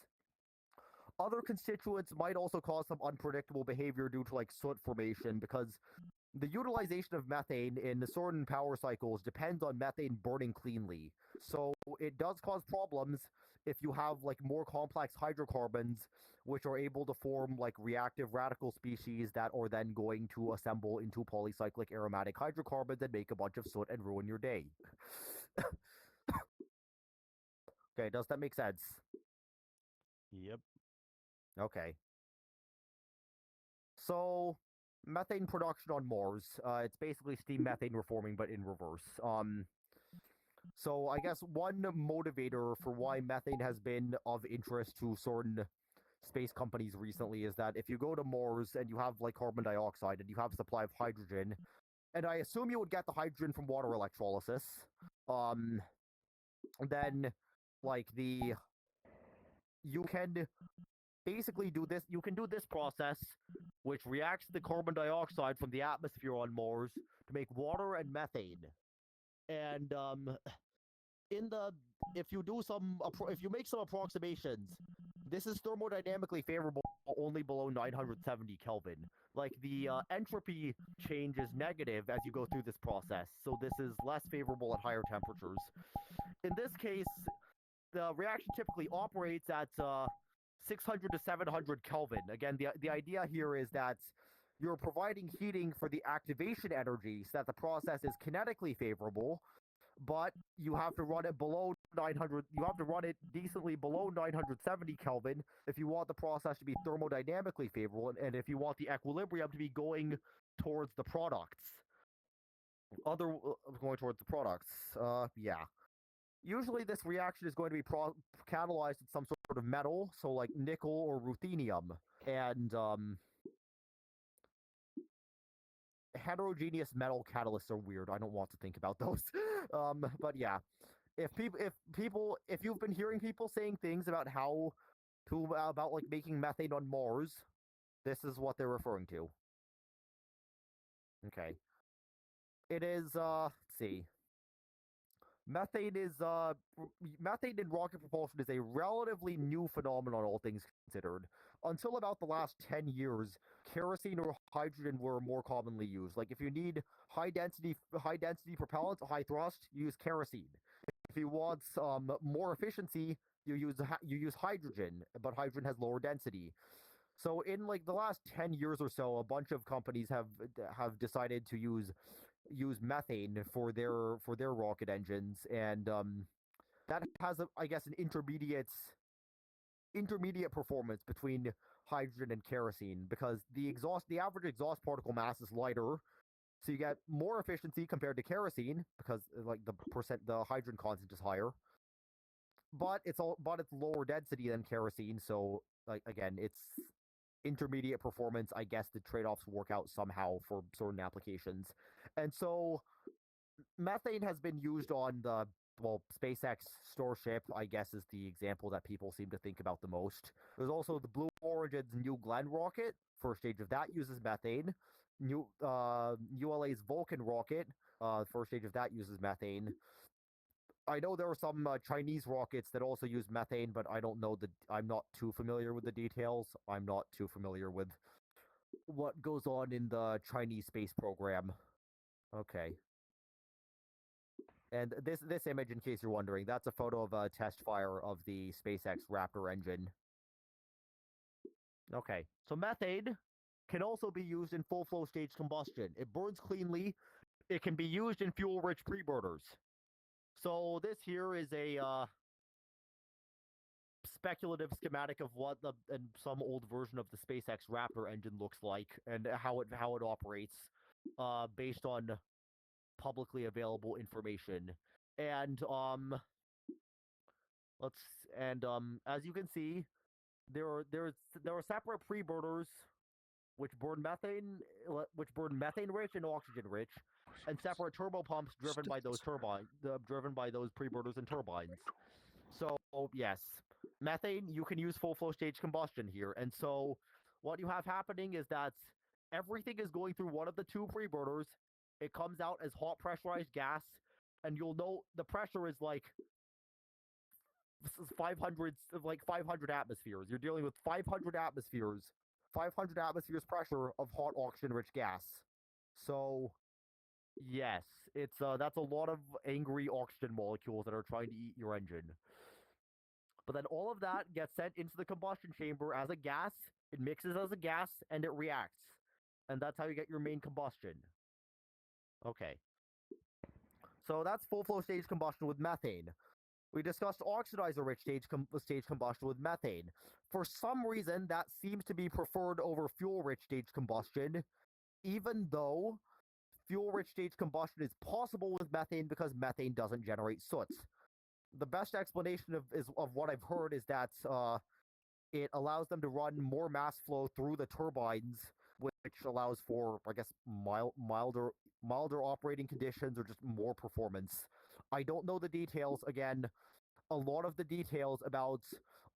S1: Other constituents might also cause some unpredictable behavior due to like soot formation, because the utilization of methane in certain power cycles depends on methane burning cleanly. So it does cause problems if you have like more complex hydrocarbons which are able to form like reactive radical species that are then going to assemble into polycyclic aromatic hydrocarbons and make a bunch of soot and ruin your day. Okay, does that make sense?
S2: Yep.
S1: Okay. So, methane production on Mars. It's basically steam methane reforming, but in reverse. So I guess one motivator for why methane has been of interest to certain space companies recently is that if you go to Mars and you have like carbon dioxide and you have a supply of hydrogen, and I assume you would get the hydrogen from water electrolysis, then like you can basically do this process, which reacts to the carbon dioxide from the atmosphere on Mars to make water and methane. And in the if you do some if you make some approximations, this is thermodynamically favorable only below 970 Kelvin. Like the entropy change is negative as you go through this process, so this is less favorable at higher temperatures. In this case, the reaction typically operates at 600 to 700 Kelvin. Again, the idea here is that you're providing heating for the activation energy so that the process is kinetically favorable, but you have to run it below 900. You have to run it decently below 970 Kelvin if you want the process to be thermodynamically favorable, and if you want the equilibrium to be going towards the products. Going towards the products. Yeah. Usually, this reaction is going to be catalyzed with some sort of metal, so like nickel or ruthenium, and heterogeneous metal catalysts are weird. I don't want to think about those. But yeah, if you've been hearing people saying things about about like making methane on Mars, this is what they're referring to. Okay. It is let's see. Methane in rocket propulsion is a relatively new phenomenon, all things considered. Until about the last 10 years, kerosene or hydrogen were more commonly used. Like if you need high density propellant, high thrust, you use kerosene. If you want more efficiency, you use hydrogen, but hydrogen has lower density. So in like the last 10 years or so, a bunch of companies have decided to use methane for their rocket engines, and that has I guess an intermediate performance between hydrogen and kerosene, because the average exhaust particle mass is lighter, so you get more efficiency compared to kerosene because like the hydrogen content is higher, but it's lower density than kerosene, so like again it's intermediate performance. I guess the trade-offs work out somehow for certain applications. And so methane has been used on the SpaceX Starship, I guess, is the example that people seem to think about the most. There's also the Blue Origin's New Glenn rocket. First stage of that uses methane. ULA's Vulcan rocket, first stage of that uses methane. I know there are some Chinese rockets that also use methane, but I don't know I'm not too familiar with the details. I'm not too familiar with what goes on in the Chinese space program. Okay. And this image, in case you're wondering, that's a photo of a test fire of the SpaceX Raptor engine. Okay, so methane can also be used in full flow stage combustion. It burns cleanly. It can be used in fuel-rich preburners. So this here is a speculative schematic of what some old version of the SpaceX Raptor engine looks like and how it operates, based on publicly available information. And as you can see, there are separate preburners which burn methane rich and oxygen rich, and separate turbo pumps driven by those preburners and turbines. So yes, methane, you can use full flow stage combustion here. And so what you have happening is that everything is going through one of the two preburners. It comes out as hot pressurized gas, and you'll note the pressure is like 500 atmospheres. You're dealing with 500 atmospheres pressure of hot oxygen rich gas. So yes, it's that's a lot of angry oxygen molecules that are trying to eat your engine. But then all of that gets sent into the combustion chamber as a gas. It mixes as a gas and it reacts. And that's how you get your main combustion. Okay. So that's full flow stage combustion with methane. We discussed oxidizer-rich stage combustion with methane. For some reason, that seems to be preferred over fuel-rich stage combustion, even though fuel-rich stage combustion is possible with methane because methane doesn't generate soot. The best explanation of what I've heard is that it allows them to run more mass flow through the turbines, which allows for, I guess, milder operating conditions or just more performance. I don't know the details. Again, a lot of the details about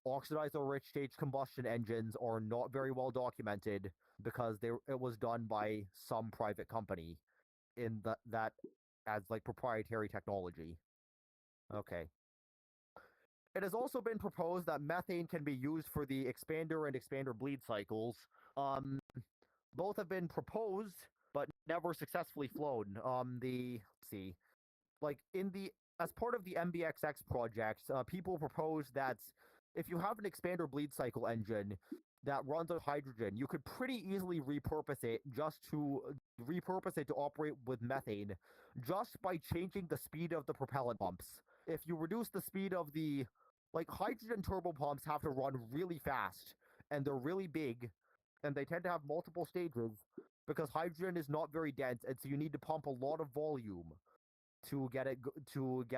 S1: oxidizer-rich stage combustion engines are not very well documented because it was done by some private company in that as like proprietary technology. Okay. It has also been proposed that methane can be used for the expander and expander bleed cycles. Um, both have been proposed, but never successfully flown. Let's see, like in the as part of the MBXX project, people propose that if you have an expander bleed cycle engine that runs on hydrogen, you could pretty easily repurpose it to operate with methane, just by changing the speed of the propellant pumps. If you reduce the speed of the hydrogen turbo pumps have to run really fast, and they're really big, and they tend to have multiple stages because hydrogen is not very dense, and so you need to pump a lot of volume to get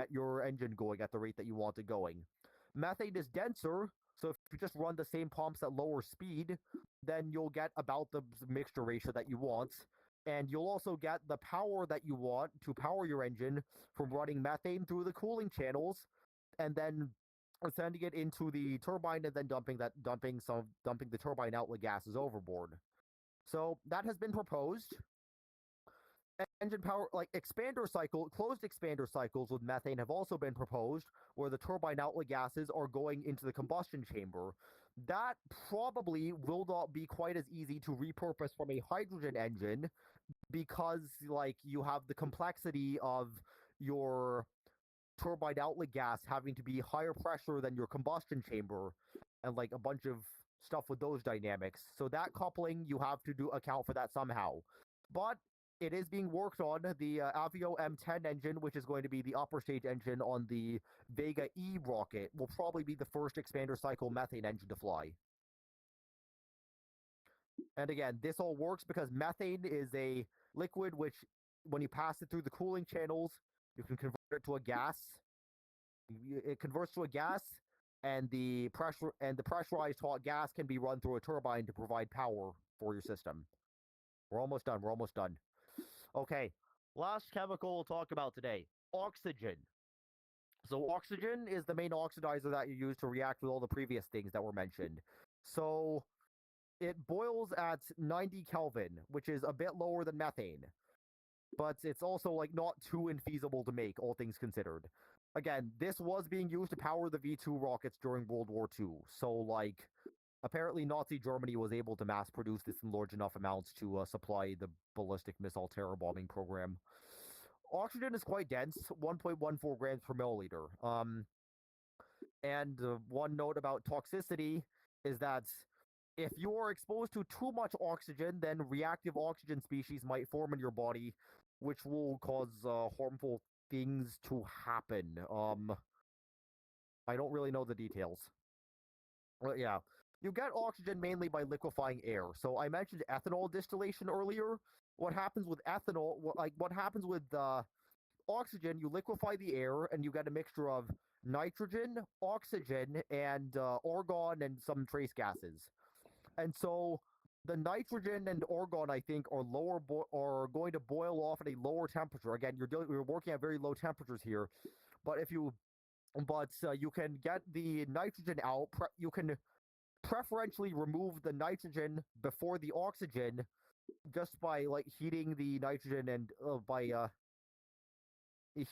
S1: your engine going at the rate that you want it going. Methane is denser, so if you just run the same pumps at lower speed, then you'll get about the mixture ratio that you want, and you'll also get the power that you want to power your engine from running methane through the cooling channels, and then sending it into the turbine, and then dumping the turbine outlet gases overboard. So that has been proposed. Engine power, closed expander cycles with methane have also been proposed, where the turbine outlet gases are going into the combustion chamber. That probably will not be quite as easy to repurpose from a hydrogen engine, because you have the complexity of your turbine outlet gas having to be higher pressure than your combustion chamber, and a bunch of stuff with those dynamics. So that coupling, you have to account for that somehow. But it is being worked on. The Avio M10 engine, which is going to be the upper stage engine on the Vega E rocket, will probably be the first expander cycle methane engine to fly. And again, this all works because methane is a liquid which, when you pass it through the cooling channels, you can convert it to a gas. It converts to a gas, and the pressurized hot gas can be run through a turbine to provide power for your system. We're almost done. Okay, last chemical we'll talk about today, oxygen. So oxygen is the main oxidizer that you use to react with all the previous things that were mentioned. So it boils at 90 Kelvin, which is a bit lower than methane, but it's also not too infeasible to make, all things considered. Again, this was being used to power the V2 rockets during World War II, so apparently Nazi Germany was able to mass produce this in large enough amounts to supply the ballistic missile terror bombing program. Oxygen is quite dense, 1.14 grams per milliliter. And one note about toxicity is that if you are exposed to too much oxygen, then reactive oxygen species might form in your body, which will cause harmful things to happen. I don't really know the details. But yeah. You get oxygen mainly by liquefying air. So I mentioned ethanol distillation earlier. What happens with ethanol, what happens with oxygen, you liquefy the air and you get a mixture of nitrogen, oxygen, and argon and some trace gases. And so the nitrogen and argon, I think, are going to boil off at a lower temperature. Again, you're working at very low temperatures here. But you can get the nitrogen out. You can preferentially remove the nitrogen before the oxygen, just by heating the nitrogen and by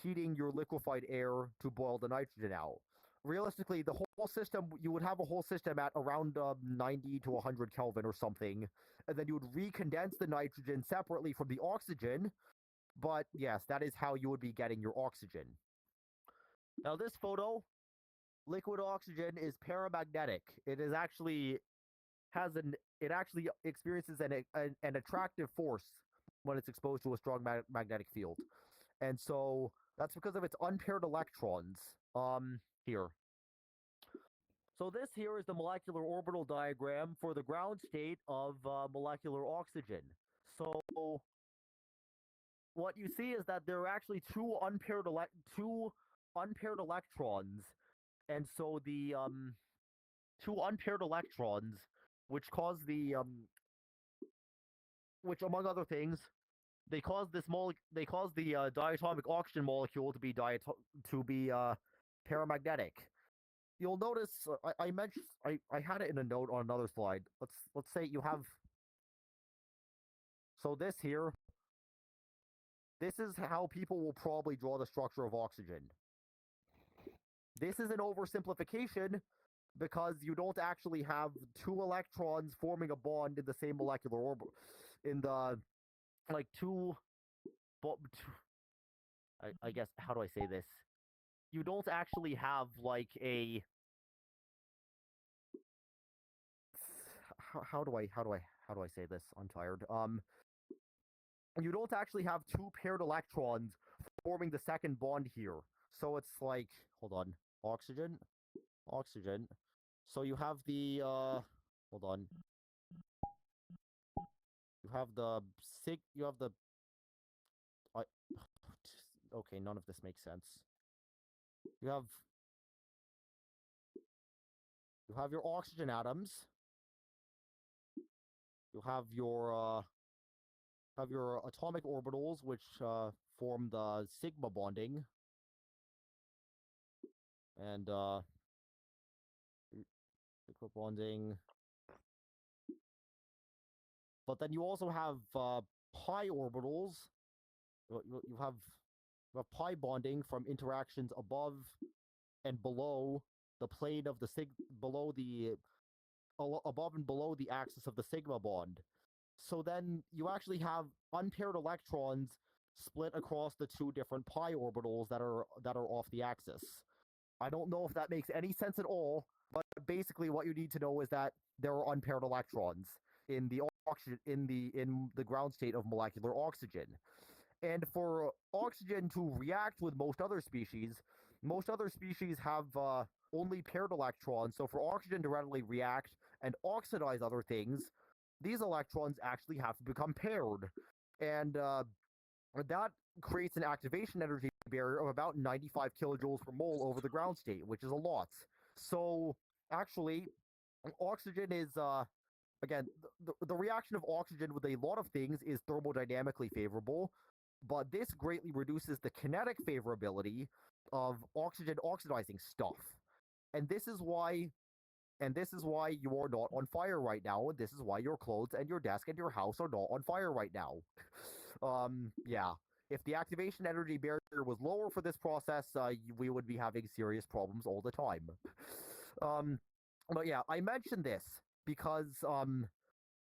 S1: heating your liquefied air to boil the nitrogen out. Realistically, the whole system, you would have a whole system at around 90 to 100 Kelvin or something, and then you would recondense the nitrogen separately from the oxygen. But yes, that is how you would be getting your oxygen. Now this photo, liquid oxygen is paramagnetic. It actually experiences an attractive force when it's exposed to a strong magnetic field. And so that's because of its unpaired electrons. Here. So this here is the molecular orbital diagram for the ground state of molecular oxygen. So what you see is that there are actually two unpaired electrons, and so the two unpaired electrons, which cause which among other things, they cause the diatomic oxygen molecule to be paramagnetic. You'll notice I mentioned I had it in a note on another slide. Let's say you have, so this is how people will probably draw the structure of oxygen. This is an oversimplification because you don't actually have two electrons forming a bond in the same molecular orbit. In the, like, I guess, how do I say this? You don't actually have, like, a... How do I say this? I'm tired. You don't actually have two paired electrons forming the second bond here. So it's like, hold on, oxygen. So you have the, hold on. You have the I, okay, none of this makes sense. You have your oxygen atoms. You have your atomic orbitals, which form the sigma bonding, and sigma bonding. But then you also have pi orbitals. You have pi bonding from interactions above and below the plane of the above and below the axis of the sigma bond. So then you actually have unpaired electrons split across the two different pi orbitals that are off the axis. I don't know if that makes any sense at all, but basically what you need to know is that there are unpaired electrons in the oxygen in the ground state of molecular oxygen. And for oxygen to react with most other species have only paired electrons. So for oxygen to readily react and oxidize other things, these electrons actually have to become paired. And that creates an activation energy barrier of about 95 kilojoules per mole over the ground state, which is a lot. So actually, oxygen is again, the reaction of oxygen with a lot of things is thermodynamically favorable, but this greatly reduces the kinetic favorability of oxygen oxidizing stuff. And this is why you are not on fire right now, and this is why your clothes and your desk and your house are not on fire right now. Yeah. If the activation energy barrier was lower for this process, we would be having serious problems all the time. But yeah, I mentioned this because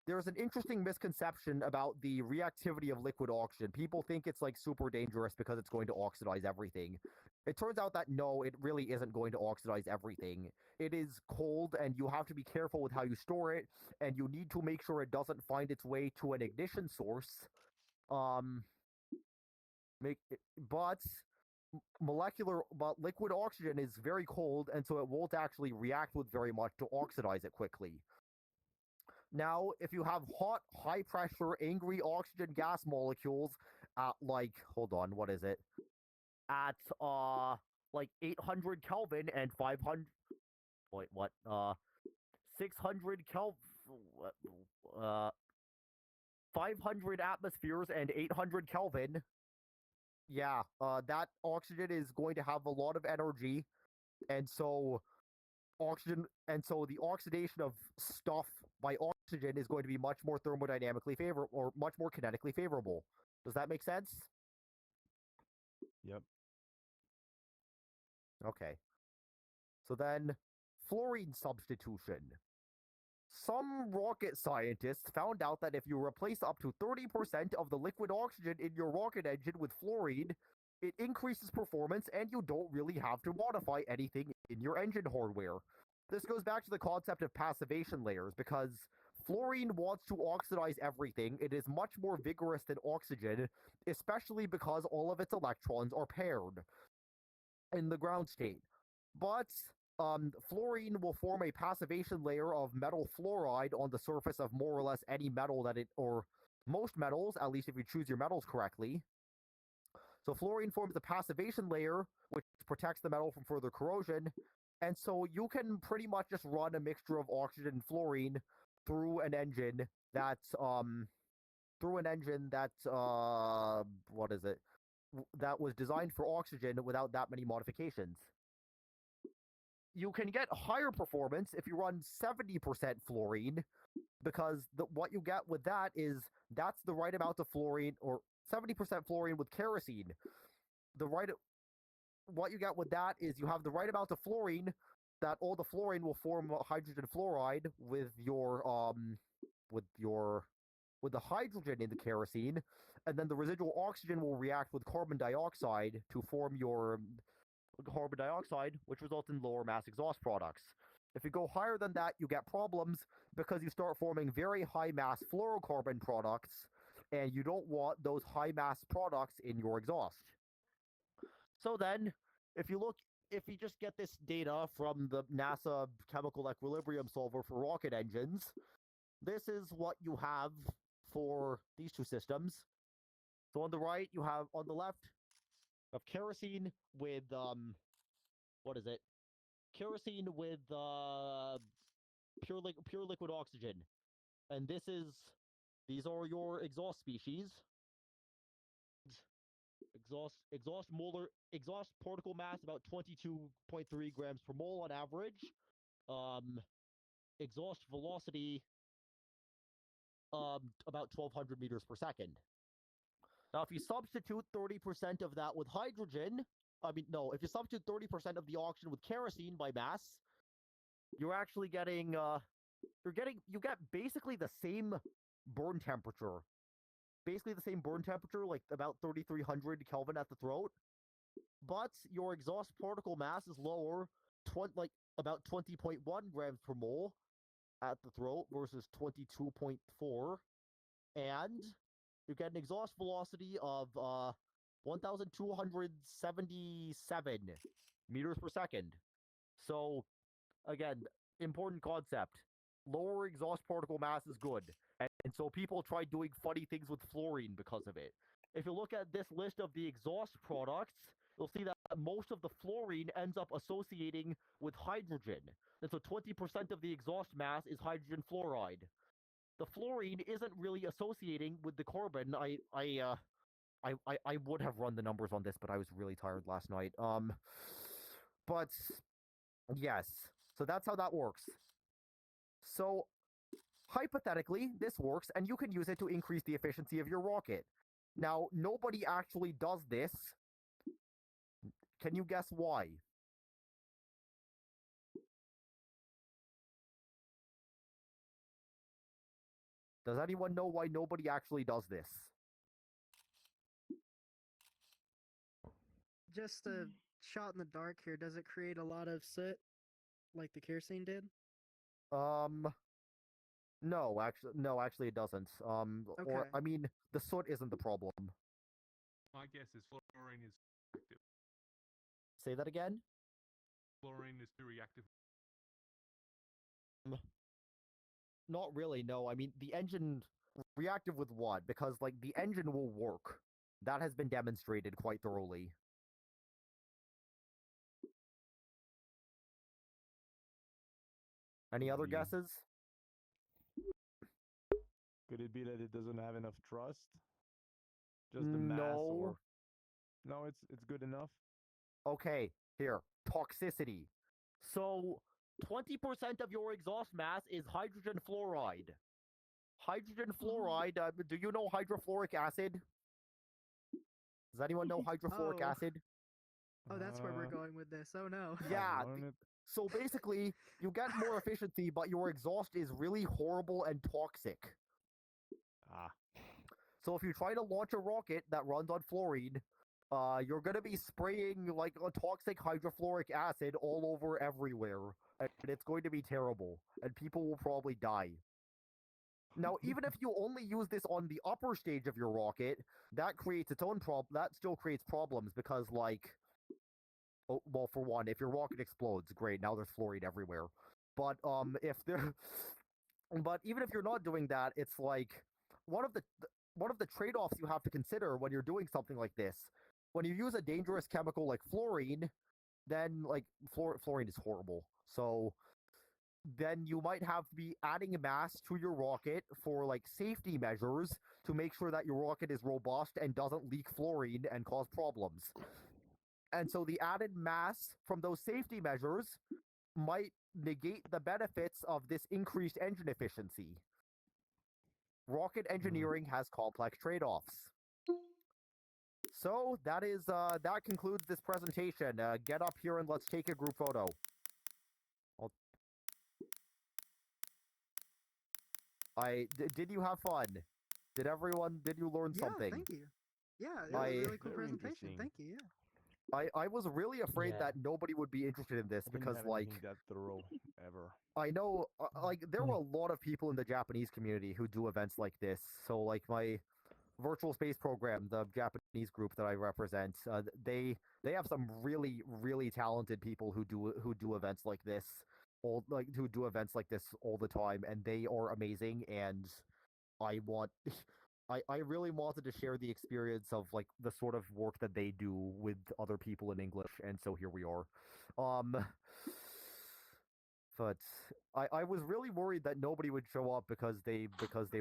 S1: there's an interesting misconception about the reactivity of liquid oxygen. People think it's like super dangerous because it's going to oxidize everything. It turns out that no, it really isn't going to oxidize everything. It is cold, and you have to be careful with how you store it, and you need to make sure it doesn't find its way to an ignition source. But liquid oxygen is very cold, and so it won't actually react with very much to oxidize it quickly. Now, if you have hot, high-pressure, angry oxygen gas molecules at, like, hold on, what is it? At, like, 800 Kelvin and 500... Wait, what? 600 Kelvin... 500 atmospheres and 800 Kelvin. Yeah, that oxygen is going to have a lot of energy, and so the oxidation of stuff by oxygen is going to be much more thermodynamically favorable, or much more kinetically favorable. Does that make sense?
S4: Yep.
S1: Okay. So then, fluorine substitution. Some rocket scientists found out that if you replace up to 30% of the liquid oxygen in your rocket engine with fluorine, it increases performance and you don't really have to modify anything in your engine hardware. This goes back to the concept of passivation layers, because fluorine wants to oxidize everything. It is much more vigorous than oxygen, especially because all of its electrons are paired in the ground state. But fluorine will form a passivation layer of metal fluoride on the surface of more or less any metal or most metals, at least if you choose your metals correctly. So fluorine forms a passivation layer, which protects the metal from further corrosion. And so you can pretty much just run a mixture of oxygen and fluorine through an engine that was designed for oxygen without that many modifications. You can get higher performance if you run 70% fluorine, because what you get with that's the right amount of fluorine, or 70% fluorine with kerosene. what you get with that is you have the right amount of fluorine, that all the fluorine will form hydrogen fluoride with with your with the hydrogen in the kerosene, and then the residual oxygen will react with carbon dioxide to form your carbon dioxide, which results in lower mass exhaust products. If you go higher than that, you get problems because you start forming very high mass fluorocarbon products, and you don't want those high mass products in your exhaust. So then, if you look, if you just get this data from the NASA chemical equilibrium solver for rocket engines, this is what you have for these two systems. So on the right, you have, on the left, you have kerosene with, what is it? Kerosene with pure liquid oxygen. And these are your exhaust species. Exhaust particle mass about 22.3 grams per mole on average. Exhaust velocity about 1200 meters per second. Now, if you substitute 30% of that with hydrogen, if you substitute 30% of the oxygen with kerosene by mass, you're actually getting, you get basically the same burn temperature. Basically the same burn temperature, like about 3300 Kelvin at the throat. But your exhaust particle mass is lower, about 20.1 grams per mole at the throat versus 22.4. And you get an exhaust velocity of 1,277 meters per second. So, again, important concept. Lower exhaust particle mass is good. And so people try doing funny things with fluorine because of it. If you look at this list of the exhaust products, you'll see that most of the fluorine ends up associating with hydrogen. And so 20% of the exhaust mass is hydrogen fluoride. The fluorine isn't really associating with the carbon. I would have run the numbers on this, but I was really tired last night. But yes, so that's how that works. So hypothetically, this works, and you can use it to increase the efficiency of your rocket. Now, nobody actually does this. Can you guess why? Does anyone know why nobody actually does this?
S6: Just a shot in the dark here. Does it create a lot of soot like the kerosene did?
S1: No, actually it doesn't. Or
S6: Okay.
S1: the soot isn't the problem.
S7: My guess is fluorine is reactive.
S1: Say that again?
S7: Fluorine is too reactive.
S1: Not really, no. I mean, the engine reactive with what? Because like the engine will work. That has been demonstrated quite thoroughly. Any other guesses?
S4: Could it be that it doesn't have enough trust? Just the mass, or no? It's good enough.
S1: Okay, here, toxicity. So 20% of your exhaust mass is hydrogen fluoride. Hydrogen fluoride, do you know hydrofluoric acid? Does anyone know hydrofluoric
S6: Oh.
S1: acid?
S6: Oh, that's where we're going with this. Oh no.
S1: Yeah. So basically, you get more efficiency, but your exhaust is really horrible and toxic. So if you try to launch a rocket that runs on fluorine, you're going to be spraying like a toxic hydrofluoric acid all over everywhere, and it's going to be terrible, and people will probably die. Now, even if you only use this on the upper stage of your rocket, that creates its own problem. That still creates problems because, like, oh, well, for one, if your rocket explodes, great, now there's fluorine everywhere. But but even if you're not doing that, it's like one of the trade-offs you have to consider when you're doing something like this. When you use a dangerous chemical like fluorine, then like fluorine is horrible. So then you might have to be adding mass to your rocket for like safety measures to make sure that your rocket is robust and doesn't leak fluorine and cause problems. And so the added mass from those safety measures might negate the benefits of this increased engine efficiency. Rocket engineering has complex trade-offs. So that concludes this presentation. Get up here and let's take a group photo. Did you have fun? Did you learn
S6: Yeah,
S1: something?
S6: thank you. Yeah, it was a really cool
S4: Very
S6: presentation.
S4: interesting.
S6: Thank you. Yeah.
S1: I was really afraid
S2: Yeah.
S1: that nobody would be interested in this
S4: I didn't
S1: because,
S4: have
S1: like,
S4: anything that thorough ever.
S1: I know, like, there were a lot of people in the Japanese community who do events like this. So, like, my virtual space program, the Japanese group that I represent, they have some really talented people who do events like this, who do events like this all the time, and they are amazing. And I want I really wanted to share the experience of like the sort of work that they do with other people in English, and so here we are. Um but I was really worried that nobody would show up because they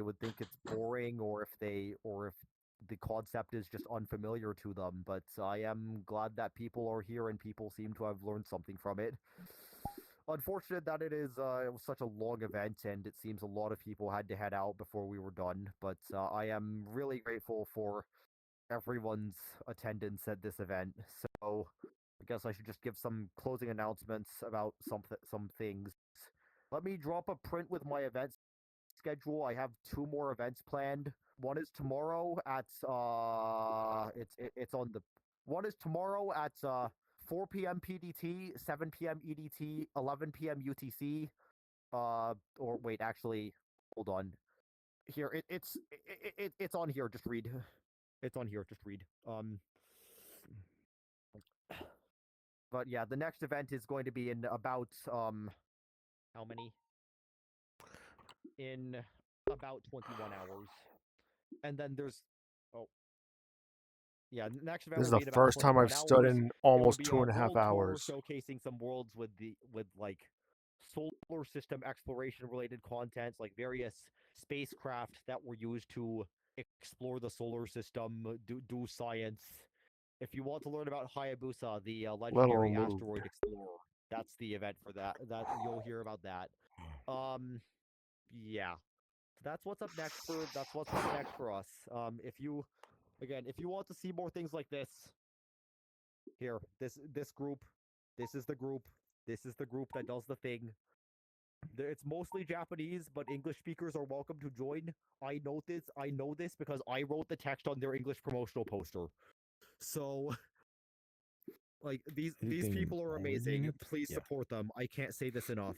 S1: would think it's boring, or if the concept is just unfamiliar to them, but I am glad that people are here and people seem to have learned something from it. Unfortunate that it was such a long event, and it seems a lot of people had to head out before we were done. But I am really grateful for everyone's attendance at this event. So I guess I should just give some closing announcements about some things. Let me drop a print with my event schedule. I have two more events planned. One is tomorrow at it's on the one is tomorrow at 4 p.m. PDT, 7 p.m. EDT, 11 p.m. UTC. Or wait, actually, hold on. Here, it's on here. Just read. It's on here. Just read. But yeah, the next event is going to be in about how many? In about 21 hours. And then there's oh yeah, the next event
S2: This is
S1: will
S2: the
S1: be in about
S2: first time
S1: 21
S2: I've stood
S1: hours.
S2: in
S1: It will
S2: almost
S1: be
S2: two
S1: a
S2: and a half
S1: world tour
S2: hours.
S1: showcasing some worlds with like solar system exploration related contents, like various spacecraft that were used to explore the solar system, do science. If you want to learn about Hayabusa, the
S2: Little
S1: legendary
S2: moved.
S1: asteroid explorer, that's the event for that. That you'll hear about that. Yeah. That's what's up next for us. If you want to see more things like this, here, this group, this is the group, this is the group that does the thing. It's mostly Japanese, but English speakers are welcome to join. I know this because I wrote the text on their English promotional poster. So, like these
S4: Anything
S1: people are
S4: already in
S1: amazing.
S4: it?
S1: Please
S4: Yeah.
S1: support them. I can't say this enough.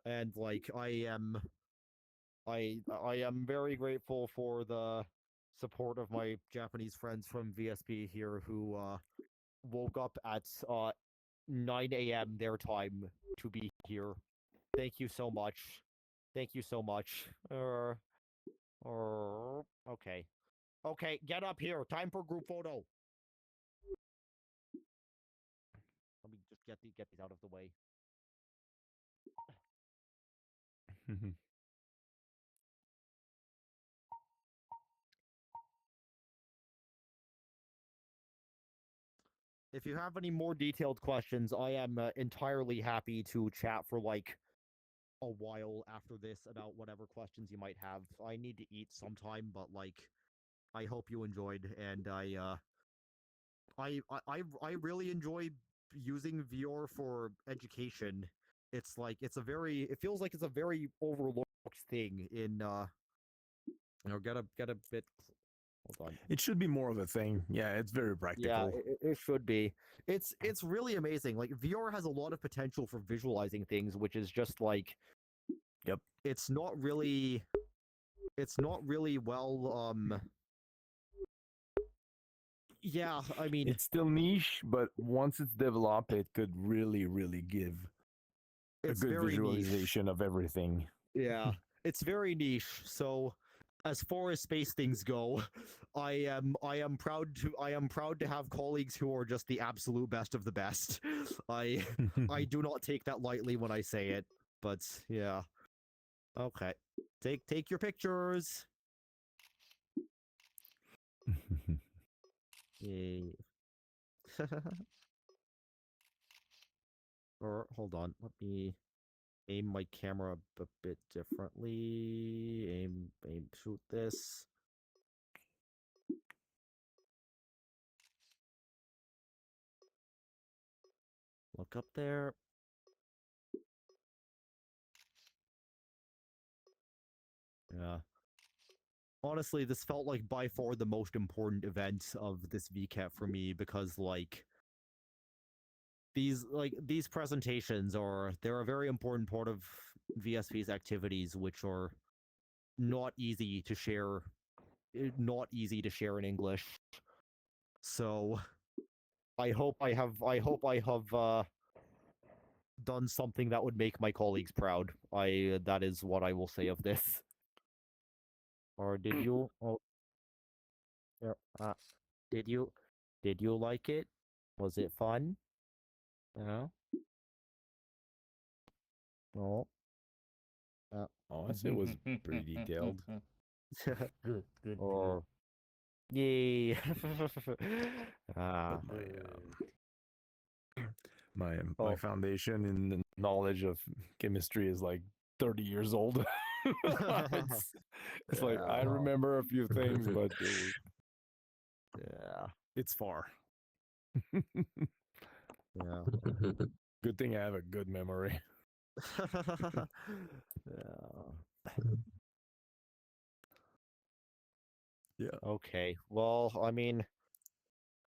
S1: And like I am very grateful for the support of my Japanese friends from VSP here who woke up at 9 a.m. their time to be here. Thank you so much. Thank you so much. Okay. Okay, get up here. Time for group photo. Let me just get these out of the way. If you have any more detailed questions, I am entirely happy to chat for like a while after this about whatever questions you might have. I need to eat sometime, but like I hope you enjoyed, and I really enjoy using VR for education. It's like it feels like it's a very overlooked thing in get a bit hold on.
S4: It should be more of a thing. Yeah, it's very
S1: Yeah,
S4: practical.
S1: it should be. It's really amazing. Like VR has a lot of potential for visualizing things, which is just like
S4: Yep.
S1: it's not really well yeah, I mean
S4: It's still niche, but once it's developed, it could really give a
S1: it's
S4: good
S1: very niche.
S4: visualization of everything.
S1: Yeah, it's very niche. So as far as space things go, I am proud to have colleagues who are just the absolute best of the best. I do not take that lightly when I say it, but yeah. Okay. Take your pictures. Yay. Or hold on, let me aim my camera a bit differently. Aim shoot this. Look up there. Yeah. Honestly, this felt like by far the most important event of this VCAT for me because these presentations they're a very important part of VSP's activities, which are not easy to share in English. So I hope I have done something that would make my colleagues proud. That is what I will say of this. Or did you? Oh, yeah, did you? Did you like it? Was it fun? Yeah. Oh.
S4: Oh, I'd say it was pretty detailed.
S8: Good.
S1: Or yay. Ah.
S4: My
S1: Oh.
S4: foundation in the knowledge of chemistry is like 30 years old. it's like I
S1: Yeah.
S4: remember a few things, but
S1: Yeah.
S4: it's far.
S1: Yeah.
S4: Good thing I have a good memory.
S1: Yeah.
S4: Yeah.
S1: Okay. Well, I mean,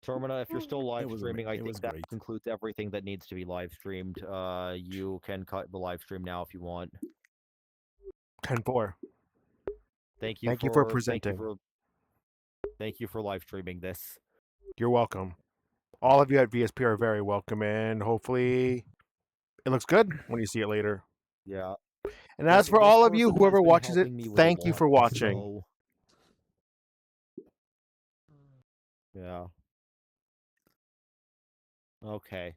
S1: Termina, if you're still live streaming, I
S4: it
S1: think
S4: was
S1: that
S4: great.
S1: concludes everything that needs to be live streamed. You can cut the live stream now if you want.
S2: 10-4.
S1: Thank you
S2: Thank you for
S1: for
S2: presenting.
S1: thank you for live streaming this.
S2: You're welcome. All of you at VSP are very welcome, and hopefully it looks good when you see it later.
S1: Yeah.
S2: And as for
S1: This
S2: all of you,
S1: person has
S2: whoever
S1: been
S2: watches it,
S1: helping me with a
S2: thank you
S1: lot,
S2: for watching.
S1: so- Yeah. Okay.